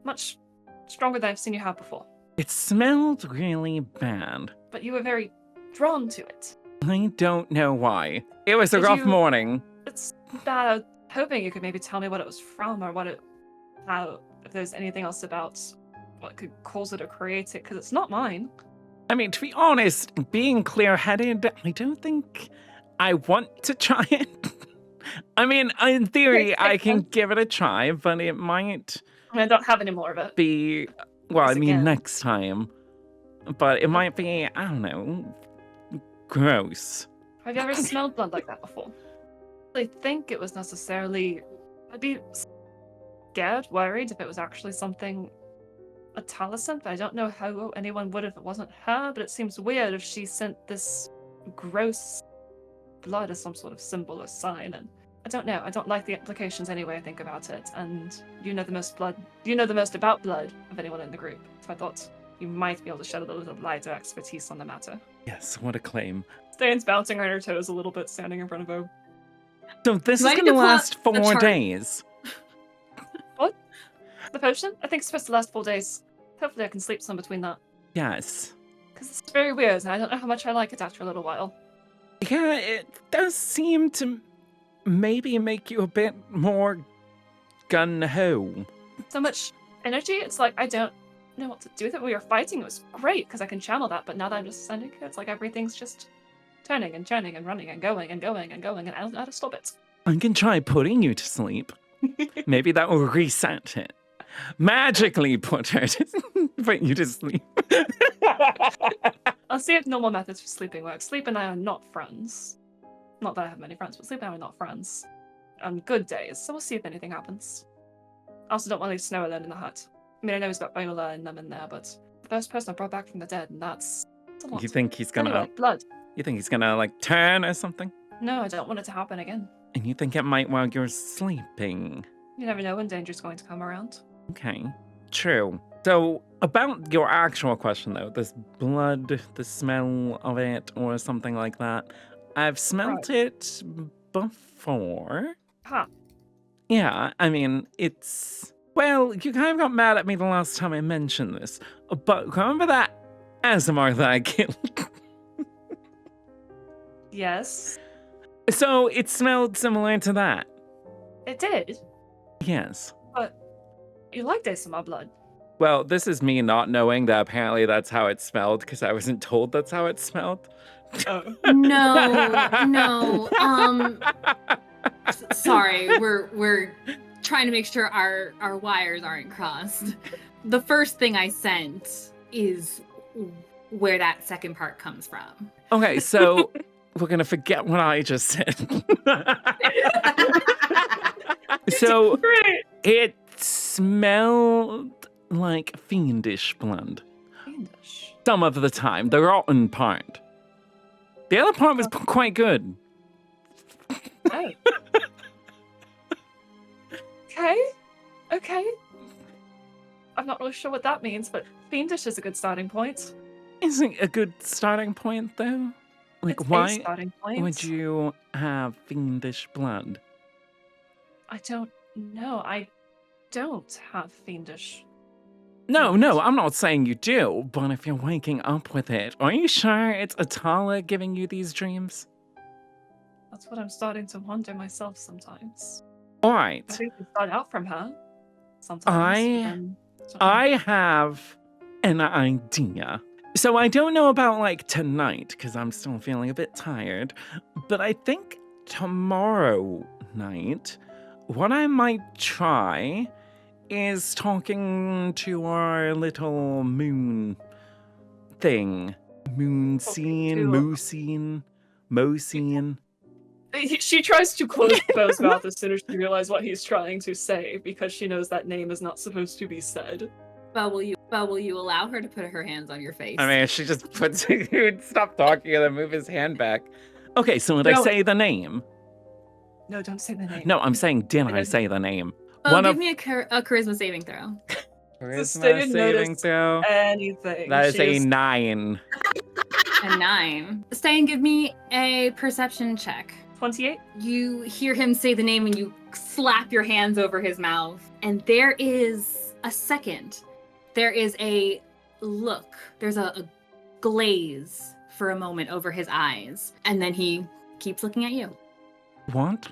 Much stronger than I've seen you have before. It smelled really bad. But you were very drawn to it. I don't know why. It was a Did rough you- morning. It's bad. I was hoping you could maybe tell me what it was from or if there's anything else about what could cause it or create it, because it's not mine. I mean, to be honest, being clear-headed, I don't think I want to try it. I mean, in theory, I can give it a try, but it might I don't have any more of it. be, well, I Yes, mean, again. next time. But it might be, I don't know, gross. Have you ever smelled blood like that before? I think it was necessarily. I'd be scared, worried if it was actually something. A talisman, but I don't know how anyone would if it wasn't her, but it seems weird if she sent this gross blood as some sort of symbol or sign, and I don't know. I don't like the implications anyway I think about it, and you know the most about blood of anyone in the group, so I thought you might be able to shed a little bit of light or expertise on the matter. Yes, what a claim. Ste'yn's bouncing on her toes a little bit, standing in front of Beau. So this Do I is need going to to pull out last the 4 chart? days. The potion? I think it's supposed to last 4 days. Hopefully I can sleep some between that. Yes. Because it's very weird, and I don't know how much I like it after a little while. Yeah, it does seem to maybe make you a bit more gun-ho. So much energy, it's like I don't know what to do with it. When we were fighting, it was great, because I can channel that, but now that I'm just sending it, it's like everything's just turning and churning and running and going and going and going, and I don't know how to stop it. I can try putting you to sleep. Maybe that will reset it. Magically put you to sleep. I'll see if normal methods for sleeping work. Sleep and I are not friends. Not that I have many friends, but Sleep and I are not friends. On good days, so we'll see if anything happens. I also don't want to leave Snow alone in the hut. I mean, I know he's got Viola and them in there, but the first person I brought back from the dead, and that's a lot. You think he's gonna Anyway, blood. You think he's gonna like turn or something? No, I don't want it to happen again. And you think it might while you're sleeping? You never know when danger's going to come around. Okay, true. So, about your actual question though, this blood, the smell of it, or something like that, I've smelt it before. Huh. Yeah, I mean, it's... Well, you kind of got mad at me the last time I mentioned this, but remember that Azamar that I killed? Yes. So, it smelled similar to that. It did. Yes. You liked ASMR blood. Well, this is me not knowing that apparently that's how it smelled, because I wasn't told that's how it smelled. Oh. No. Sorry, we're trying to make sure our wires aren't crossed. The first thing I sent is where that second part comes from. Okay, so we're going to forget what I just said. So Great. it smelled like fiendish blood. Fiendish. Some of the time, the rotten part. The other part was quite good. Oh. Okay. I'm not really sure what that means, but fiendish is a good starting point. Isn't a good starting point, though? Like, It's a why starting point. would you have fiendish blood? I don't know. I don't have fiendish. No, I'm not saying you do, but if you're waking up with it, are you sure it's Atala giving you these dreams? That's what I'm starting to wonder myself sometimes. All right, I think we start out from her sometimes. I have an idea. So I don't know about like tonight, because I'm still feeling a bit tired, but I think tomorrow night, what I might try is talking to our little moon thing. Moon scene, moo scene, mo scene. She tries to close Beau's mouth as soon as she realizes what he's trying to say, because she knows that name is not supposed to be said. Beau, will you allow her to put her hands on your face? I mean, she just puts he would stop talking and then move his hand back. Okay, so did I No. say the name? No, don't say the name. No, I'm saying did I say the name? Oh, give me a charisma saving throw. Charisma Ste'yn saving noticed throw. anything. That is She a 9. A 9. Ste'yn, give me a perception check. 28. You hear him say the name and you slap your hands over his mouth. And there is a second. There is a look. There's a glaze for a moment over his eyes. And then he keeps looking at you. What?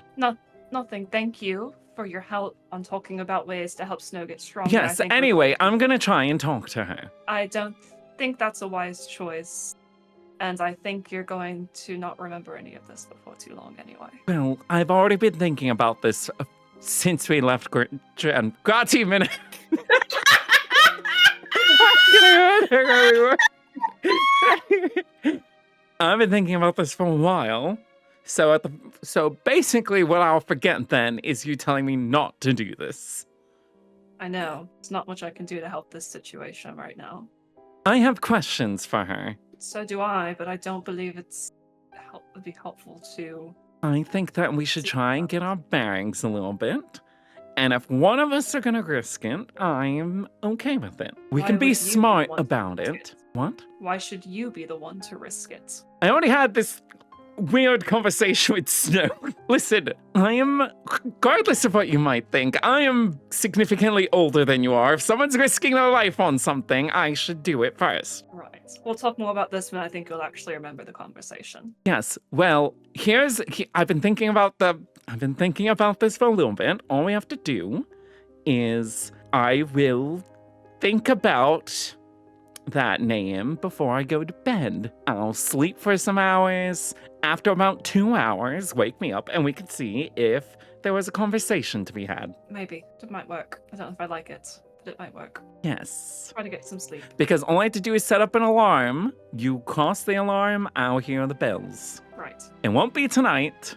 Nothing. Thank you for your help on talking about ways to help Snow get stronger. Yes, anyway, I'm gonna try and talk to her. I don't think that's a wise choice. And I think you're going to not remember any of this before too long anyway. Well, I've already been thinking about this since we left Grazie minute. I've been thinking about this for a while. So basically what I'll forget then is you telling me not to do this. I know. There's not much I can do to help this situation right now. I have questions for her. So do I, but I don't believe would be helpful to... I think that we should try and get our bearings a little bit. And if one of us are going to risk it, I'm okay with it. We Why can would be you be smart the one to about risk it. it? What? Why should you be the one to risk it? I already had this weird conversation with Snow. Listen, regardless of what you might think, I am significantly older than you are. If someone's risking their life on something, I should do it first. Right. We'll talk more about this when I think you'll actually remember the conversation. Yes. Well, I've been thinking about this for a little bit. All we have to do is I will think about that name before I go to bed. I'll sleep for some hours. After about 2 hours, wake me up and we can see if there was a conversation to be had. Maybe. It might work. I don't know if I like it, but it might work. Yes. Try to get some sleep. Because all I have to do is set up an alarm. You cross the alarm, I'll hear the bells. Right. It won't be tonight.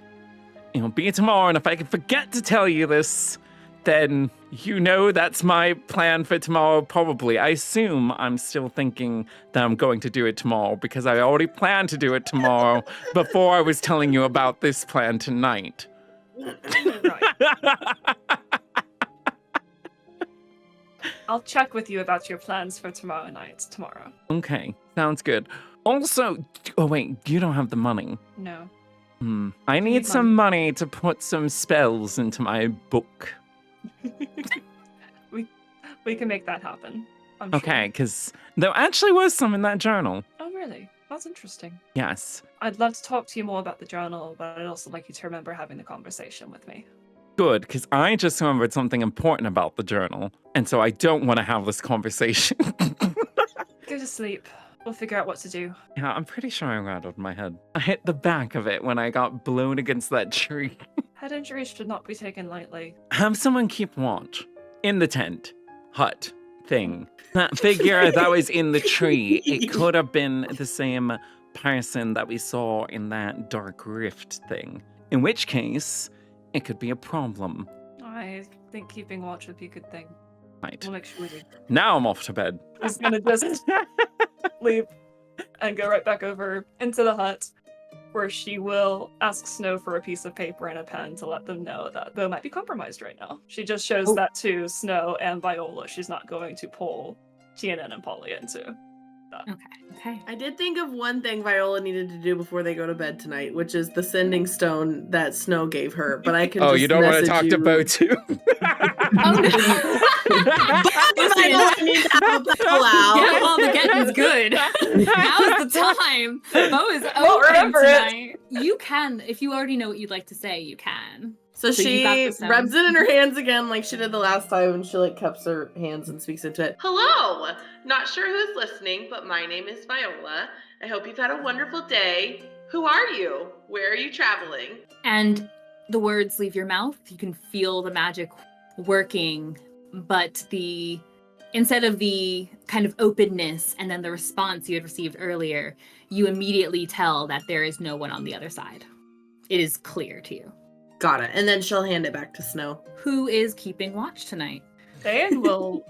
It'll be tomorrow, and if I can forget to tell you this, then you know that's my plan for tomorrow, probably. I assume I'm still thinking that I'm going to do it tomorrow because I already planned to do it tomorrow before I was telling you about this plan tonight. Right. I'll check with you about your plans for tomorrow night tomorrow. Okay, sounds good. Also, oh wait, you don't have the money. No. I need some money to put some spells into my book. we can make that happen. I'm Okay, sure. because there actually was some in that journal. Oh, really? That's interesting. Yes. I'd love to talk to you more about the journal, but I'd also like you to remember having the conversation with me. Good, because I just remembered something important about the journal, and so I don't want to have this conversation. Go to sleep. We'll figure out what to do. Yeah, I'm pretty sure I rattled my head. I hit the back of it when I got blown against that tree. Head injuries should not be taken lightly. Have someone keep watch. In the tent. Hut. Thing. That figure that was in the tree, it could have been the same person that we saw in that dark rift thing. In which case, it could be a problem. I think keeping watch would be a good thing. Right. We'll make sure we do. Now I'm off to bed. He's gonna just leave and go right back over into the hut, where she will ask Snow for a piece of paper and a pen to let them know that Beau might be compromised right now. She just shows that to Snow and Viola. She's not going to pull TNN and Polly into that. Okay. I did think of one thing Viola needed to do before they go to bed tonight, which is the sending stone that Snow gave her. But I can. Oh, just you don't want to message talk you. to Beau too? Oh, no. Viola needs to help Beau out. Yeah, while the getting's good. Now's the time. Beau is Won't open remember it. tonight. You can, if you already know what you'd like to say, you can. So So you got she the stone. rubs it in her hands again like she did the last time, and she cups her hands and speaks into it. Hello! Not sure who's listening, but my name is Viola. I hope you've had a wonderful day. Who are you? Where are you traveling? And the words leave your mouth. You can feel the magic working, but instead of the kind of openness and then the response you had received earlier, you immediately tell that there is no one on the other side. It is clear to you. Got it. And then she'll hand it back to Snow. Who is keeping watch tonight? Ste'yn will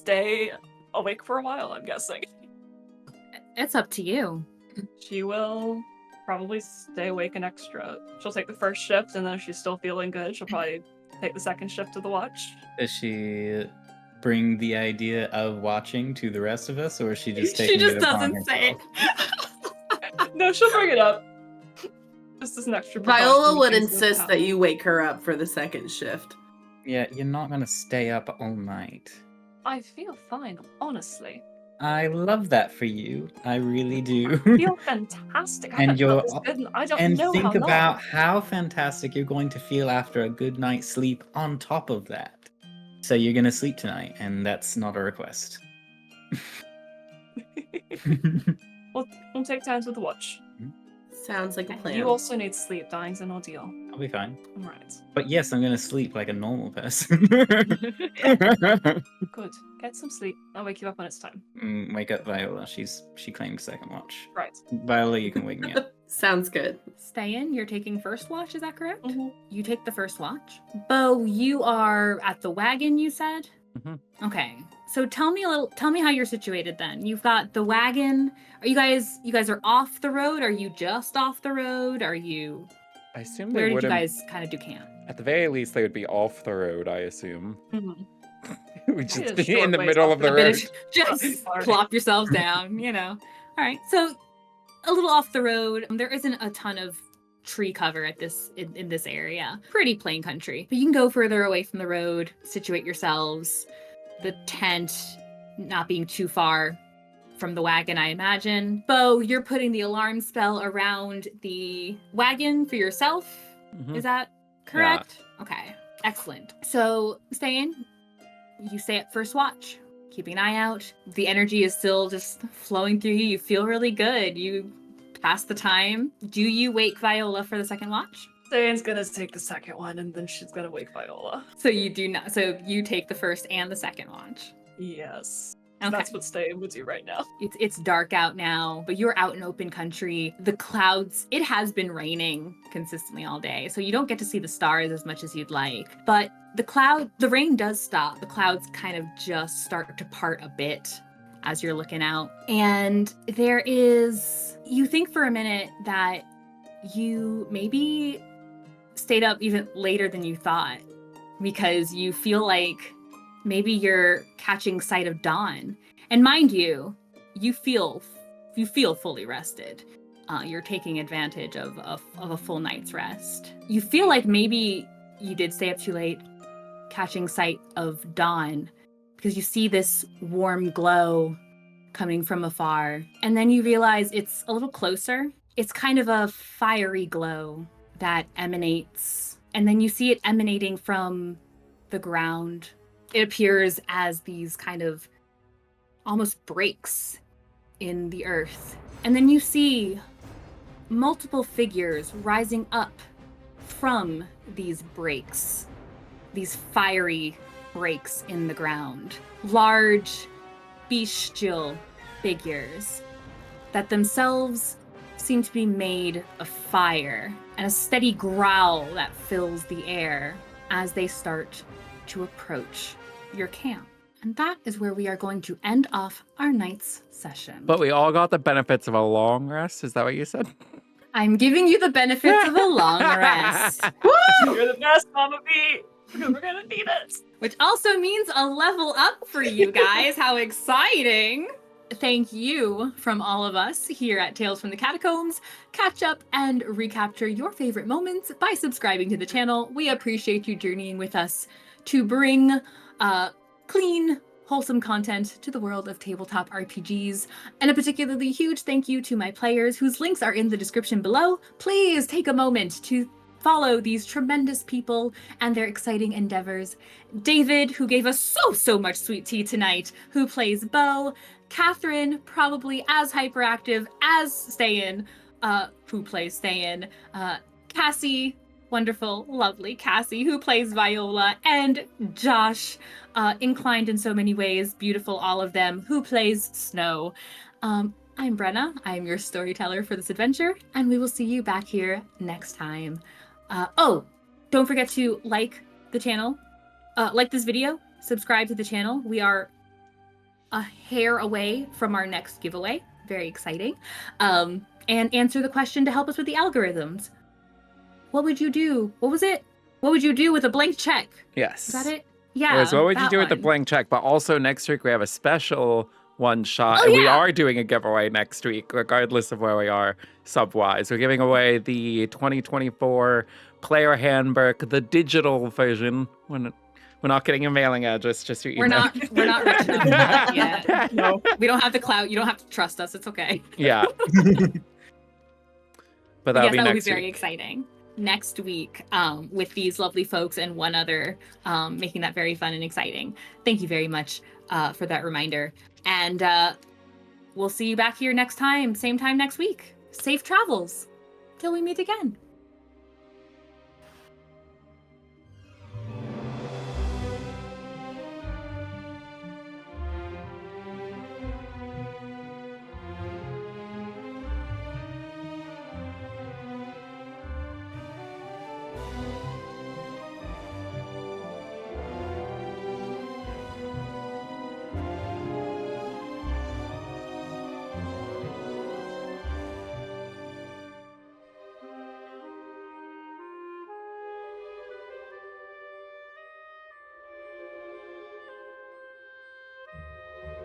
stay awake for a while, I'm guessing. It's up to you. She will probably stay awake an extra. She'll take the first shift, and then if she's still feeling good, she'll probably take the second shift of the watch. Does she bring the idea of watching to the rest of us, or is she just She taking just it upon doesn't say it. herself? No, she'll bring it up. Just as an extra precaution Viola in would case of insist that power. you wake her up for the second shift. Yeah, you're not gonna stay up all night. I feel fine, honestly. I love that for you. I really do. I feel fantastic. I And haven't you're- felt this good in I don't And know think how long. about how fantastic you're going to feel after a good night's sleep on top of that. So you're gonna sleep tonight, and that's not a request. We'll take turns with the watch. Sounds like a plan. You also need sleep. Dying's an ordeal. I'll be fine. All right. But yes, I'm gonna sleep like a normal person. Good. Get some sleep. I'll wake you up when it's time. Wake up Viola. She claims second watch. Right. Viola, you can wake me up. Sounds good. Ste'yn, you're taking first watch, is that correct? Mhm. You take the first watch. Beau, you are at the wagon, you said? Mhm. Okay. So tell me how you're situated then. You've got the wagon. Are you guys are off the road? Are you just off the road? Are you I assume where they did you wouldn't. guys kind of do camp? At the very least, they would be off the road. I assume. Mhm. We'd just Yeah, be short in the ways middle off of the the Bit road. of- just Sorry. plop yourselves down, All right. So a little off the road. There isn't a ton of tree cover at this in this area. Pretty plain country. But you can go further away from the road, situate yourselves. The tent not being too far from the wagon, I imagine. Beau, you're putting the alarm spell around the wagon for yourself. Mhm. Is that correct? Okay. Excellent. So, Ste'yn, you stay at first watch, keeping an eye out. The energy is still just flowing through you. You feel really good. You pass the time. Do you wake Viola for the second watch? Ste'yn's gonna take the second one, and then she's gonna wake Viola. So you do not. So you take the first and the second watch. Yes. Okay. That's what Ste'yn would do right now. It's dark out now, but you're out in open country. The clouds, it has been raining consistently all day, so you don't get to see the stars as much as you'd like. But the rain does stop. The clouds kind of just start to part a bit as you're looking out. And you think for a minute that you maybe stayed up even later than you thought, because you feel like maybe you're catching sight of dawn. And mind you, you feel fully rested. You're taking advantage of a full night's rest. You feel like maybe you did stay up too late, catching sight of dawn, because you see this warm glow coming from afar. And then you realize it's a little closer. It's kind of a fiery glow that emanates, and then you see it emanating from the ground. It appears as these kind of almost breaks in the earth. And then you see multiple figures rising up from these breaks, these fiery breaks in the ground. Large, bestial figures that themselves seem to be made of fire, and a steady growl that fills the air as they start to approach your camp. And that is where we are going to end off our night's session. But we all got the benefits of a long rest. Is that what you said? I'm giving you the benefits of a long rest, You're the best, Mama B! We're gonna need it! which also means a level up for you guys. How exciting! Thank you from all of us here at Tales from the Catacombs. Catch up and recapture your favorite moments by subscribing to the channel. We appreciate you journeying with us to bring clean, wholesome content to the world of tabletop RPGs. And a particularly huge thank you to my players, whose links are in the description below. Please take a moment to follow these tremendous people and their exciting endeavors. David, who gave us so much sweet tea tonight, who plays Beau. Catherine, probably as hyperactive as Ste'yn, who plays Ste'yn. Kassie, wonderful, lovely Kassie, who plays Viola. And Josh, inclined in so many ways, beautiful, all of them, who plays Snow. I'm Brenna. I'm your storyteller for this adventure, and we will see you back here next time. Don't forget to like the channel, like this video, subscribe to the channel. We are a hair away from our next giveaway. Very exciting. And answer the question to help us with the algorithms. What would you do? What was it? What would you do with a blank check? Yes. Is that it? Yeah. It was, what would you that do with the one. blank check? But also next week we have a special one shot. Oh, and we yeah. are doing a giveaway next week, regardless of where we are sub-wise. We're giving away the 2024 Player Handbook, the digital version. We're not getting a mailing address, just so you We're know. not rich enough for that yet. No. We don't have the clout. You don't have to trust us. It's okay. Yeah. But that'll Yes, be that will be next very week. exciting. Next week, with these lovely folks and one other, making that very fun and exciting. Thank you very much for that reminder. And we'll see you back here next time, same time next week. Safe travels. till we meet again.